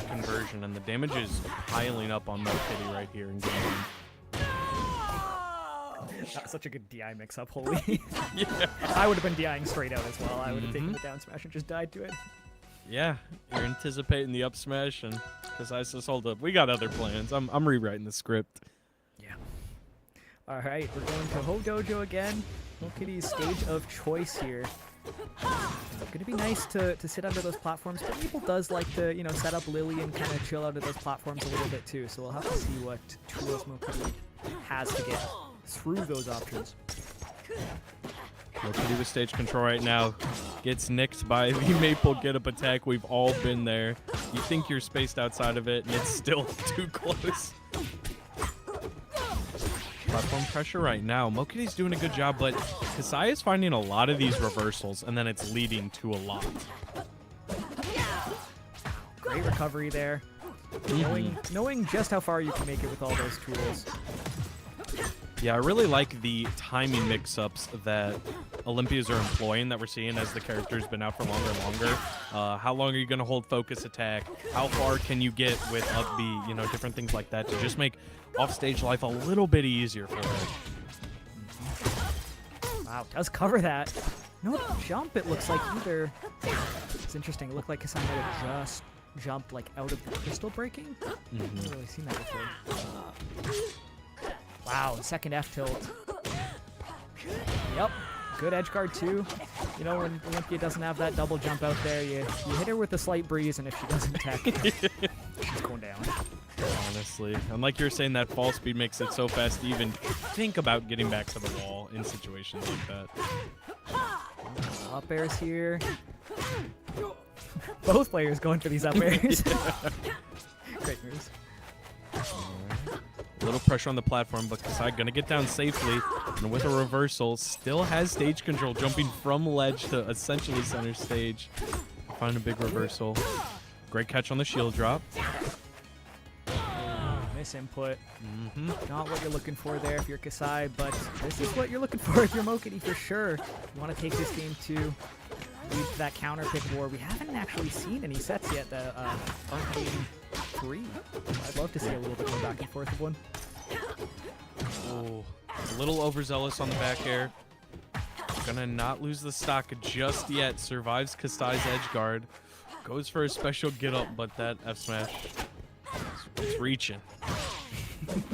Conversion, and the damage is piling up on Mokitty right here in game one. Not such a good DI mix-up, holy. Yeah. I would have been DIing straight out as well. I would have taken the down smash and just died to it. Yeah, you're anticipating the up smash, and Kasai says, hold up, we got other plans. I'm rewriting the script. Yeah. All right, we're going to Ho Dojo again. Mokitty's stage of choice here. It's going to be nice to sit under those platforms, but Maple does like to, set up Lily and kind of chill out of those platforms a little bit too. So we'll have to see what tools Mokitty has to get through those options. Mokitty with stage control right now gets nicked by the Maple get up attack. We've all been there. You think you're spaced outside of it, and it's still too close. Platform pressure right now. Mokitty's doing a good job, but Kasai is finding a lot of these reversals, and then it's leading to a lot. Great recovery there. Knowing just how far you can make it with all those tools. Yeah, I really like the timing mix-ups that Olympias are employing that we're seeing as the character's been out for longer and longer. How long are you going to hold focus attack? How far can you get with up B? Different things like that to just make offstage life a little bit easier for her. Wow, does cover that. No jump, it looks like, either. It's interesting. It looked like Kasai might have just jumped out of the crystal breaking. I haven't really seen that before. Wow, second F tilt. Yep, good edge guard too. When Olympia doesn't have that double jump out there, you hit her with a slight breeze, and if she doesn't attack, she's going down. Honestly, and like you're saying, that fall speed makes it so fast to even think about getting back to the wall in situations like that. Up airs here. Both players going for these up airs. Great moves. A little pressure on the platform, but Kasai gonna get down safely, and with a reversal, still has stage control, jumping from ledge to essentially center stage. Find a big reversal. Great catch on the shield drop. Miss input. Not what you're looking for there if you're Kasai, but this is what you're looking for if you're Mokitty for sure. You want to take this game to lead to that counter pick war. We haven't actually seen any sets yet that aren't game 3. I'd love to see a little bit more back and forth of one. Oh, a little overzealous on the back air. Gonna not lose the stock just yet. Survives Kasai's edge guard. Goes for a special get up, but that F smash is reaching.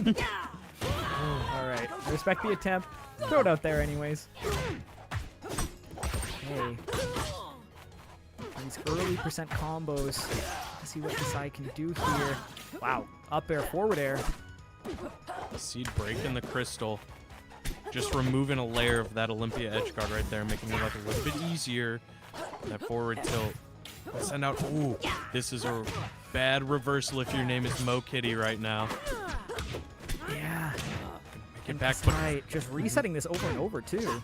All right, respect the attempt. Throw it out there anyways. Hey. These early percent combos. Let's see what Kasai can do here. Wow, up air, forward air. Seed breaking the crystal. Just removing a layer of that Olympia edge guard right there, making it like a little bit easier. That forward tilt. Send out. Ooh, this is a bad reversal if your name is Mo Kitty right now. Yeah. Make it back, but Kasai just resetting this over and over too.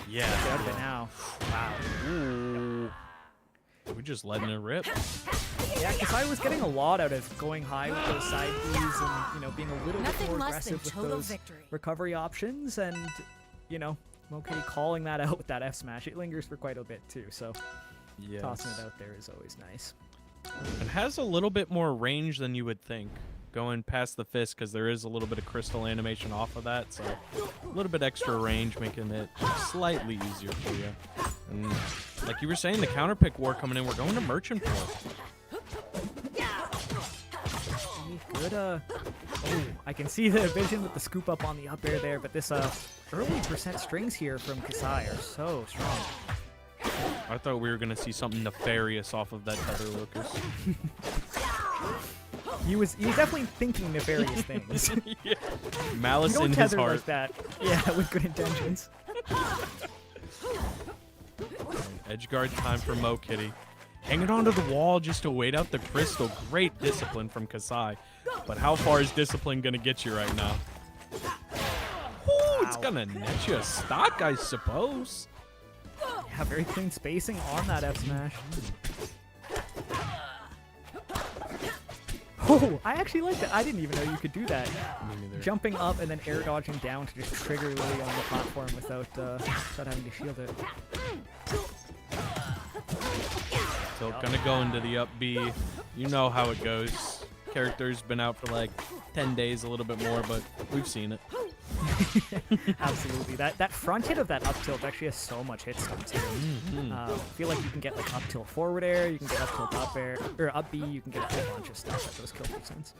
yeah. Get out of it now. Wow. Ooh. We're just letting it rip. Yeah, Kasai was getting a lot out of going high with those side Bs and, you know, being a little bit more aggressive with those recovery options, and, you know, Mo Kitty calling that out with that F smash. It lingers for quite a bit too, so Yes. tossing it out there is always nice. It has a little bit more range than you would think, going past the fist, because there is a little bit of crystal animation off of that, so a little bit extra range, making it slightly easier for you. And like you were saying, the counter pick war coming in, we're going to Merchant Port. Good, oh, I can see the vision with the scoop up on the up air there, but this early percent strings here from Kasai are so strong. I thought we were going to see something nefarious off of that tether Lucas. He was definitely thinking nefarious things. Yeah. Malice You don't in his tether heart. like that. Yeah, with good intentions. Edge guard time for Mo Kitty. Hanging onto the wall just to wait out the crystal. Great discipline from Kasai. But how far is discipline going to get you right now? Ooh, it's going to net you a stock, I suppose. Yeah, very clean spacing on that F smash. Oh, I actually like that. I didn't even know you could do that. Me neither. Jumping up and then air dodging down to just trigger Lily on the platform without having to shield it. So gonna go into the up B. You know how it goes. Character's been out for like 10 days, a little bit more, but we've seen it. Absolutely. That front hit of that up tilt actually has so much hit stun too. I feel like you can get like up tilt forward air, you can get up tilt up air, or up B, you can get a whole bunch of stuff at those kill percents.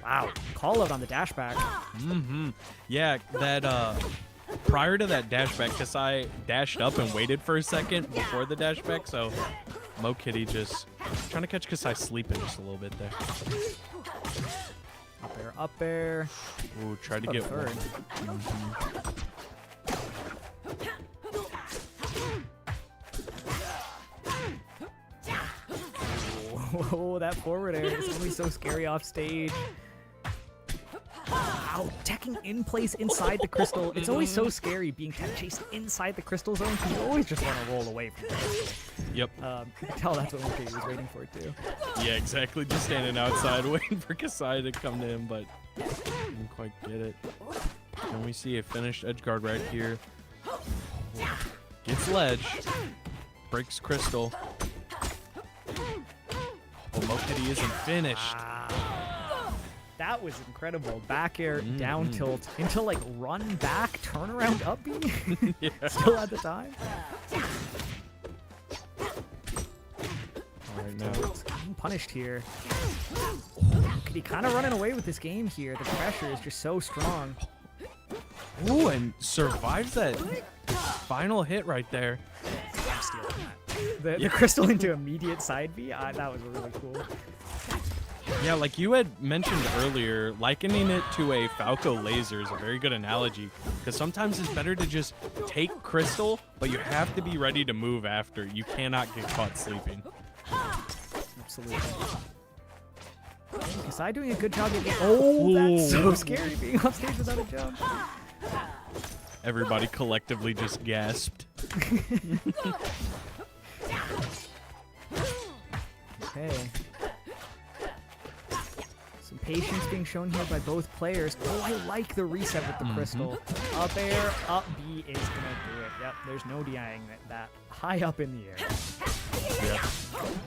Wow. Call out on the dash back. Yeah, that prior to that dash back, Kasai dashed up and waited for a second before the dash back, so Mo Kitty just trying to catch Kasai sleeping just a little bit there. Up air. Ooh, try to get third. one. Whoa, that forward air is always so scary off stage. Wow, teching in place inside the crystal. It's always so scary being tech chased inside the crystal zone because you always just want to roll away from it. Yep. You can tell that's what Mokey was waiting for too. Yeah, exactly. Just standing outside waiting for Kasai to come to him, but didn't quite get it. Can we see a finished edge guard right here? Gets ledge. Breaks crystal. Oh, Mo Kitty isn't finished. That was incredible. Back air, down tilt, into like run back, turn around up B. Yeah. Still at the time. All right, now. It's getting punished here. He kind of running away with this game here. The pressure is just so strong. Ooh, and survives that final hit right there. I'm stealing that. The crystal into immediate side B, that was really cool. Yeah, like you had mentioned earlier, likening it to a Falco laser is a very good analogy, because sometimes it's better to just take crystal, but you have to be ready to move after. You cannot get caught sleeping. Absolutely. Kasai doing a good job of oh, that's so scary being on stage without a jump. Everybody collectively just gasped. Okay. Some patience being shown here by both players. Oh, I like the reset with the crystal. Up air, up B is gonna do it. Yep, there's no denying that. High up in the air. Yep.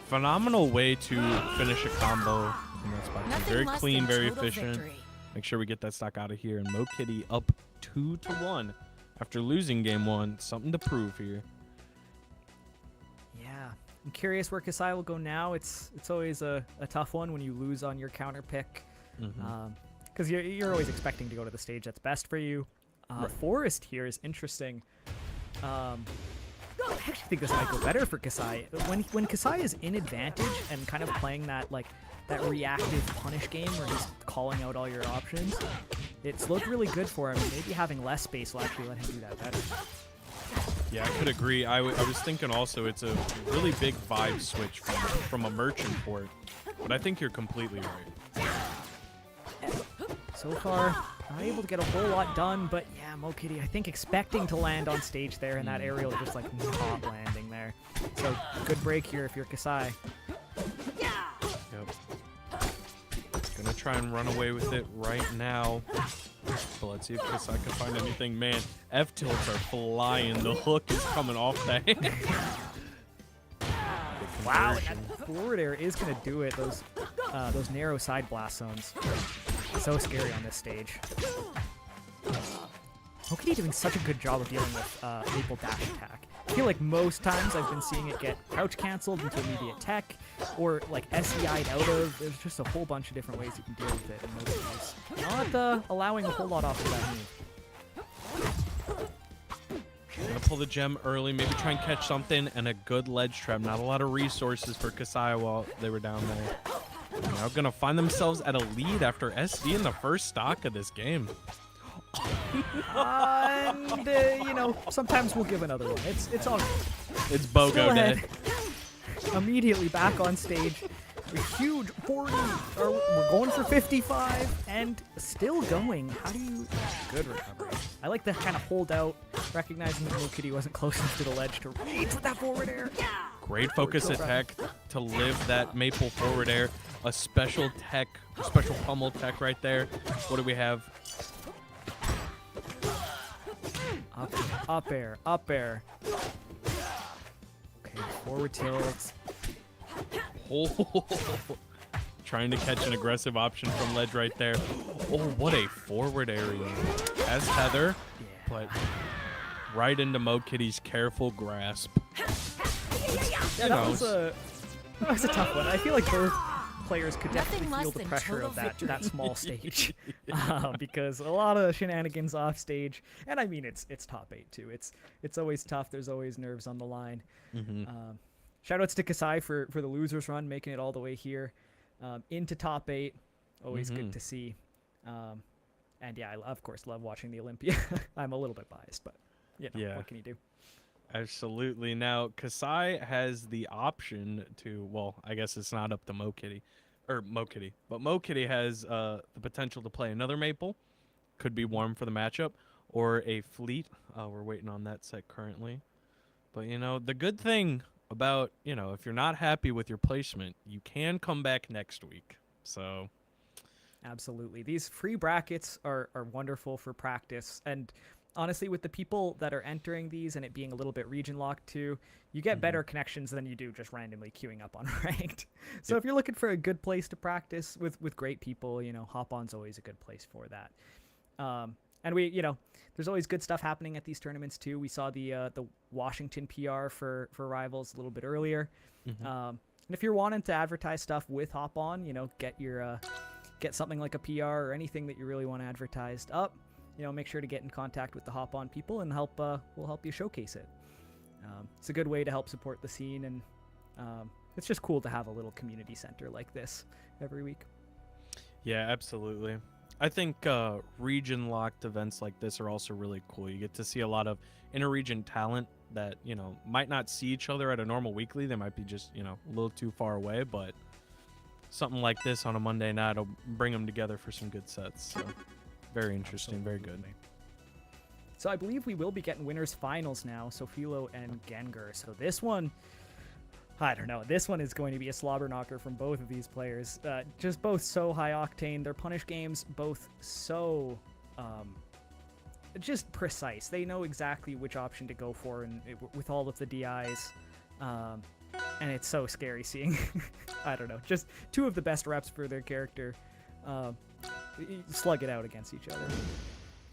Phenomenal way to finish a combo in that spot. Very clean, very efficient. Make sure we get that stock out of here. And Mo Kitty up 2-1 after losing game one. Something to prove here. Yeah. I'm curious where Kasai will go now. It's always a tough one when you lose on your counter pick. Because you're always expecting to go to the stage that's best for you. Forest here is interesting. I actually think this might go better for Kasai. When Kasai is in advantage and kind of playing that that reactive punish game where he's calling out all your options, it's looked really good for him. Maybe having less space will actually let him do that better. Yeah, I could agree. I was thinking also it's a really big vibe switch from a merchant port, but I think you're completely right. So far, not able to get a whole lot done, but yeah, MoKitty, I think expecting to land on stage there, and that aerial just like not landing there. So good break here if you're Kasai. Yep. Gonna try and run away with it right now. But let's see if Kasai can find anything. Man, F tilts are flying. The hook is coming off that. Wow, and that forward air is gonna do it. Those narrow side blast zones. So scary on this stage. MoKitty doing such a good job of dealing with Maple dash attack. I feel like most times I've been seeing it get crouch canceled into immediate tech, or like SEI'd out of. There's just a whole bunch of different ways you can deal with it, and MoKitty's not allowing a whole lot off of that move. Gonna pull the gem early, maybe try and catch something, and a good ledge trap. Not a lot of resources for Kasai while they were down there. Now gonna find themselves at a lead after SV in the first stock of this game. And you know, sometimes we'll give another one. It's all. It's BOGO day. Immediately back on stage. A huge 40. We're going for 55 and still going. How do you? Good recovery. I like the kind of hold out, recognizing that MoKitty wasn't close enough to the ledge to reach with that forward air. Great focus attack to live that maple forward air. A special tech, a special pummel tech right there. What do we have? Up air, up air. Okay, forward tilt. Oh, trying to catch an aggressive option from ledge right there. Oh, what a forward area. As Heather, but right into MoKitty's careful grasp. Yeah, that was a tough one. I feel like both players could definitely feel the pressure of that small stage, because a lot of shenanigans off stage, and I mean it's top 8 too. It's always tough. There's always nerves on the line. Shoutouts to Kasai for the losers run, making it all the way here into top 8. Always good to see. And yeah, I of course love watching the Olympia. I'm a little bit biased, but what can you do? Absolutely. Now, Kasai has the option to, well, I guess it's not up to MoKitty, but MoKitty has the potential to play another Maple, could be warm for the matchup, or a Fleet. We're waiting on that set currently. But, you know, the good thing about, you know, if you're not happy with your placement, you can come back next week. So... Absolutely. These free brackets are wonderful for practice, and honestly, with the people that are entering these and it being a little bit region locked too, you get better connections than you do just randomly queuing up on ranked. So if you're looking for a good place to practice with great people, you know, Hop On's always a good place for that. And we, you know, there's always good stuff happening at these tournaments too. We saw the Washington PR for Rivals a little bit earlier. And if you're wanting to advertise stuff with Hop On, you know, get something like a PR or anything that you really want advertised up, you know, make sure to get in contact with the Hop On people, and we'll help you showcase it. It's a good way to help support the scene, and it's just cool to have a little community center like this every week. Yeah, absolutely. I think region-locked events like this are also really cool. You get to see a lot of inter-region talent that, you know, might not see each other at a normal weekly. They might be just, you know, a little too far away, but something like this on a Monday night will bring them together for some good sets. So very interesting, very good. So I believe we will be getting winners finals now, Sofilo and Gengar. So this one, I don't know. This one is going to be a slobber knocker from both of these players. Just both so high octane. Their punish games both so just precise. They know exactly which option to go for, and with all of the DIs. And it's so scary seeing, I don't know, just two of the best reps for their character slug it out against each other.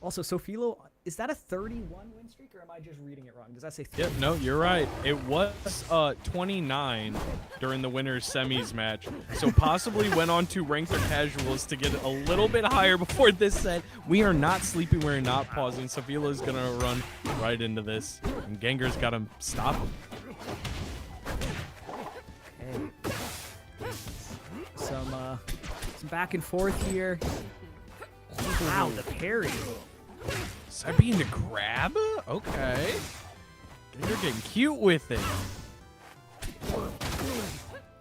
Also, Sofilo Is that a 31 win streak, or am I just reading it wrong? Does that say 30? Yep, no, you're right. It was 29 during the winners semis match. So possibly went on to ranked or casuals to get a little bit higher before this set. We are not sleeping. We're not pausing. Sofila's going to run right into this. And Gengar's got him stopped. Okay. Some back and forth here. Wow, the parry. Sabine to grab? Okay. You're getting cute with it.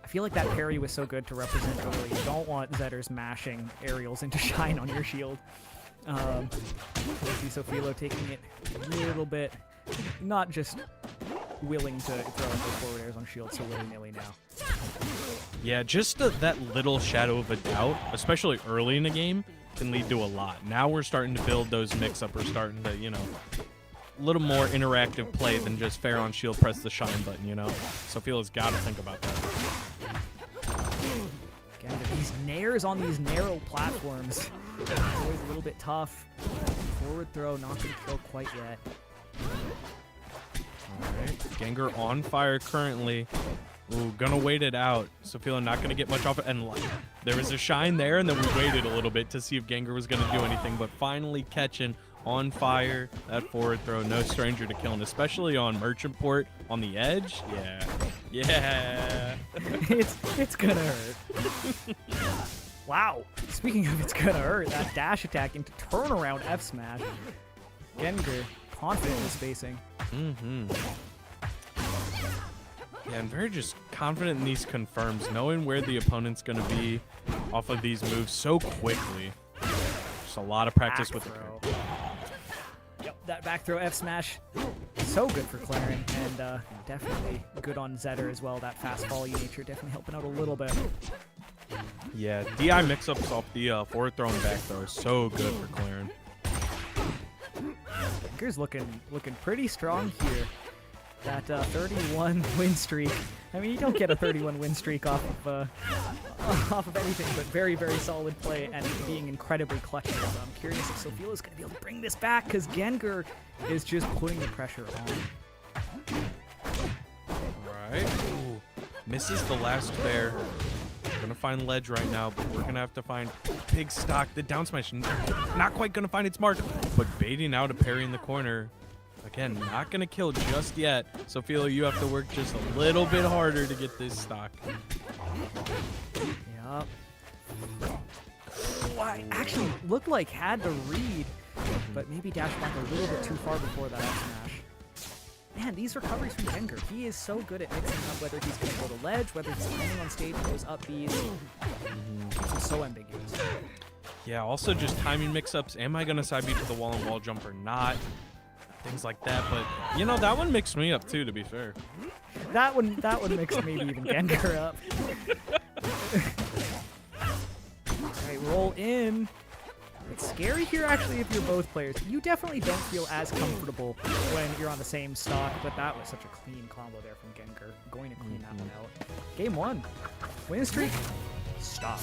I feel like that parry was so good to represent early. You don't want Zetters mashing aerials into shine on your shield. See Sofilo taking it a little bit, not just willing to throw in those forward airs on shield so willy-nilly now. Yeah, just that little shadow of a doubt, especially early in the game, can lead to a lot. Now we're starting to build those mix-up. We're starting to, you know, a little more interactive play than just fair on shield, press the shine button, you know? Sofila's got to think about that. Again, these nairs on these narrow platforms, always a little bit tough. Forward throw, not going to kill quite yet. Alright, Gengar on fire currently. Ooh, gonna wait it out. Sofila not gonna get much off it. And there was a shine there, and then we waited a little bit to see if Gengar was gonna do anything, but finally catching on fire. That forward throw, no stranger to killing, especially on Merchant Port on the edge. Yeah. Yeah. It's gonna hurt. Wow. Speaking of it's gonna hurt, that dash attack into turnaround F smash. Gengar, confident in spacing. Yeah, I'm very just confident in these confirms, knowing where the opponent's going to be off of these moves so quickly. Just a lot of practice with the throw. Yep, that back throw F smash, so good for Claren, and definitely good on Zetter as well. That fast volley nature definitely helping out a little bit. Yeah, DI mix-ups off the forward throw and back throw is so good for Claren. Gengar's looking pretty strong here. That 31 win streak. I mean, you don't get a 31 win streak off of anything, but very, very solid play and being incredibly clutch. So I'm curious if Sofila's going to be able to bring this back, because Gengar is just putting the pressure on. Alright. Ooh, misses the last fair. We're gonna find ledge right now, but we're gonna have to find big stock. The down smash, not quite gonna find its mark, but baiting out a parry in the corner. Again, not going to kill just yet. Sofila, you have to work just a little bit harder to get this stock. Yup. Oh, I actually looked like had the read, but maybe dashed back a little bit too far before that up smash. Man, these recoveries from Gengar, he is so good at mixing up whether he's going to go to ledge, whether he's landing on stage with those up Bs. It's so ambiguous. Yeah, also just timing mix-ups. Am I going to side B to the wall and wall jump or not? Things like that, but you know, that one mixed me up too, to be fair. That one mixed maybe even Gengar up. Alright, roll in. It's scary here actually if you're both players. You definitely don't feel as comfortable when you're on the same stock, but that was such a clean combo there from Gengar. Going to clean that one out. Game 1. Win streak. Stop.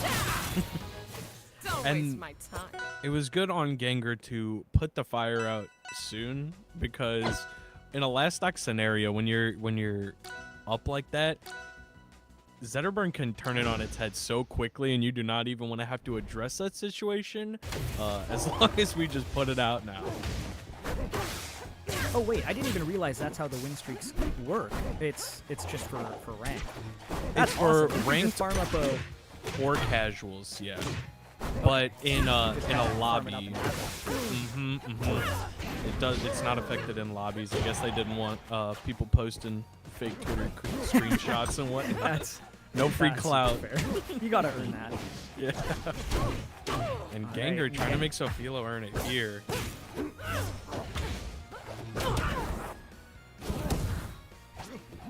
Don't waste my time. It was good on Gengar to put the fire out soon, because in a last stock scenario, when you're up like that, Zetterburn can turn it on its head so quickly, and you do not even want to have to address that situation as long as we just put it out now. Oh wait, I didn't even realize that's how the win streaks work. It's just for rank. That's it's for awesome. ranked farm up a or casuals, yeah. But in a lobby, it does. It's not affected in lobbies. I guess they didn't want people posting fake Twitter screenshots and whatnot. That's no free clout. You gotta earn that. Yeah. And Gengar trying to make Sofilo earn it here.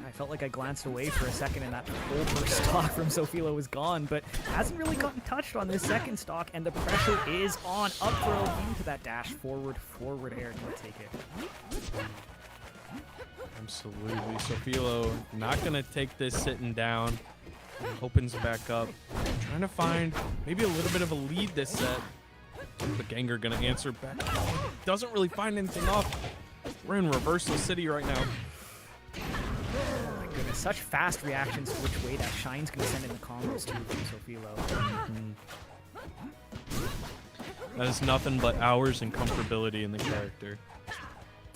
I felt like I glanced away for a second and that whole first stock from Sofilo was gone, but hasn't really gotten touched on this second stock, and the pressure is on. Up throw into that dash forward air. Can't take it. Absolutely. Sofilo not going to take this sitting down. Opens back up. Trying to find maybe a little bit of a lead this set. But Gengar gonna answer back. Doesn't really find anything off. We're in Reversal City right now. Oh my goodness, such fast reactions to which way that Shine's gonna send in the combos too from Sofilo. That is nothing but hours and comfortability in the character.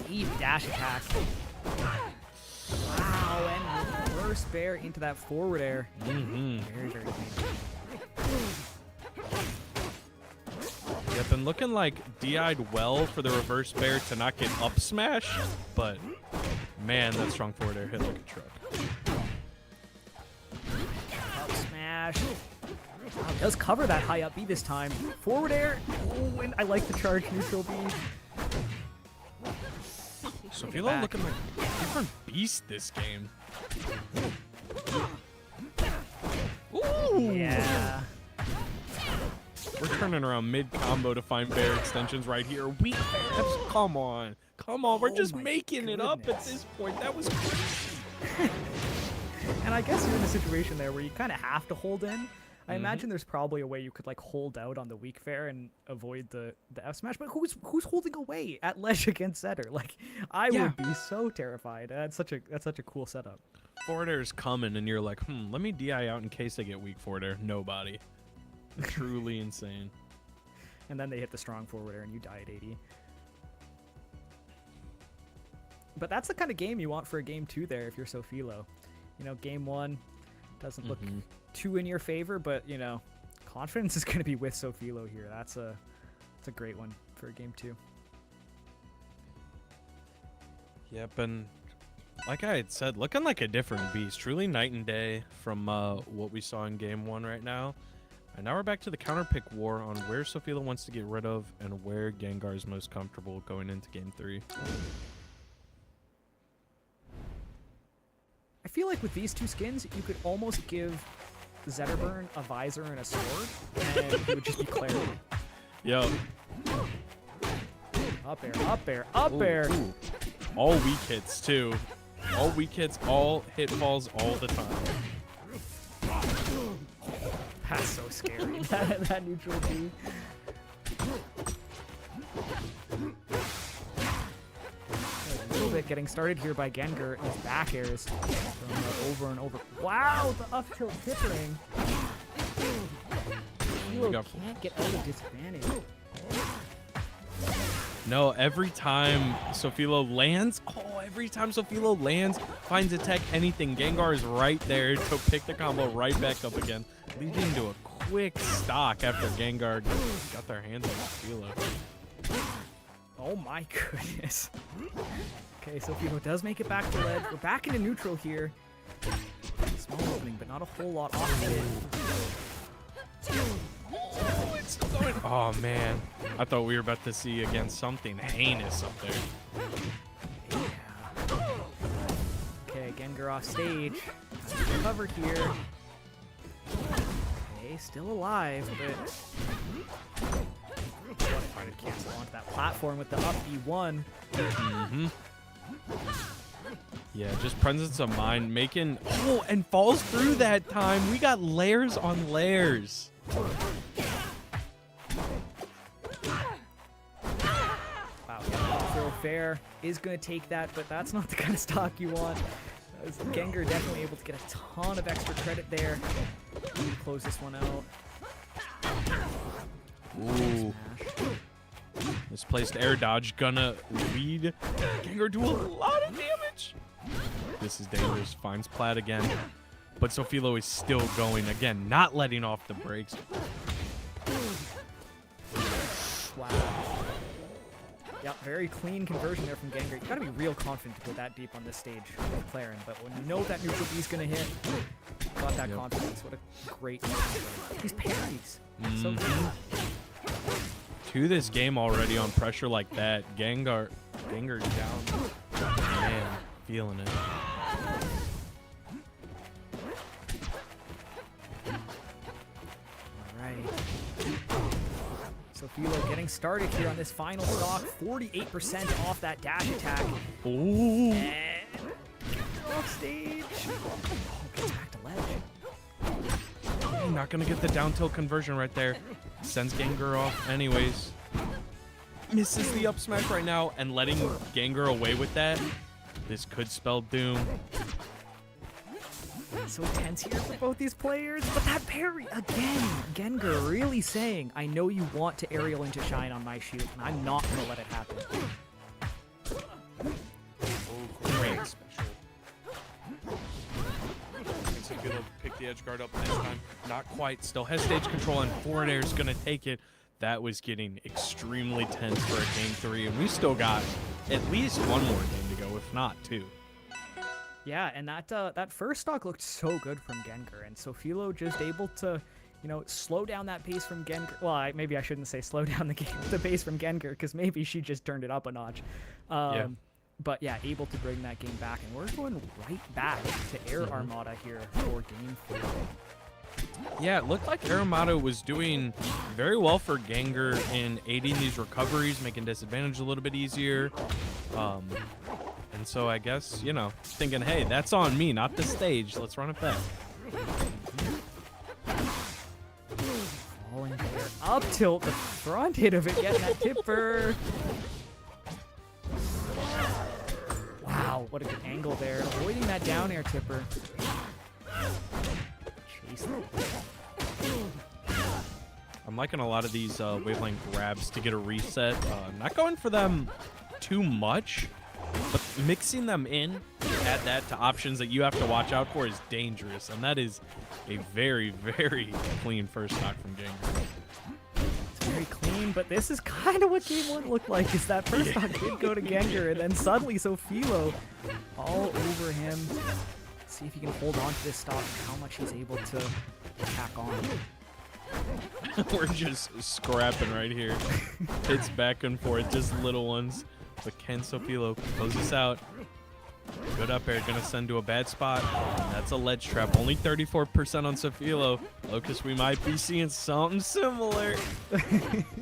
Deep dash attack. Wow, and reverse bear into that forward air. Very, very clean. Yep, and looking like DI'd well for the reverse bear to not get up smash, but man, that strong forward air hit like a truck. Up smash. Wow, does cover that high up B this time. Forward air. Oh, and I like the charge neutral B. Sofilo looking like a different beast this game. Ooh! Yeah. We're turning around mid-combo to find bear extensions right here. Weak bears. Come on. Come on. We're just making it up at this point. That was crazy. And I guess you're in a situation there where you kind of have to hold in. I imagine there's probably a way you could like hold out on the weak fair and avoid the F smash, but who's holding away at ledge against setter? Like I would be so terrified. That's such a cool setup. Forward air's coming and you're like, let me DI out in case I get weak forward air. Nobody. Truly insane. And then they hit the strong forward air and you die at 80. But that's the kind of game you want for a game 2 there if you're Sofilo. You know, game 1 doesn't look too in your favor, but you know, confidence is going to be with Sofilo here. That's a great one for game 2. Yep, and like I had said, looking like a different beast. Truly night and day from what we saw in game 1 right now. And now we're back to the counter pick war on where Sofilo wants to get rid of and where Gengar is most comfortable going into game 3. I feel like with these two skins, you could almost give Zetterburn a visor and a sword, and it would just be clarity. Yo. Up air, up air, up air. All weak hits, too. All weak hits, all hit falls all the time. That's so scary. that neutral B. A little bit getting started here by Gengar. His back airs over and over. Wow, the up tilt tippering. Hilo can't get out of disadvantage. No, every time Sofilo lands, finds a tech, anything, Gengar is right there to pick the combo right back up again, leading to a quick stock after Gengar got their hands on Sofilo. Oh my goodness. Okay, Sofilo does make it back to ledge. We're back into neutral here. Small opening, but not a whole lot off of it. It's still going. Oh man, I thought we were about to see again something heinous up there. Yeah. Okay, Gengar off stage. Cover here. Okay, still alive, but trying to cancel onto that platform with the up B1. Yeah, just presence of mind, making and falls through that time. We got layers on layers. Wow, throw fair is going to take that, but that's not the kind of stock you want. Gengar definitely able to get a ton of extra credit there. Close this one out. Ooh. Misplaced air dodge gonna lead Gengar to a lot of damage. This is dangerous. Finds Plat again. But Sofilo is still going. Again, not letting off the brakes. Wow. Yep, very clean conversion there from Gengar. You gotta be real confident to go that deep on this stage with Clarin, but when you know that neutral B's gonna hit, got that confidence. What a great These parries. So good. To this game already on pressure like that, Gengar down. Man, feeling it. Sofilo getting started here on this final stock. 48% off that dash attack. Ooh. And off stage. Oh, gets back to ledge. Not gonna get the down tilt conversion right there. Sends Gengar off anyways. Misses the up smash right now, and letting Gengar away with that. This could spell doom. So tense here for both these players, but that parry again. Gengar really saying, I know you want to aerial into Shine on my shield, and I'm not going to let it happen. Oh, great special. Sofilo pick the edge guard up next time. Not quite. Still has stage control, and forward air is going to take it. That was getting extremely tense for a game 3, and we still got at least one more game to go, if not 2. Yeah, and that first stock looked so good from Gengar, and Sofilo just able to, you know, slow down that pace from Gengar. Well, maybe I shouldn't say slow down the pace from Gengar, because maybe she just turned it up a notch. But yeah, able to bring that game back, and we're going right back to Air Armada here for game 3. Yeah, it looked like Air Armada was doing very well for Gengar in aiding these recoveries, making disadvantage a little bit easier. And so I guess, you know, thinking, hey, that's on me, not the stage. Let's run it back. Falling there. Up tilt, the front hit of it, getting that tipper. Wow, what a good angle there. Avoiding that down air tipper. Chase I'm liking a lot of these wavelength grabs to get a reset. Not going for them too much, but mixing them in to add that to options that you have to watch out for is dangerous, and that is a very, very clean first stock from Gengar. It's very clean, but this is kind of what game 1 looked like, is that first stock did go to Gengar, and then suddenly Sofilo all over him. See if he can hold on to this stock, how much he's able to tack on. We're just scrapping right here. Hits back and forth, just little ones. But can Sofilo close this out? Good up air, gonna send to a bad spot. That's a ledge trap. Only 34% on Sofilo. Locust, we might be seeing something similar. It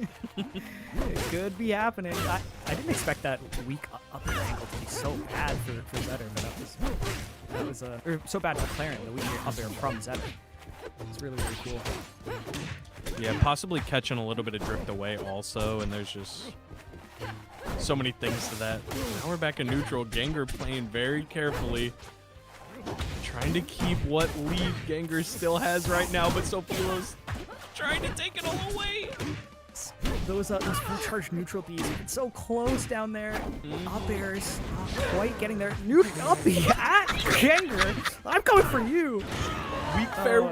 could be happening. I didn't expect that weak upper angle to be so bad for Zetter, but that was or so bad for Claren, the weak up air from Zetter. It's really, really cool. Yeah, possibly catching a little bit of drift away also, and there's just so many things to that. Now we're back in neutral. Gengar playing very carefully. Trying to keep what lead Gengar still has right now, but Sofilo's trying to take it all away. Those full charge neutral Bs, it's so close down there. Up airs, not quite getting there. Up B at Gengar. I'm coming for you.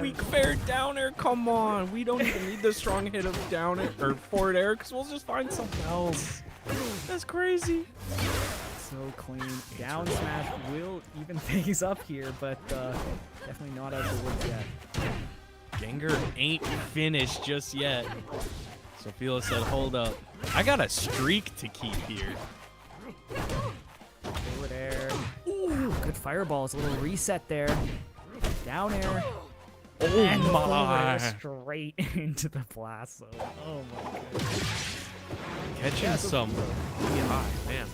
Weak fair, down air, come on. We don't even need the strong hit of down air or forward air, because we'll just find something else. That's crazy. So clean. Down smash will even things up here, but definitely not out of the woods yet. Gengar ain't finished just yet. Sofilo said, hold up. I got a streak to keep here. Forward air. Ooh, good fireballs. A little reset there. Down air. Oh and my. Straight into the blast zone. Oh my goodness. Catching some high, man.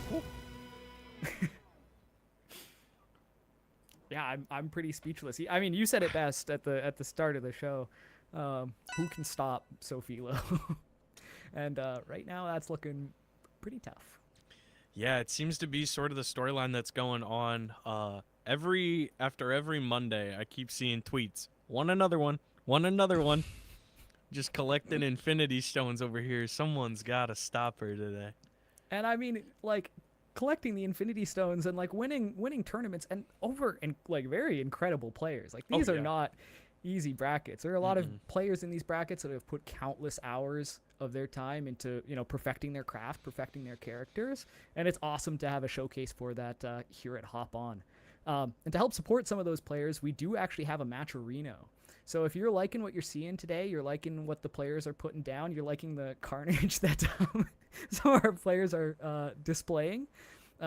Yeah, I'm pretty speechless. I mean, you said it best at the start of the show. Who can stop Sofilo? And right now, that's looking pretty tough. Yeah, it seems to be sort of the storyline that's going on. After every Monday, I keep seeing tweets. One another one. Just collecting infinity stones over here. Someone's got to stop her today. And I mean, like, collecting the infinity stones and like winning tournaments and over and like very incredible players. Like these are not easy brackets. There are a lot of players in these brackets that have put countless hours of their time into, you know, perfecting their craft, perfecting their characters, and it's awesome to have a showcase for that here at Hop On. And to help support some of those players, we do actually have a match-a-reno. So if you're liking what you're seeing today, you're liking what the players are putting down, you're liking the carnage that some of our players are displaying,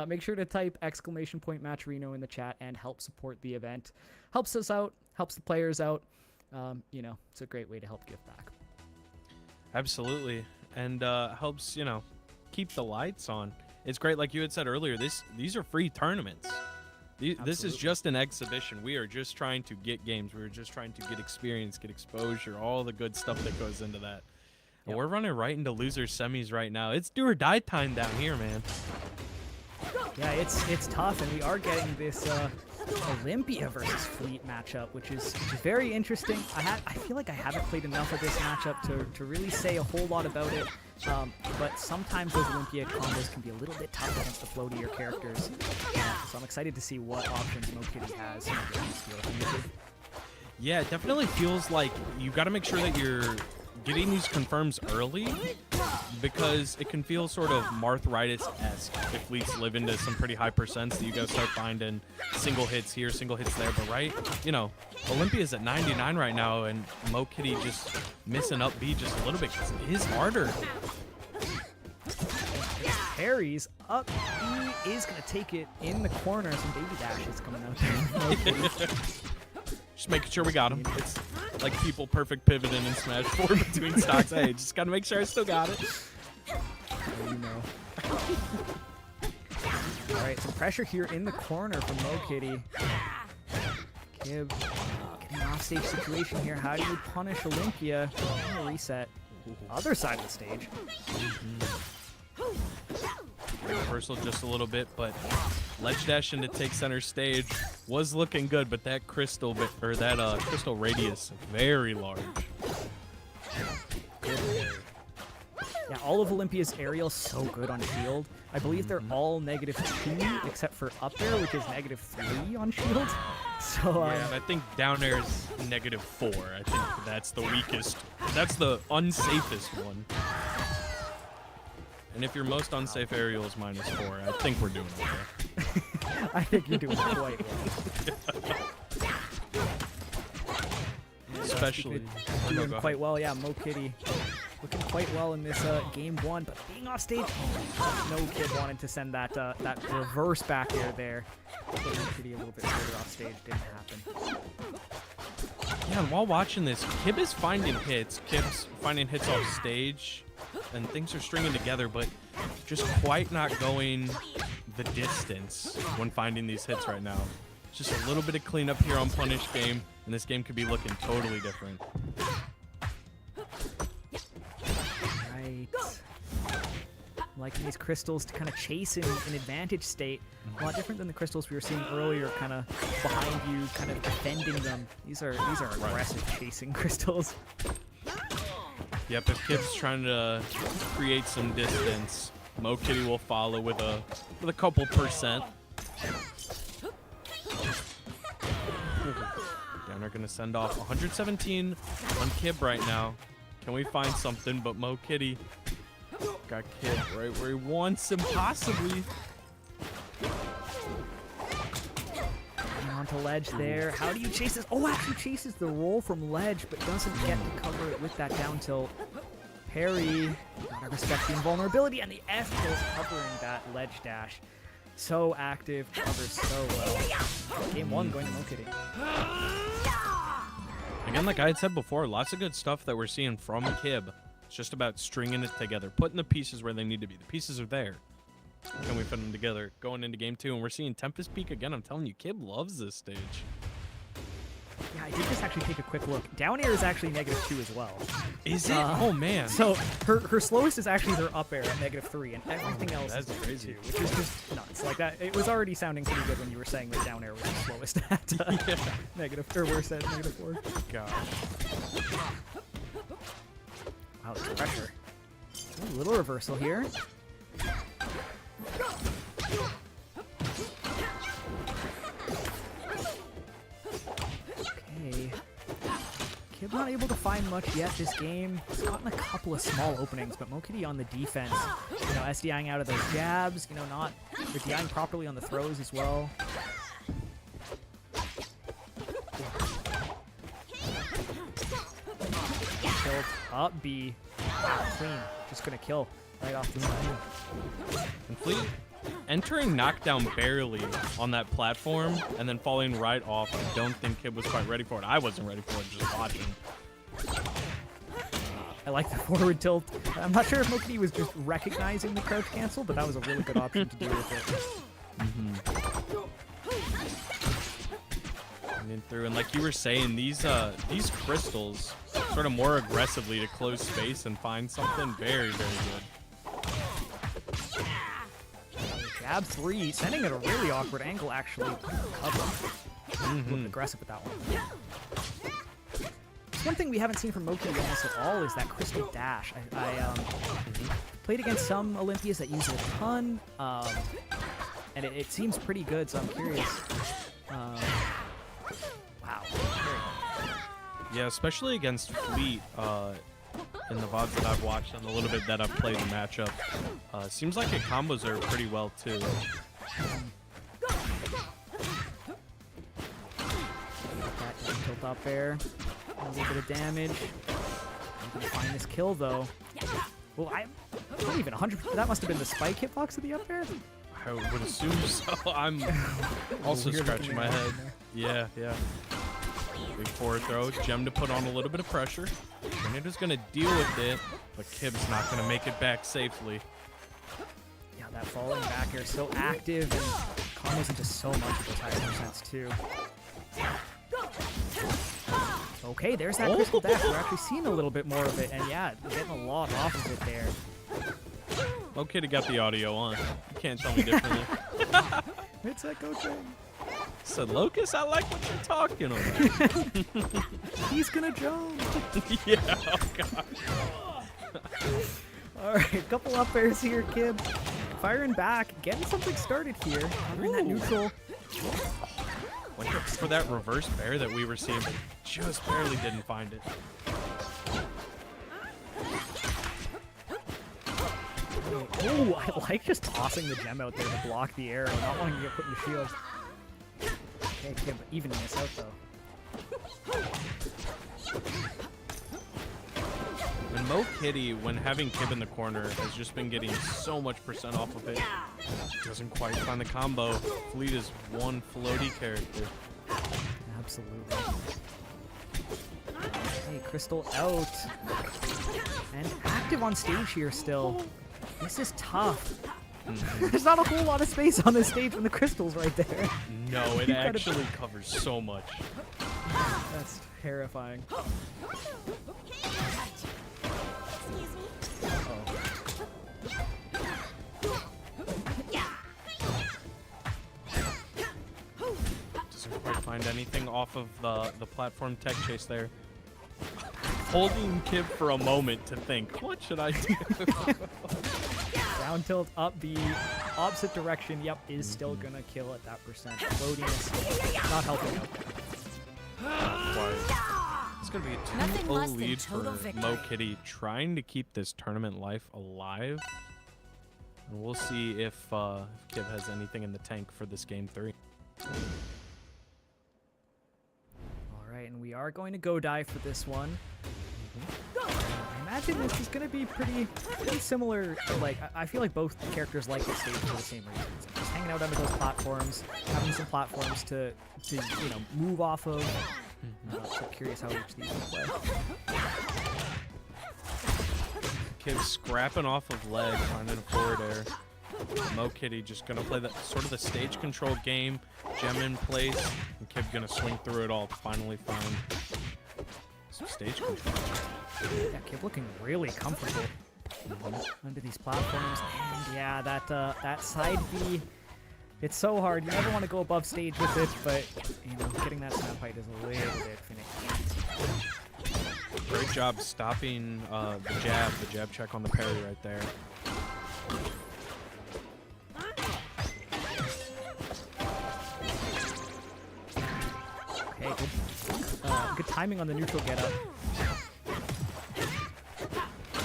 make sure to type !match-a-reno in the chat and help support the event. Helps us out, helps the players out. You know, it's a great way to help give back. Absolutely. And helps, you know, keep the lights on. It's great, like you had said earlier, these are free tournaments. This is just an exhibition. We are just trying to get games. We're just trying to get experience, get exposure, all the good stuff that goes into that. And we're running right into loser semis right now. It's do or die time down here, man. Yeah, it's tough, and we are getting this Olympia versus Fleet matchup, which is very interesting. I feel like I haven't played enough of this matchup to really say a whole lot about it. But sometimes those Olympia combos can be a little bit tough against the floatier characters. So I'm excited to see what options MoKitty has. Yeah, it definitely feels like you got to make sure that you're getting these confirms early, because it can feel sort of Marthritis-esque if fleets live into some pretty high percents that you gotta start finding single hits here, single hits there. But Olympia's at 99 right now, and MoKitty just missing up B just a little bit because it is harder. Parries up. He is gonna take it in the corner. Some baby dashes coming out there. Just making sure we got him. It's like people perfect pivoting in Smash 4 between stocks. Hey, just gotta make sure I still got it. You know. All right, some pressure here in the corner from MoKitty. Kib getting an offstage situation here. How do you punish Olympia? Reset. Other side of the stage. Reversal just a little bit, but ledge dash into take center stage was looking good, but that crystal crystal radius very large. Yeah, all of Olympia's aerials so good on shield. I believe they're all -2 except for up air, which is -3 on shield. So yeah, and I think down air is -4. I think that's the weakest. That's the unsafest one. And if your most unsafe aerial is -4, I think we're doing okay. I think you're doing quite well. Especially doing quite well. Yeah, MoKitty looking quite well in this game 1, but being off stage, no kid wanted to send that reverse back air there. MoKitty a little bit further off stage, didn't happen. Yeah, and while watching this, Kib is finding hits. Kib's finding hits off stage, and things are stringing together, but just quite not going the distance when finding these hits right now. Just a little bit of cleanup here on Punish game, and this game could be looking totally different. Right. I'm liking these crystals to kind of chase in an advantage state. A lot different than the crystals we were seeing earlier, kind of behind you, kind of defending them. These are aggressive chasing crystals. Yep, if Kib's trying to create some distance, MoKitty will follow with a couple percent. Downer gonna send off 117 on Kib right now. Can we find something? But MoKitty got Kib right where he wants him, possibly. Onto ledge there. How do you chase this? Oh, actually chases the roll from ledge, but doesn't get to cover it with that down tilt. Parry. Gotta respect the invulnerability, and the F is covering that ledge dash. So active, covers so well. Game 1 going to MoKitty. Again, like I had said before, lots of good stuff that we're seeing from Kib. It's just about stringing it together, putting the pieces where they need to be. The pieces are there. Can we put them together going into game 2? And we're seeing Tempest peak again. I'm telling you, Kib loves this stage. Yeah, I did just actually take a quick look. Down air is actually -2 as well. Is it? Oh, man. So her slowest is actually her up air at -3, and everything else is crazy. -2, which is just nuts. Like that, it was already sounding pretty good when you were saying that down air was the slowest at worse at -4. Gosh. Wow, there's pressure. Ooh, little reversal here. Okay. Kib not able to find much yet this game. He's gotten a couple of small openings, but MoKitty on the defense. You know, SDIing out of those jabs, you know, not DIing properly on the throws as well. Killed up B. Clean. Just gonna kill right off the side. And Fleet entering knockdown barely on that platform and then falling right off. I don't think Kib was quite ready for it. I wasn't ready for it, just watching. I like the forward tilt. I'm not sure if MoKitty was just recognizing the crouch cancel, but that was a really good option to deal with it. Running through, and like you were saying, these crystals sort of more aggressively to close space and find something very, very good. Jab 3, sending at a really awkward angle, actually. Looked aggressive with that one. One thing we haven't seen from Moki almost at all is that crystal dash. I played against some Olympias that use it a ton, and it seems pretty good, so I'm curious. Wow. Yeah, especially against Fleet in the VODs that I've watched and a little bit that I've played the matchup. Seems like it combos her pretty well, too. That tilt up air. A little bit of damage. I'm gonna find this kill, though. Well, I'm not even 100%. That must have been the spike hitbox of the up air? I would assume so. I'm also scratching my head. Yeah, yeah. Big forward throw. Gem to put on a little bit of pressure. Grenada's going to deal with it, but Kib's not going to make it back safely. Yeah, that falling back air is so active and combos into so much of those higher percents, too. Okay, there's that crystal dash. We're actually seeing a little bit more of it, and yeah, getting a lot off of it there. Okay to get the audio on. You can't tell me differently. It's that go train. Said Locust, I like what you're talking about. He's gonna jump. Yeah, oh god. Alright, a couple up airs here, Kib. Firing back, getting something started here. Covering that neutral. Went for that reverse bear that we were seeing, but just barely didn't find it. Oh, I like just tossing the gem out there to block the air and not wanting to get put in the shield. Okay, Kib evening this out though. And Mo Kitty, when having Kib in the corner, has just been getting so much percent off of it. Doesn't quite find the combo. Fleet is one floaty character. Absolutely. Hey, Crystal out. And active on stage here still. This is tough. There's not a whole lot of space on this stage when the crystal's right there. No, it actually covers so much. That's terrifying. Doesn't quite find anything off of the platform tech chase there. Holding Kib for a moment to think, what should I do? Down tilt, up B, opposite direction, yep, is still gonna kill at that percent. Floatiness, not helping out. It's gonna be a 2-0 lead for Mo Kitty, trying to keep this tournament life alive. And we'll see if Kib has anything in the tank for this game 3. Alright, and we are going to go dive for this one. I imagine this is going to be pretty similar. Like, I feel like both characters like this stage for the same reasons. Just hanging out under those platforms, having some platforms to you know, move off of. So curious how each of these will play. Kib scrapping off of leg, finding a forward air. Mo Kitty just gonna play that sort of the stage control game, gem in place, and Kib gonna swing through it all to finally find some stage control. Yeah, Kib looking really comfortable under these platforms. And yeah, that side B, it's so hard. You never want to go above stage with it, but you know, getting that snap height is a little bit finicky. Great job stopping the jab check on the parry right there. Okay, good timing on the neutral get-up.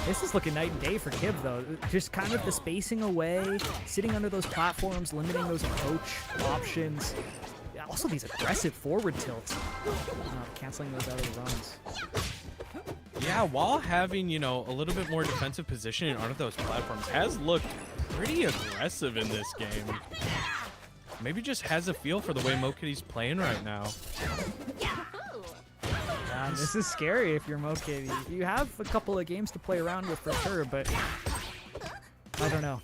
This is looking night and day for Kib, though. Just kind of the spacing away, sitting under those platforms, limiting those approach options. Also, these aggressive forward tilts, canceling those out of the runs. Yeah, while having, you know, a little bit more defensive positioning onto those platforms, has looked pretty aggressive in this game. Maybe just has a feel for the way Mo Kitty's playing right now. Yeah, this is scary if you're Mo Kitty. You have a couple of games to play around with for sure, but I don't know.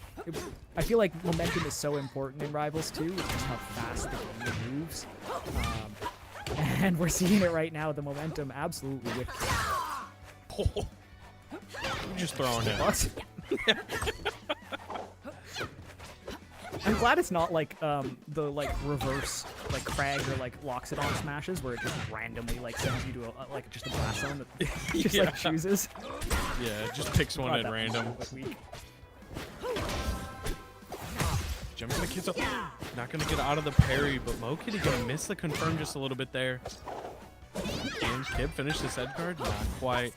I feel like momentum is so important in Rivals too, with just how fast the game moves. And we're seeing it right now, the momentum absolutely with Kib. Oh. I'm just throwing it. What? I'm glad it's not like the like reverse like Crag or like locks it on smashes where it just randomly like sends you to a, like just a blast zone that just like chooses. Yeah, just picks one God, at random. Jumping the kids up. Not gonna get out of the parry, but Mo Kitty gonna miss the confirm just a little bit there. Can Kib finish this head guard? Not quite.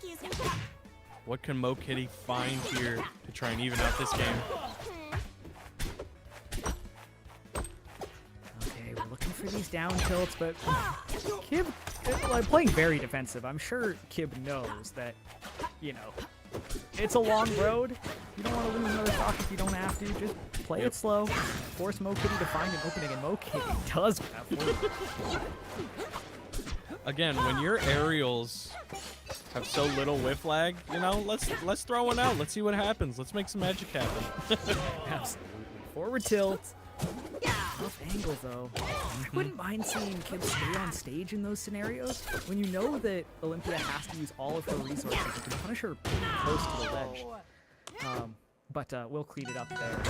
What can Mo Kitty find here to try and even out this game? Okay, we're looking for these down tilts, but Kib, like, playing very defensive. I'm sure Kib knows that, you know, it's a long road. You don't want to lose another stock if you don't have to. Just play it slow. Force Mo Kitty to find an opening, and Mo Kitty does that for you. Again, when your aerials have so little whiff lag, you know, let's throw one out. Let's see what happens. Let's make some magic happen. Absolutely. Forward tilt. Tough angle, though. I wouldn't mind seeing Kib stay on stage in those scenarios. When you know that Olympia has to use all of her resources, you can punish her pretty close to the ledge. But we'll clean it up there.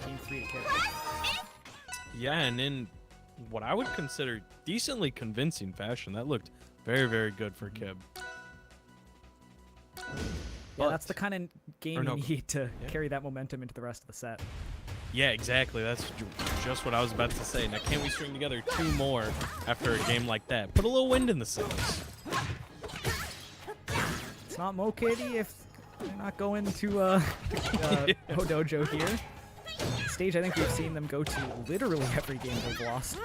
Game 3 to Kib. Yeah, and in what I would consider decently convincing fashion, that looked very, very good for Kib. Yeah, that's the kind of game you need to carry that momentum into the rest of the set. Yeah, exactly. That's just what I was about to say. Now, can we string together 2 more after a game like that? Put a little wind in the sails. It's not Mo Kitty if they're not going to Hodojo here. Stage, I think we've seen them go to literally every game they've lost.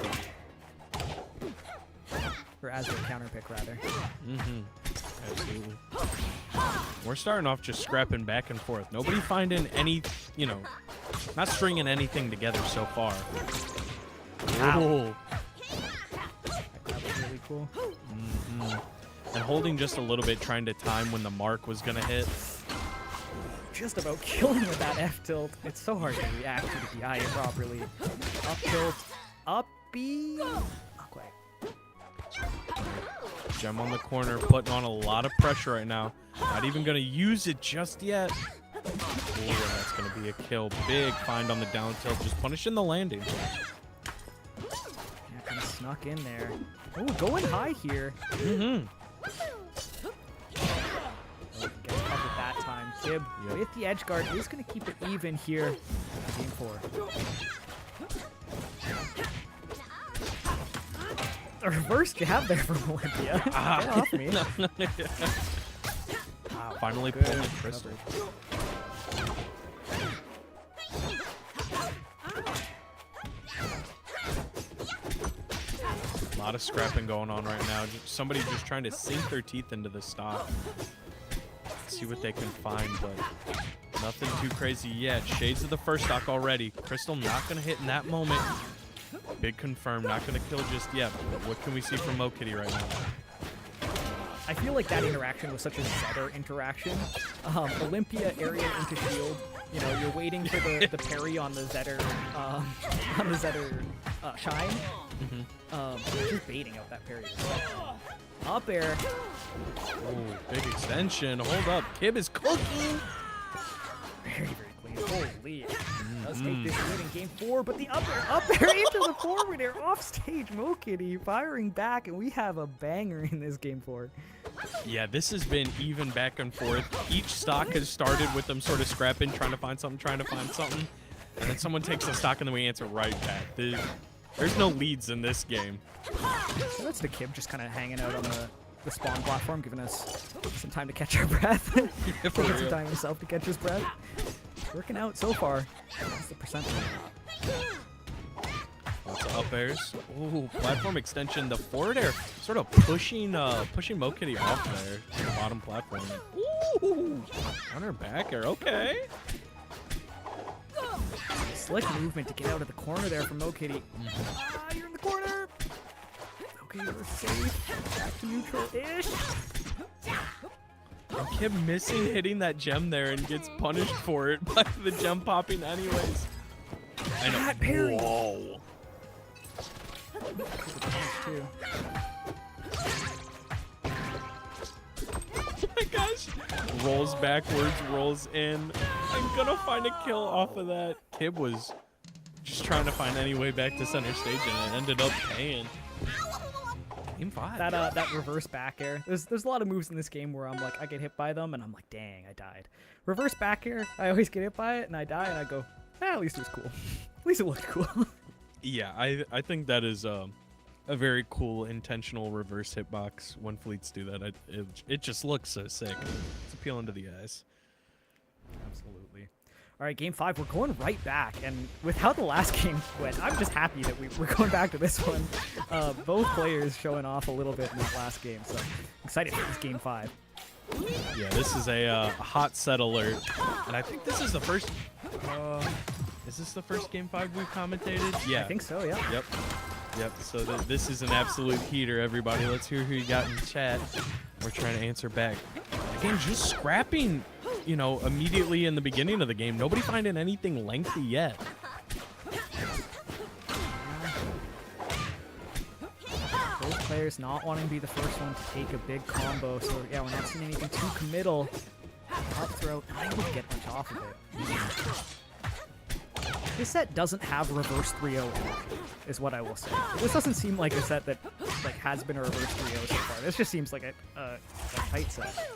Or as their counter pick, rather. Absolutely. We're starting off just scrapping back and forth. Nobody finding any, you know, not stringing anything together so far. Wow. That was really cool. And holding just a little bit, trying to time when the mark was going to hit. Just about killing with that F tilt. It's so hard to react to the DI properly. Up tilt, up B. Okay. Gem on the corner, putting on a lot of pressure right now. Not even going to use it just yet. Oh, that's going to be a kill. Big find on the down tilt, just punishing the landing. Yeah, kind of snuck in there. Oh, going high here. Gets covered that time. Kib with the edge guard is going to keep it even here. Game 4. A reverse jab there from Olympia. Get off me. Wow, finally pulling the crystal. A lot of scrapping going on right now. Somebody just trying to sink their teeth into the stock. See what they can find, but nothing too crazy yet. Shades of the first stock already. Crystal not going to hit in that moment. Big confirm, not going to kill just yet. But what can we see from Mo Kitty right now? I feel like that interaction was such a Zetter interaction. Olympia area into shield. You know, you're waiting for the parry on the Zetter, shine. Just baiting out that parry. Up air. Oh, big extension. Hold up. Kib is cooking. Very, very clean. Holy. Does take this lead in game 4, but the up air into the forward air off stage. Mo Kitty firing back, and we have a banger in this game 4. Yeah, this has been even back and forth. Each stock has started with them sort of scrapping, trying to find something, and then someone takes the stock, and then we answer right back. There's no leads in this game. So that's the Kib just kind of hanging out on the spawn platform, giving us some time to catch our breath. Taking some time himself to catch his breath. Working out so far. That's the percent. Lots of up airs. Ooh, platform extension. The forward air sort of pushing Mo Kitty off there to the bottom platform. Ooh, on her back air. Okay. Slick movement to get out of the corner there from Mo Kitty. You're in the corner. Okay, we're safe. Back to neutral-ish. And Kib missing hitting that gem there and gets punished for it by the gem popping anyways. I know. That parry. Whoa. Rolls backwards, rolls in. I'm gonna find a kill off of that. Kib was just trying to find any way back to center stage, and it ended up paying. Game 5. That reverse back air. There's a lot of moves in this game where I'm like, I get hit by them, and I'm like, dang, I died. Reverse back air, I always get hit by it, and I die, and I go, at least it was cool. At least it looked cool. Yeah, I think that is a very cool intentional reverse hitbox when fleets do that. It just looks so sick. It's appealing to the eyes. Absolutely. All right, game 5, we're going right back, and with how the last game went, I'm just happy that we're going back to this one. Both players showing off a little bit in that last game, so excited for this game 5. Yeah, this is a hot set alert, and I think this is the first. Is this the first game 5 we've commentated? Yeah, I think so. Yeah. Yep. So this is an absolute heater, everybody. Let's hear who you got in the chat. We're trying to answer back. Again, just scrapping, immediately in the beginning of the game. Nobody finding anything lengthy yet. Both players not wanting to be the first one to take a big combo, so yeah, we're not seeing anything too committal. Up throw, not able to get much off of it. This set doesn't have reverse 3-0 is what I will say. This doesn't seem like a set that has been a reverse 3-0 so far. This just seems like a tight set.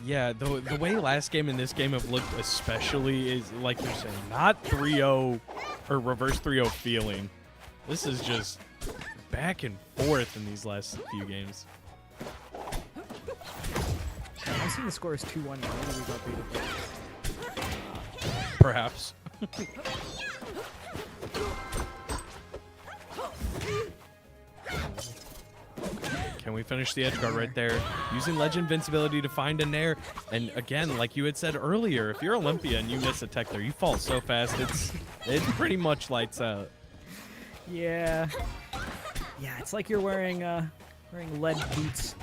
Yeah, the way last game and this game have looked especially is, like you're saying, not 3-0 or reverse 3-0 feeling. This is just back and forth in these last few games. I'm seeing the score is 2-1 now. Maybe we got beat. Perhaps. Can we finish the edge guard right there? Using ledge invincibility to find a nair. And again, like you had said earlier, if you're Olympia and you miss a tech there, you fall so fast, it pretty much lights out. Yeah. Yeah, it's like you're wearing lead boots.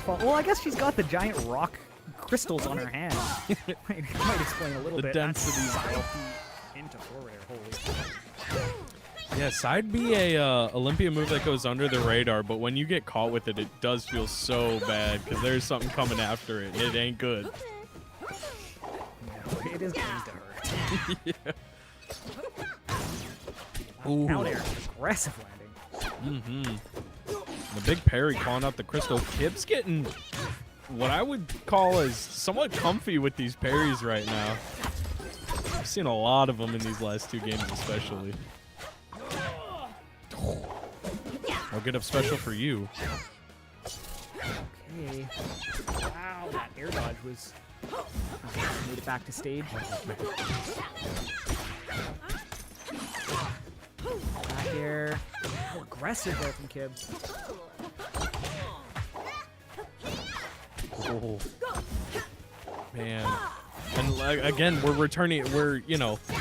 Well, I guess she's got the giant rock crystals on her hand. might explain a little the bit. Density. Into forward air, holy. Yeah, side B a Olympia move that goes under the radar, but when you get caught with it, it does feel so bad because there's something coming after it. It ain't good. No, it is going to hurt. Yeah. Down air, aggressive landing. The big parry calling out the crystal. Kib's getting what I would call as somewhat comfy with these parries right now. I've seen a lot of them in these last 2 games especially. I'll get up special for you. Okay. Wow, that air dodge was... made it back to stage. Back air. Oh, aggressive there from Kib. Oh. Man. And again, we're returning, we're,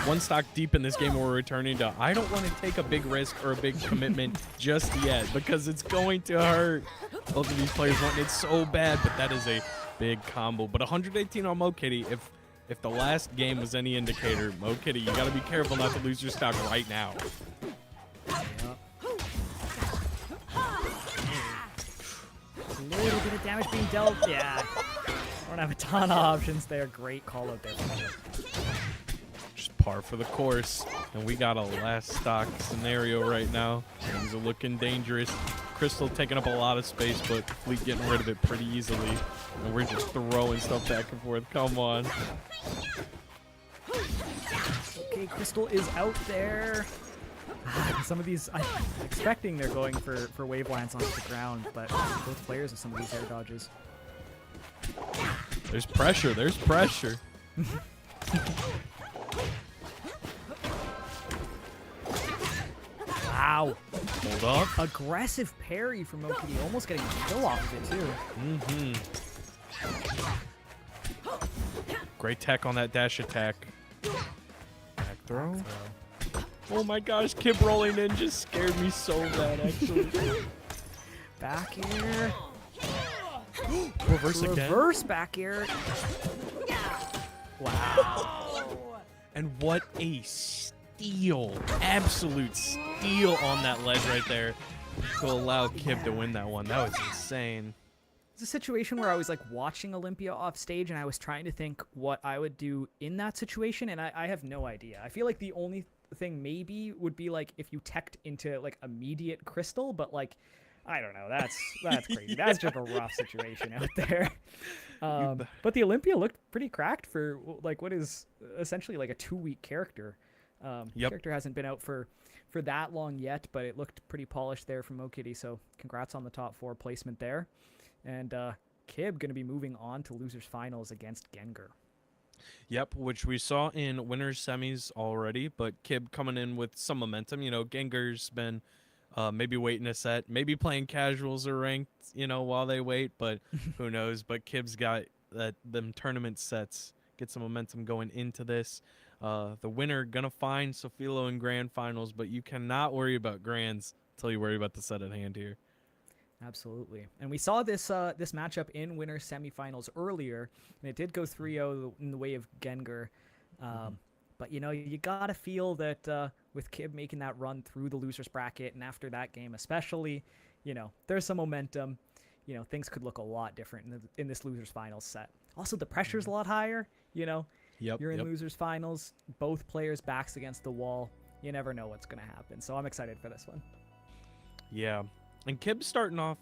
one stock deep in this game, we're returning to, I don't want to take a big risk or a big commitment just yet, because it's going to hurt. Both of these players want it so bad, but that is a big combo. But 118 on Mo Kitty, if the last game was any indicator, Mo Kitty, you got to be careful not to lose your stock right now. A little bit of damage being dealt. Yeah. Don't have a ton of options there. Great call out there. Just par for the course. And we got a last stock scenario right now. Things are looking dangerous. Crystal taking up a lot of space, but Fleet getting rid of it pretty easily. And we're just throwing stuff back and forth. Come on. Okay, Crystal is out there. Some of these, I'm expecting they're going for wave lines onto the ground, but both players with some of these air dodges. There's pressure. There's pressure. Wow. Hold up. Aggressive parry from Okidi, almost getting a kill off of it, too. Great tech on that dash attack. Back throw. Oh my gosh, Kib rolling in just scared me so bad, actually. Back air. Reverse again. Reverse back air. Wow. And what a steal, absolute steal on that ledge right there to allow Kib to win that one. That was insane. It's a situation where I was like watching Olympia off stage and I was trying to think what I would do in that situation, and I have no idea. I feel like the only thing maybe would be like if you teched into like immediate crystal, but like I don't know, that's crazy. Yeah. That's just a rough situation out there. But the Olympia looked pretty cracked for like what is essentially like a 2-week character. Character hasn't been out for that long yet, but it looked pretty polished there from Okitty, so congrats on the top 4 placement there. And Kib going to be moving on to losers finals against Gengar. Yep, which we saw in winners semis already, but Kib coming in with some momentum. You know, Gengar's been maybe waiting a set, maybe playing casuals or ranked, you know, while they wait, but who knows. But Kib's got them tournament sets, get some momentum going into this. The winner gonna find Sofilo in grand finals, but you cannot worry about grands until you worry about the set at hand here. Absolutely. And we saw this this matchup in winners semifinals earlier, and it did go 3-0 in the way of Gengar. But, you know, you got to feel that with Kib making that run through the losers bracket, and after that game especially, you know, there's some momentum. You know, things could look a lot different in this losers finals set. Also, the pressure's a lot higher, you know. You're in losers finals, both players' backs against the wall. You never know what's going to happen. So I'm excited for this one. Yeah. And Kib starting off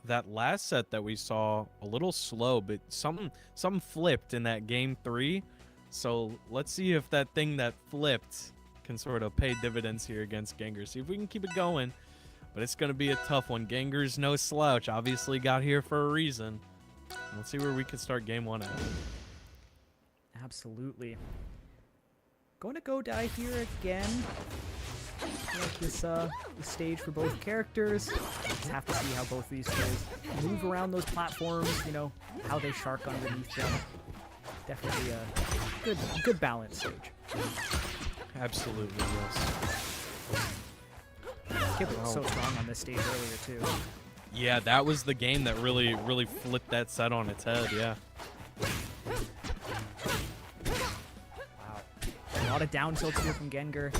that last set that we saw a little slow, but something flipped in that game 3. So let's see if that thing that flipped can sort of pay dividends here against Gengar. See if we can keep it going. But it's going to be a tough one. Gengar's no slouch. Obviously got here for a reason. Let's see where we can start game 1 at. Absolutely. Going to go die here again. Like this stage for both characters. Just have to see how both these players move around those platforms, you know, how they shark underneath them. Definitely a good balance stage. Absolutely, yes. Kib was so strong on this stage earlier too. Yeah, that was the game that really flipped that set on its head, yeah. Wow. A lot of down tilts here from Gengar.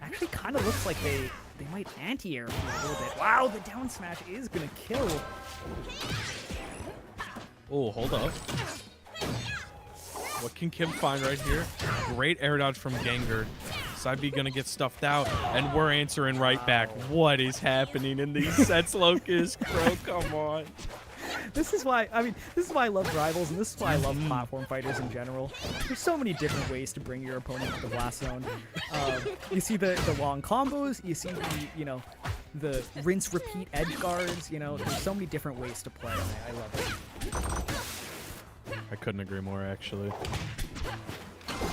Actually kind of looks like they might anti-air a little bit. Wow, the down smash is going to kill. Oh, hold up. What can Kib find right here? Great air dodge from Gengar. Side B gonna get stuffed out, and we're answering right back. What is happening in these sets, Locust? Bro, come on. This is why I love Rivals, and this is why I love platform fighters in general. There's so many different ways to bring your opponent to the blast zone. You see the long combos, you see the rinse repeat edge guards, you know, there's so many different ways to play. I love it. I couldn't agree more, actually.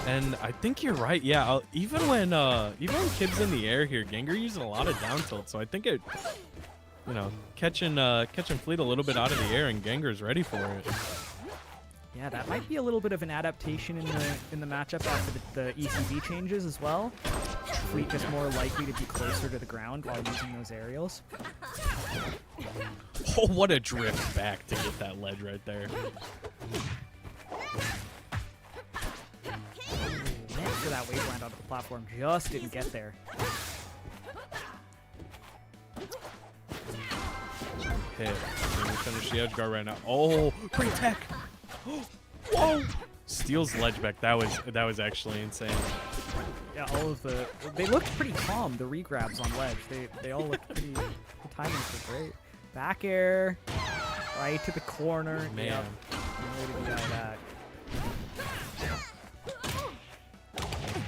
And I think you're right. Yeah, even when Kib's in the air here, Gengar using a lot of down tilt, so I think it, you know, catching Fleet a little bit out of the air, and Gengar's ready for it. Yeah, that might be a little bit of an adaptation in the matchup after the ECB changes as well. Fleet just more likely to be closer to the ground while using those aerials. Oh, what a drift back to get that ledge right there. For that wave land onto the platform, just didn't get there. Hit. Can we finish the edge guard right now? Oh, great tech! Whoa! Steals ledge back. That was actually insane. Yeah, they looked pretty calm. The regrabs on ledge, they all looked pretty. The timings were great. Back air, right to the corner. Man, yep. Way to get out of that.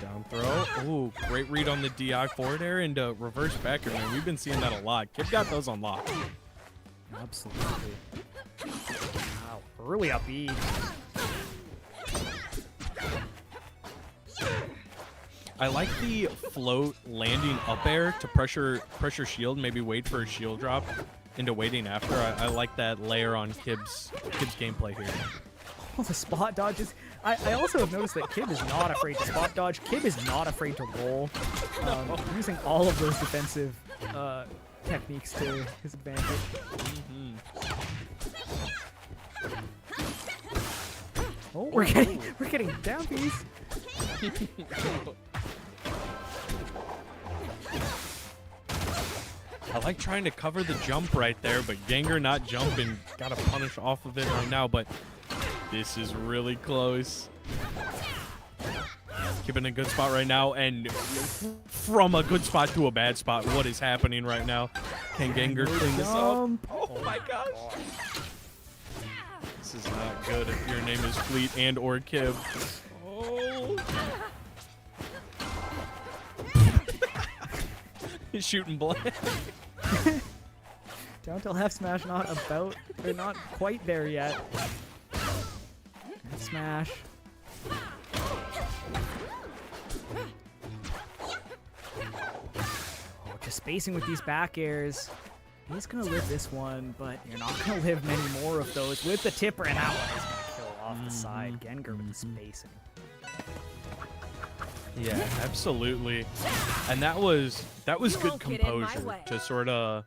Down throw. Ooh, great read on the DI forward air and reverse backer, man. We've been seeing that a lot. Kib got those on lock. Absolutely. Wow, early up E. I like the float landing up air to pressure shield, maybe wait for a shield drop into waiting after. I like that layer on Kib's gameplay here. Oh, the spot dodges. I also have noticed that Kib is not afraid to spot dodge. Kib is not afraid to roll. Using all of those defensive techniques to his advantage. Oh, we're getting down piece. I like trying to cover the jump right there, but Gengar not jumping. Gotta punish off of it right now, but this is really close. Kib in a good spot right now, and from a good spot to a bad spot. What is happening right now? Can Gengar clean this up? Oh my gosh. This is not good if your name is Fleet and or Kib. Oh. He's shooting blank. Down till F smash, not about, they're not quite there yet. F smash. Oh, just spacing with these back airs. He's gonna live this one, but you're not gonna live many more of those with the tipper, and that one is gonna kill off the side. Gengar with the spacing. Yeah, absolutely. And that was good composure to sort of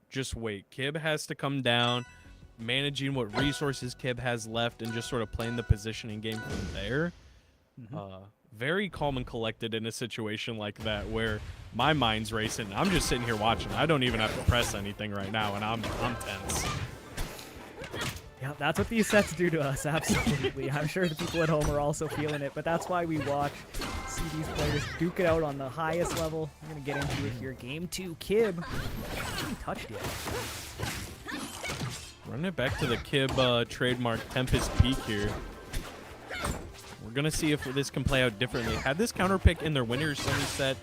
just wait. Kib has to come down, managing what resources Kib has left, and just sort of playing the positioning game from there. Very calm and collected in a situation like that where my mind's racing. I'm just sitting here watching. I don't even have to press anything right now, and I'm tense. Yeah, that's what these sets do to us, absolutely. I'm sure the people at home are also feeling it, but that's why we watch, see these players duke it out on the highest level. We're going to get into it here. Game 2, Kib. Hasn't touched yet. Running it back to the Kib trademark Tempest Peak here. We're going to see if this can play out differently. Had this counter pick in their winner's semi set,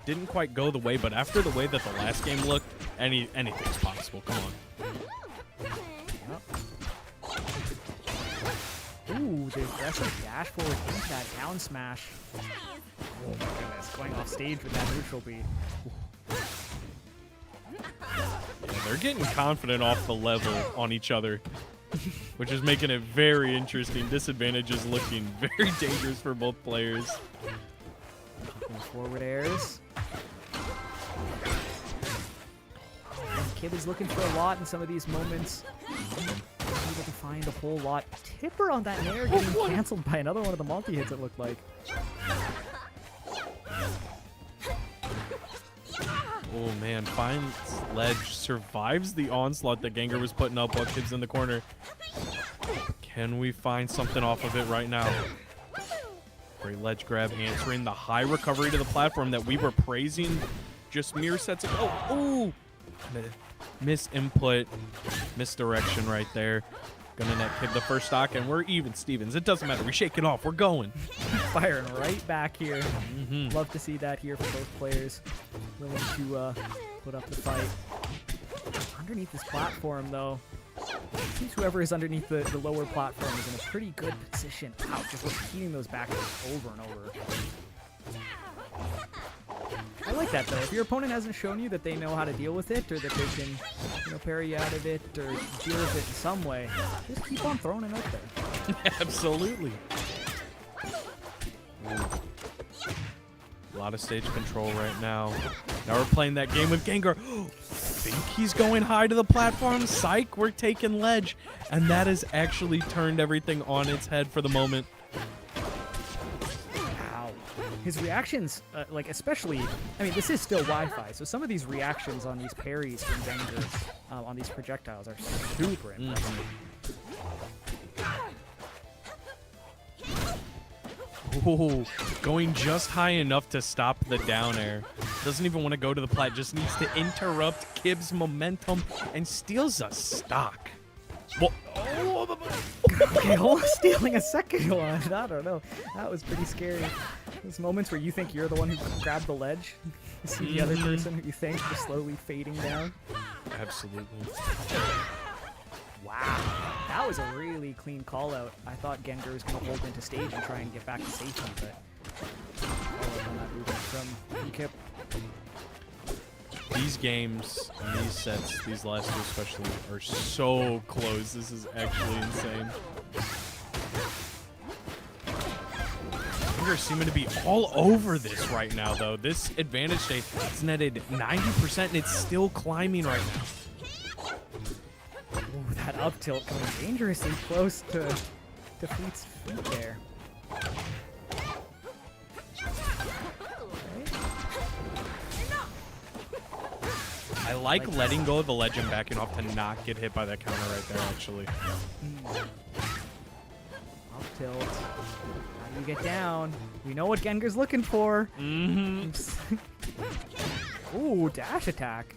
didn't quite go the way, but after the way that the last game looked, anything's possible. Come on. Ooh, the aggressive dash forward into that down smash. Oh my goodness, going off stage with that neutral B. Yeah, they're getting confident off the level on each other, which is making it very interesting. Disadvantage is looking very dangerous for both players. Forward airs. Kib is looking for a lot in some of these moments. Able to find a whole lot. Tipper on that nair getting canceled by another one of the multi-hits, it looked like. Oh man, finds ledge, survives the onslaught that Gengar was putting up while Kib's in the corner. Can we find something off of it right now? Great ledge grab, answering the high recovery to the platform that we were praising just mere sets ago. Oh, misinput, misdirection right there. Gonna net Kib the first stock, and we're even, Stevens. It doesn't matter. We shake it off. We're going. Firing right back here. Love to see that here for both players. Willing to put up the fight. Underneath this platform, though, it seems whoever is underneath the lower platform is in a pretty good position. Wow, just repeating those back over and over. I like that, though. If your opponent hasn't shown you that they know how to deal with it, or that they can, parry you out of it, or deal with it in some way, just keep on throwing it out there. Absolutely. Ooh. A lot of stage control right now. Now we're playing that game with Gengar. Think he's going high to the platform. Psych, we're taking ledge. And that has actually turned everything on its head for the moment. His reactions, especially, I mean, this is still Wi-Fi, so some of these reactions on these parries from Gengar, on these projectiles, are super impressive. Ooh, going just high enough to stop the down air. Doesn't even want to go to the plat, just needs to interrupt Kib's momentum and steals a stock. Well, okay, almost stealing a second one. I don't know. That was pretty scary. Those moments where you think you're the one who grabbed the ledge. You see the other person who you think is slowly fading down. Absolutely. Wow. That was a really clean call out. I thought Gengar was going to hold into stage and try and get back to safety, but on that movement from Kip. These games, and these sets, these last two especially, are so close. This is actually insane. Gengar seeming to be all over this right now, though. This advantage state is netted 90%, and it's still climbing right now. Ooh, that up tilt coming dangerously close to Fleet's feet there. I like letting go of the ledge and backing off to not get hit by that counter right there, actually. Up tilt. How do you get down? We know what Gengar's looking for. Ooh, dash attack.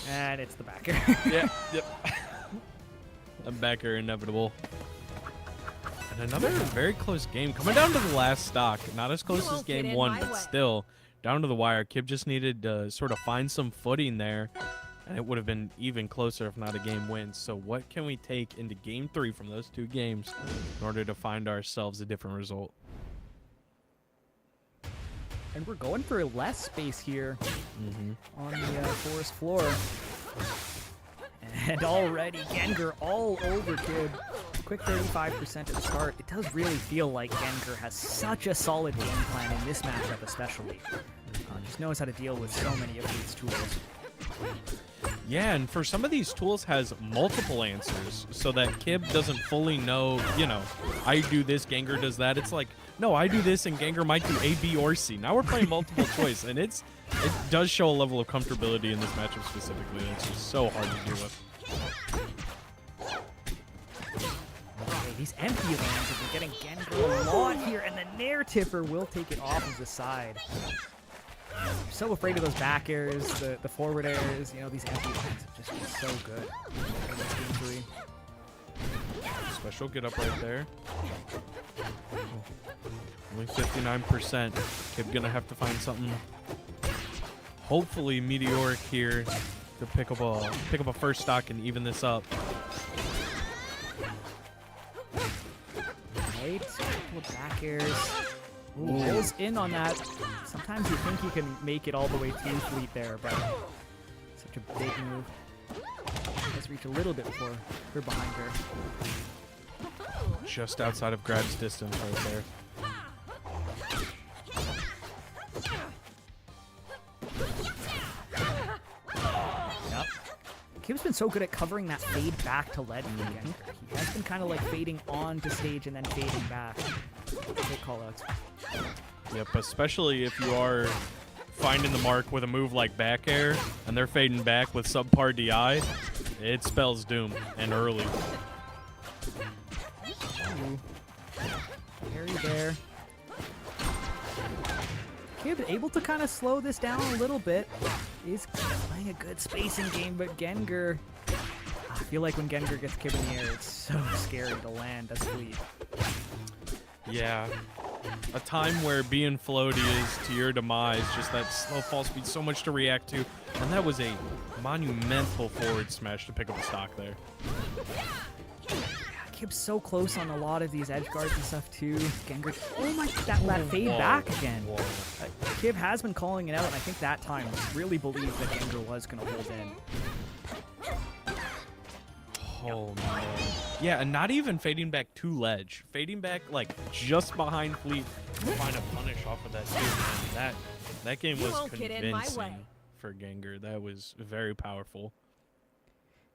And it's the backer. Yep. A backer inevitable. And another very close game. Coming down to the last stock. Not as close as game 1, but still down to the wire. Kib just needed to sort of find some footing there, and it would have been even closer if not a game win. So what can we take into game 3 from those 2 games in order to find ourselves a different result? And we're going for less space here on the forest floor. And already Gengar all over Kib. Quick 35% at the start. It does really feel like Gengar has such a solid game plan in this matchup especially. Just knows how to deal with so many of these tools. Yeah, and for some of these tools has multiple answers so that Kib doesn't fully know, you know, I do this, Gengar does that. It's like, no, I do this and Gengar might do A, B, or C. Now we're playing multiple choice, and it does show a level of comfortability in this matchup specifically. It's just so hard to deal with. Okay, these empty lands have been getting Gengar a lot here, and the Nair Tipper will take it off of the side. I'm so afraid of those back airs, the forward airs, you know, these empty lands have just been so good in this game 3. Special get up right there. Only 59%. Kib gonna have to find something hopefully meteoric here to pick up a first stock and even this up. Right, couple back airs. Ooh, rolls in on that. Sometimes you think you can make it all the way through Fleet there, but such a big move. Let's reach a little bit before we're behind her. Just outside of grab's distance right there. Yep. Kib's been so good at covering that fade back to lead again. He has been kind of like fading on to stage and then fading back. Good callouts. Yep, especially if you are finding the mark with a move like back air and they're fading back with subpar DI, it spells doom and early. Carry there. Kib able to kind of slow this down a little bit. He's playing a good spacing game, but Gengar, I feel like when Gengar gets Kib in the air, it's so scary to land as Fleet. Yeah. A time where being floaty is to your demise, just that slow fall speed, so much to react to. And that was a monumental forward smash to pick up a stock there. Kib's so close on a lot of these edge guards and stuff too. Gengar, oh my, that fade back again. Kib has been calling it out, and I think that time really believed that Gengar was going to hold in. Oh man. Yeah, and not even fading back to ledge. Fading back like just behind Fleet to find a punish off of that too. Man, that game was convincing for Gengar. That was very powerful.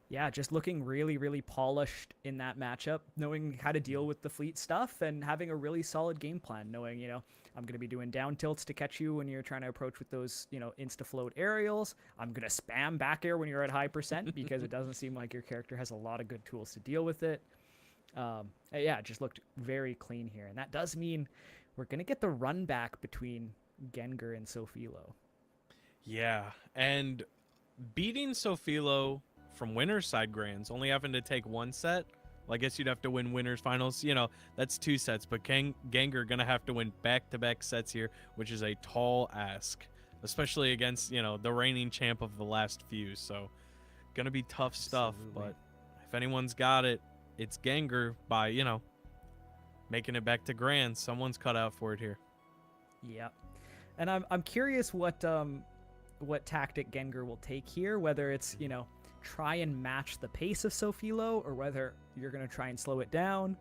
Yeah, just looking really, really polished in that matchup, knowing how to deal with the Fleet stuff and having a really solid game plan, knowing, you know, I'm going to be doing down tilts to catch you when you're trying to approach with those, you know, insta-float aerials. I'm going to spam back air when you're at high percent because it doesn't seem like your character has a lot of good tools to deal with it. Yeah, it just looked very clean here. And that does mean we're going to get the run back between Gengar and Sofilo. Yeah, and beating Sofilo from winner's side grands, only having to take one set. Well, I guess you'd have to win winners finals. You know, that's 2 sets, but Gengar gonna have to win back-to-back sets here, which is a tall ask, especially against, you know, the reigning champ of the last few. So, gonna be tough stuff. Absolutely. But if anyone's got it, it's Gengar by, you know, making it back to grands. Someone's cut out for it here. Yeah, and I'm curious what tactic Gengar will take here, whether it's, you know, try and match the pace of Sofilo, or whether you're going to try and slow it down.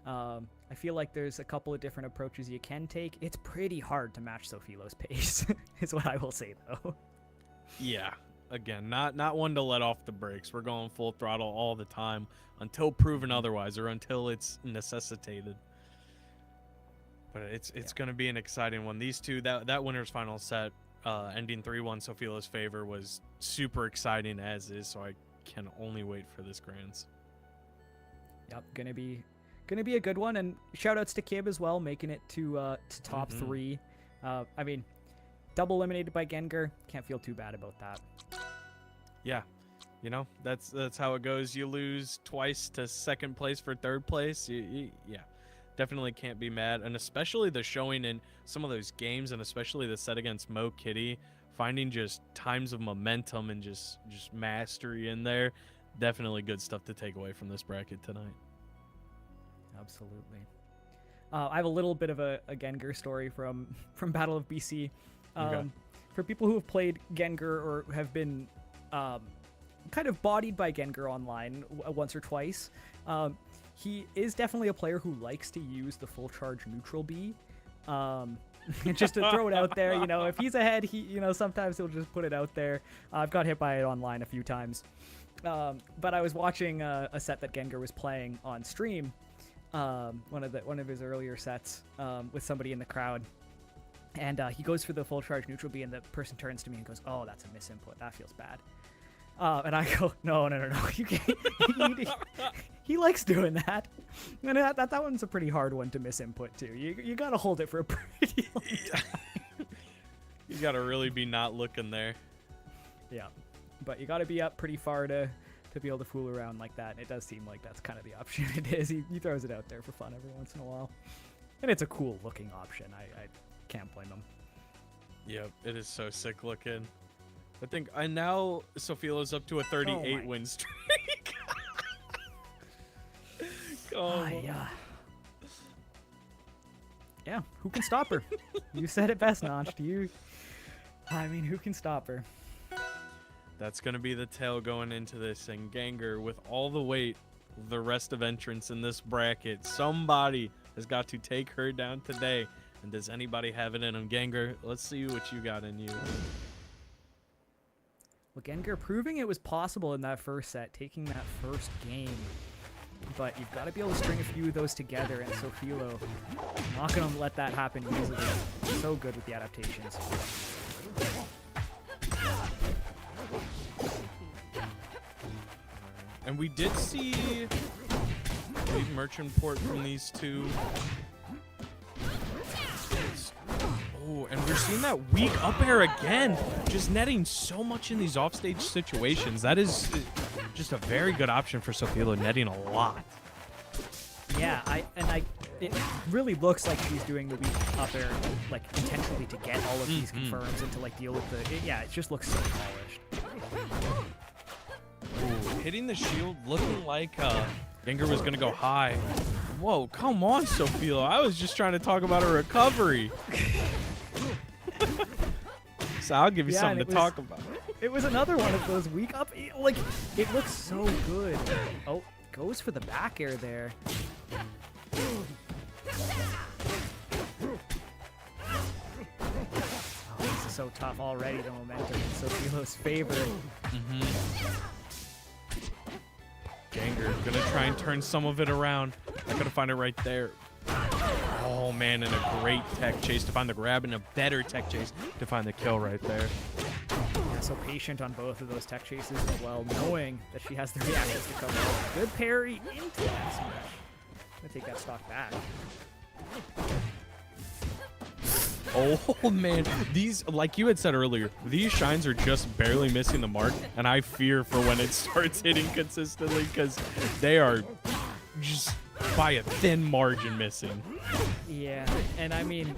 I feel like there's a couple of different approaches you can take. It's pretty hard to match Sofilo's pace, is what I will say, though. Yeah, again, not one to let off the brakes. We're going full throttle all the time until proven otherwise, or until it's necessitated. But it's going to be an exciting one. These two, that winner's final set, ending 3-1 Sofila's favor was super exciting as is, so I can only wait for this Grands. Yep, gonna be a good one, and shout outs to Kib as well, making it to top 3. I mean, double eliminated by Gengar, can't feel too bad about that. Yeah, you know, that's how it goes. You lose twice to second place for third place. Yeah, definitely can't be mad, and especially the showing in some of those games, and especially the set against Mo Kitty, finding just times of momentum and just mastery in there. Definitely good stuff to take away from this bracket tonight. Absolutely. I have a little bit of a Gengar story from Battle of BC. Okay. For people who have played Gengar or have been kind of bodied by Gengar online once or twice, he is definitely a player who likes to use the full charge neutral B. Just to throw it out there, you know, if he's ahead, sometimes he'll just put it out there. I've got hit by it online a few times. But I was watching a set that Gengar was playing on stream, one of his earlier sets, with somebody in the crowd, and he goes for the full charge neutral B, and the person turns to me and goes, "Oh, that's a misinput. That feels bad." And I go, "No, you can't." He likes doing that, and that one's a pretty hard one to misinput too. You gotta hold it for a pretty long time. You gotta really be not looking there. Yeah. But you got to be up pretty far to be able to fool around like that. And it does seem like that's kind of the option it is. He throws it out there for fun every once in a while. And it's a cool looking option. I can't blame him. Yep, it is so sick looking. I think now Sofila's up to a 38 win streak. Yeah, who can stop her? You said it best, Notch. I mean, who can stop her? That's going to be the tail going into this, and Gengar, with all the weight of the rest of entrants in this bracket, somebody has got to take her down today. And does anybody have it in them? Gengar, let's see what you got in you. Well, Gengar proving it was possible in that first set, taking that first game. But you've got to be able to string a few of those together, and Sofilo not going to let that happen easily. So good with the adaptations. And we did see a merchant port from these two. Oh, and we're seeing that weak up air again, just netting so much in these offstage situations. That is just a very good option for Sofilo, netting a lot. Yeah, it really looks like she's doing the weak up air like intentionally to get all of these confirms and to like deal with it just looks so polished. Ooh, hitting the shield, looking like Gengar was going to go high. Whoa, come on, Sofilo. I was just trying to talk about a recovery. So I'll give you something to talk about. It was another one of those weak up. Like, it looks so good. Oh, goes for the back air there. Oh, this is so tough already, the momentum in Sofilo's favor. Gengar gonna try and turn some of it around. Not gonna find it right there. Oh man, and a great tech chase to find the grab, and a better tech chase to find the kill right there. Yeah, so patient on both of those tech chases as well, knowing that she has the reactions to come out. Good parry into that smash. Gonna take that stock back. Oh man, these, like you had said earlier, these shines are just barely missing the mark, and I fear for when it starts hitting consistently, because they are just by a thin margin missing. Yeah, and I mean,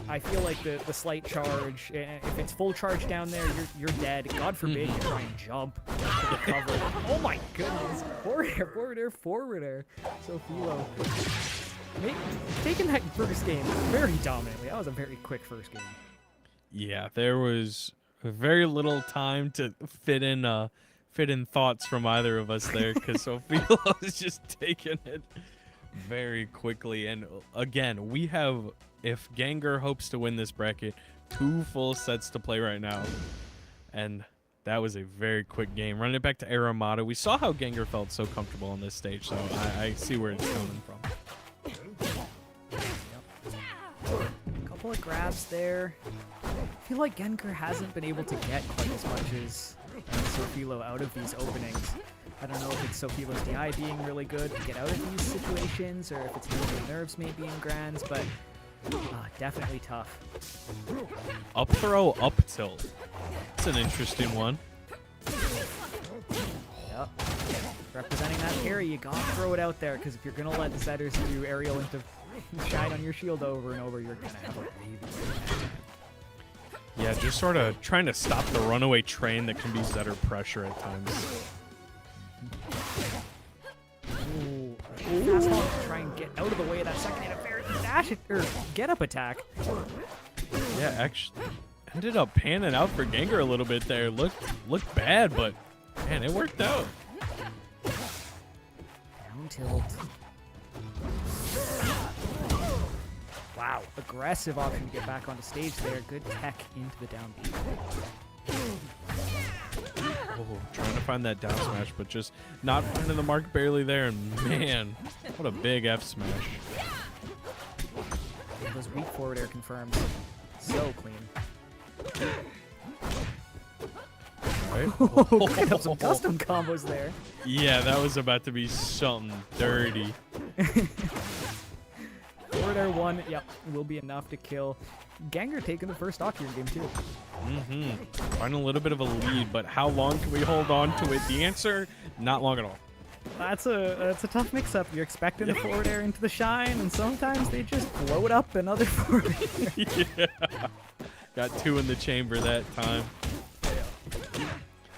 I feel like the slight charge, if it's full charge down there, you're dead. God forbid you try and jump to the cover. Oh my goodness, forward air. Sofilo taking that first game very dominantly. That was a very quick first game. Yeah, there was very little time to fit in thoughts from either of us there, because Sofilo was just taking it very quickly. And again, we have, if Gengar hopes to win this bracket, 2 full sets to play right now, and that was a very quick game. Running it back to Aramata, we saw how Gengar felt so comfortable on this stage, so I see where it's coming from. A couple Solid grabs there. I feel like Gengar hasn't been able to get quite as much as Sofilo out of these openings. I don't know if it's Sofilo's DI being really good to get out of these situations, or if it's moving nerves maybe in Grands, but definitely tough. Up throw, up tilt. That's an interesting one. Yep. Representing that parry, you gotta throw it out there, because if you're gonna let the setters do aerial into shine on your shield over and over, you're gonna have a baby. Yeah, just sort of trying to stop the runaway train that can be Zetter pressure at times. Ooh, fast hold to try and get out of the way of that second interference dash or get up attack. Yeah, actually ended up panning out for Gengar a little bit there. Looked bad, but man, it worked out. Down tilt. Wow, aggressive option to get back onto stage there. Good tech into the down B. Oh, trying to find that down smash, but just not finding the mark barely there. And man, what a big F smash. Those weak forward air confirmed. So clean. Right? Cooking up some custom combos there. Yeah, that was about to be something dirty. Forward air 1, yep, will be enough to kill. Gengar taking the first stock here in game 2. Finding a little bit of a lead, but how long can we hold on to it? The answer, not long at all. That's a tough mix-up. You're expecting the forward air into the shine, and sometimes they just float up another forward air. Yeah. Got 2 in the chamber that time.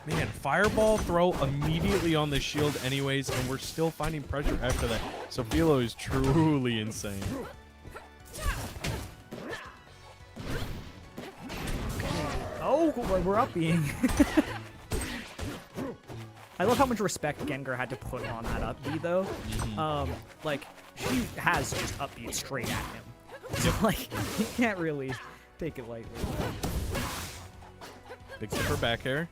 Man, fireball throw immediately on the shield anyways, and we're still finding pressure after that. Sofilo is truly insane. Oh, we're up being. I love how much respect Gengar had to put on that up B though. Like, she has just up B straight at him. So like, he can't really take it lightly. Big zipper back air.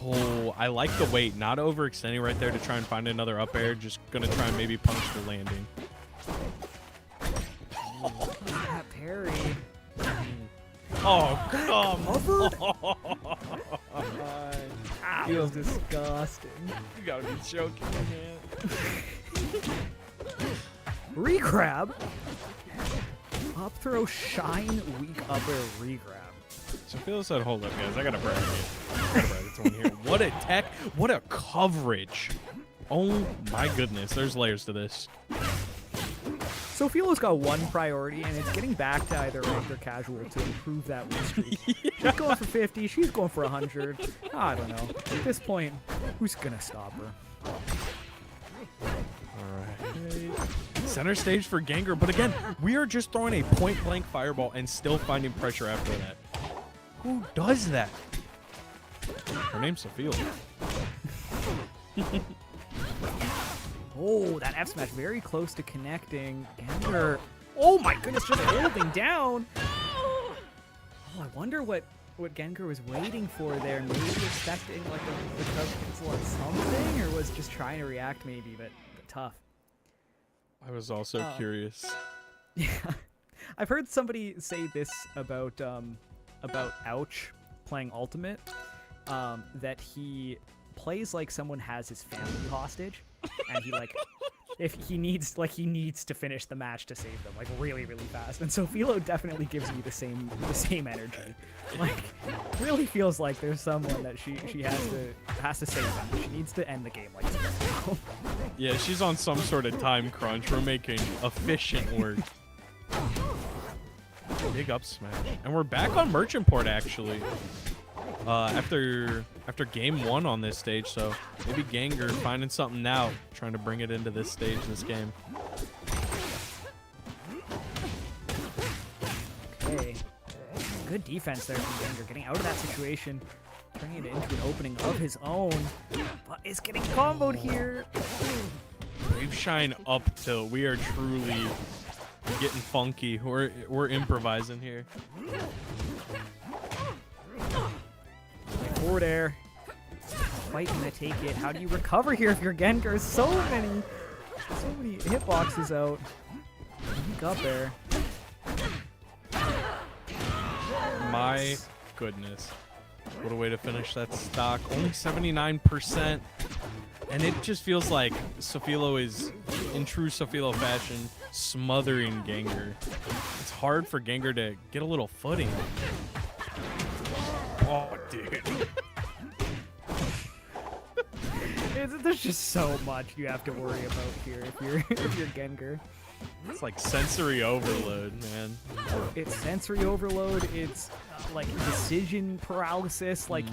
Oh, I like the weight. Not overextending right there to try and find another up air. Just gonna try and maybe punish the landing. That parry. Oh, come on. That feels disgusting. You gotta be joking, man. Regrab. Up throw, shine, weak up air, regrab. Sofilo said, hold up, guys. I gotta brag it. Here. What a tech. What a coverage. Oh, my goodness. There's layers to this. Sofilo's got one priority, and it's getting back to either ranked or casual to improve that win streak. She's going for 50. She's going for 100. I don't know. At this point, who's going to stop her? Alright. Center stage for Gengar. But again, we are just throwing a point-blank fireball and still finding pressure after that. Who does that? Her name's Sofilo. Oh, that F smash very close to connecting. Gengar. Oh my goodness, just holding down. Oh, I wonder what Gengar was waiting for there. Maybe expecting like a crouch cancel on something, or was just trying to react maybe, but tough. I was also curious. Yeah. I've heard somebody say this about Ouch playing Ultimate, that he plays like someone has his family hostage, and he like if he needs to finish the match to save them like really fast. And Sofilo definitely gives me the same energy. Like really feels like there's someone that she has to save them. She needs to end the game like this. Yeah, she's on some sort of time crunch. We're making efficient work. Big up smash. And we're back on Merchant Port actually. After game 1 on this stage, so maybe Gengar finding something now, trying to bring it into this stage, this game. Okay. Good defense there from Gengar, getting out of that situation, turning it into an opening of his own, but is getting comboed here. Brave Shine up tilt. We are truly getting funky. We're improvising here. Forward air. Quite gonna take it. How do you recover here if you're Gengar? So many hitboxes out. Weak up air. My goodness. What a way to finish that stock. Only 79%. And it just feels like Sofilo is, in true Sofilo fashion, smothering Gengar. It's hard for Gengar to get a little footing. Oh, dude. There's just so much you have to worry about here if you're Gengar. It's like sensory overload, man. It's sensory overload. It's like decision paralysis. Like,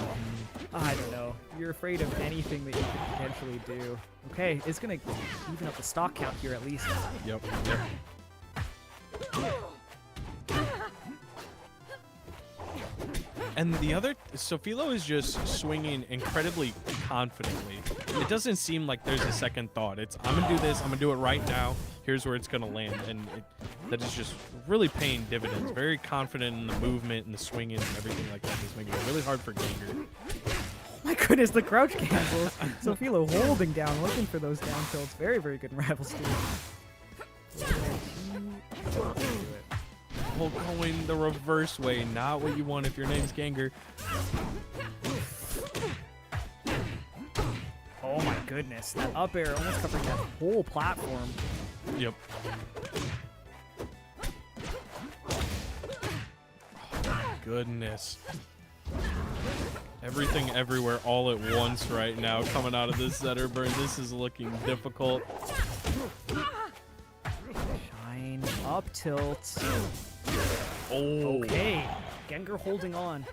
I don't know. You're afraid of anything that you could potentially do. Okay, it's gonna even up the stock count here at least. Yep. And the other, Sofilo is just swinging incredibly confidently. It doesn't seem like there's a second thought. It's, I'm going to do this, I'm going to do it right now. Here's where it's going to land. And that is just really paying dividends. Very confident in the movement and the swinging and everything like that. It's making it really hard for Gengar. Oh my goodness, the crouch cancels. Sofilo holding down, looking for those down tilts. Very, very good in Rivals 2. Well, going the reverse way, not what you want if your name's Gengar. Oh my goodness, that up air almost covering that whole platform. Yep. Oh my goodness. Everything everywhere all at once right now coming out of this center burn. This is looking difficult. Shine, up tilt. Oh. Okay, Gengar holding on.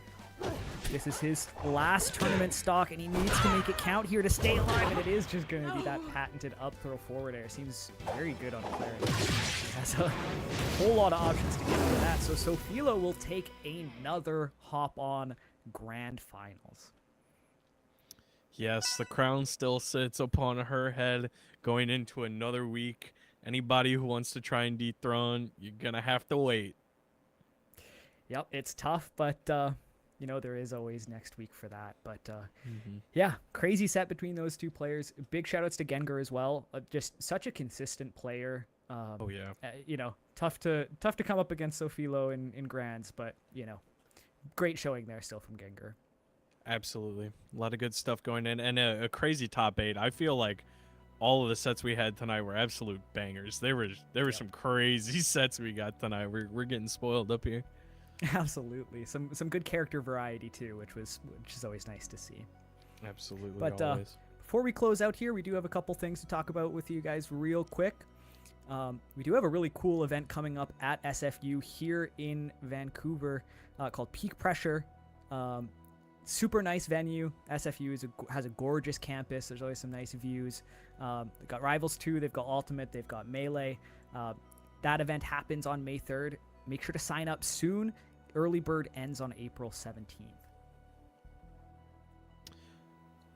This is his last tournament stock, and he needs to make it count here to stay alive, and it is just going to be that patented up throw forward air. Seems very good on clarity. He has a whole lot of options to get for that, so Sofilo will take another hop-on grand finals. Yes, the crown still sits upon her head going into another week. Anybody who wants to try and dethrone, you're going to have to wait. Yep, it's tough, but you know, there is always next week for that. But yeah, crazy set between those two players. Big shout outs to Gengar as well. Just such a consistent player. Oh yeah. You know, tough to come up against Sofilo in grands, but you know, great showing there still from Gengar. Absolutely, a lot of good stuff going in, and a crazy top 8. I feel like all of the sets we had tonight were absolute bangers. There were some crazy sets we got tonight. We're getting spoiled up here. Absolutely, some good character variety too, which is always nice to see. Absolutely. But always. Before we close out here, we do have a couple things to talk about with you guys real quick. We do have a really cool event coming up at SFU here in Vancouver called Peak Pressure. Super nice venue. SFU has a gorgeous campus. There's always some nice views. They've got Rivals 2, they've got Ultimate, they've got Melee. That event happens on May 3rd. Make sure to sign up soon. Early bird ends on April 17th.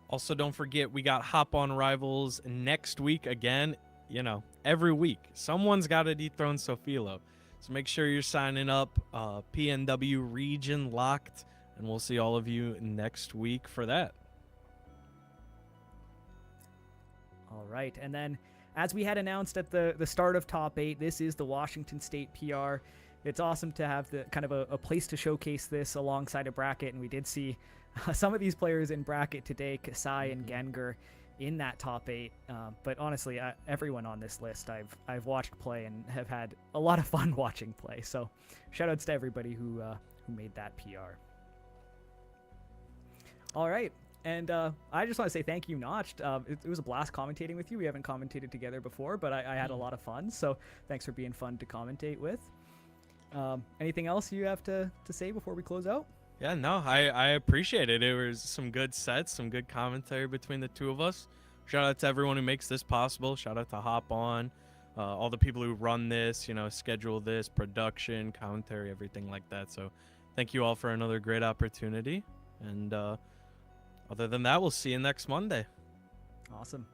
Also, don't forget, we got Hop on Rivals next week again. You know, every week. Someone's got to dethrone Sofilo. So make sure you're signing up. PNW region locked. And we'll see all of you next week for that. All right. And then, as we had announced at the start of Top 8, this is the Washington State PR. It's awesome to have the kind of a place to showcase this alongside a bracket. And we did see some of these players in bracket today, Kasai and Gengar, in that Top 8. But honestly, everyone on this list I've watched play and have had a lot of fun watching play. So shout outs to everybody who made that PR. All right. And I just want to say thank you, Notched. It was a blast commentating with you. We haven't commentated together before, but I had a lot of fun. So thanks for being fun to commentate with. Anything else you have to say before we close out? Yeah, no, I appreciate it. It was some good sets, some good commentary between the two of us. Shout out to everyone who makes this possible. Shout out to Hop On, all the people who run this, you know, schedule this, production, commentary, everything like that. So thank you all for another great opportunity. And other than that, we'll see you next Monday. Awesome.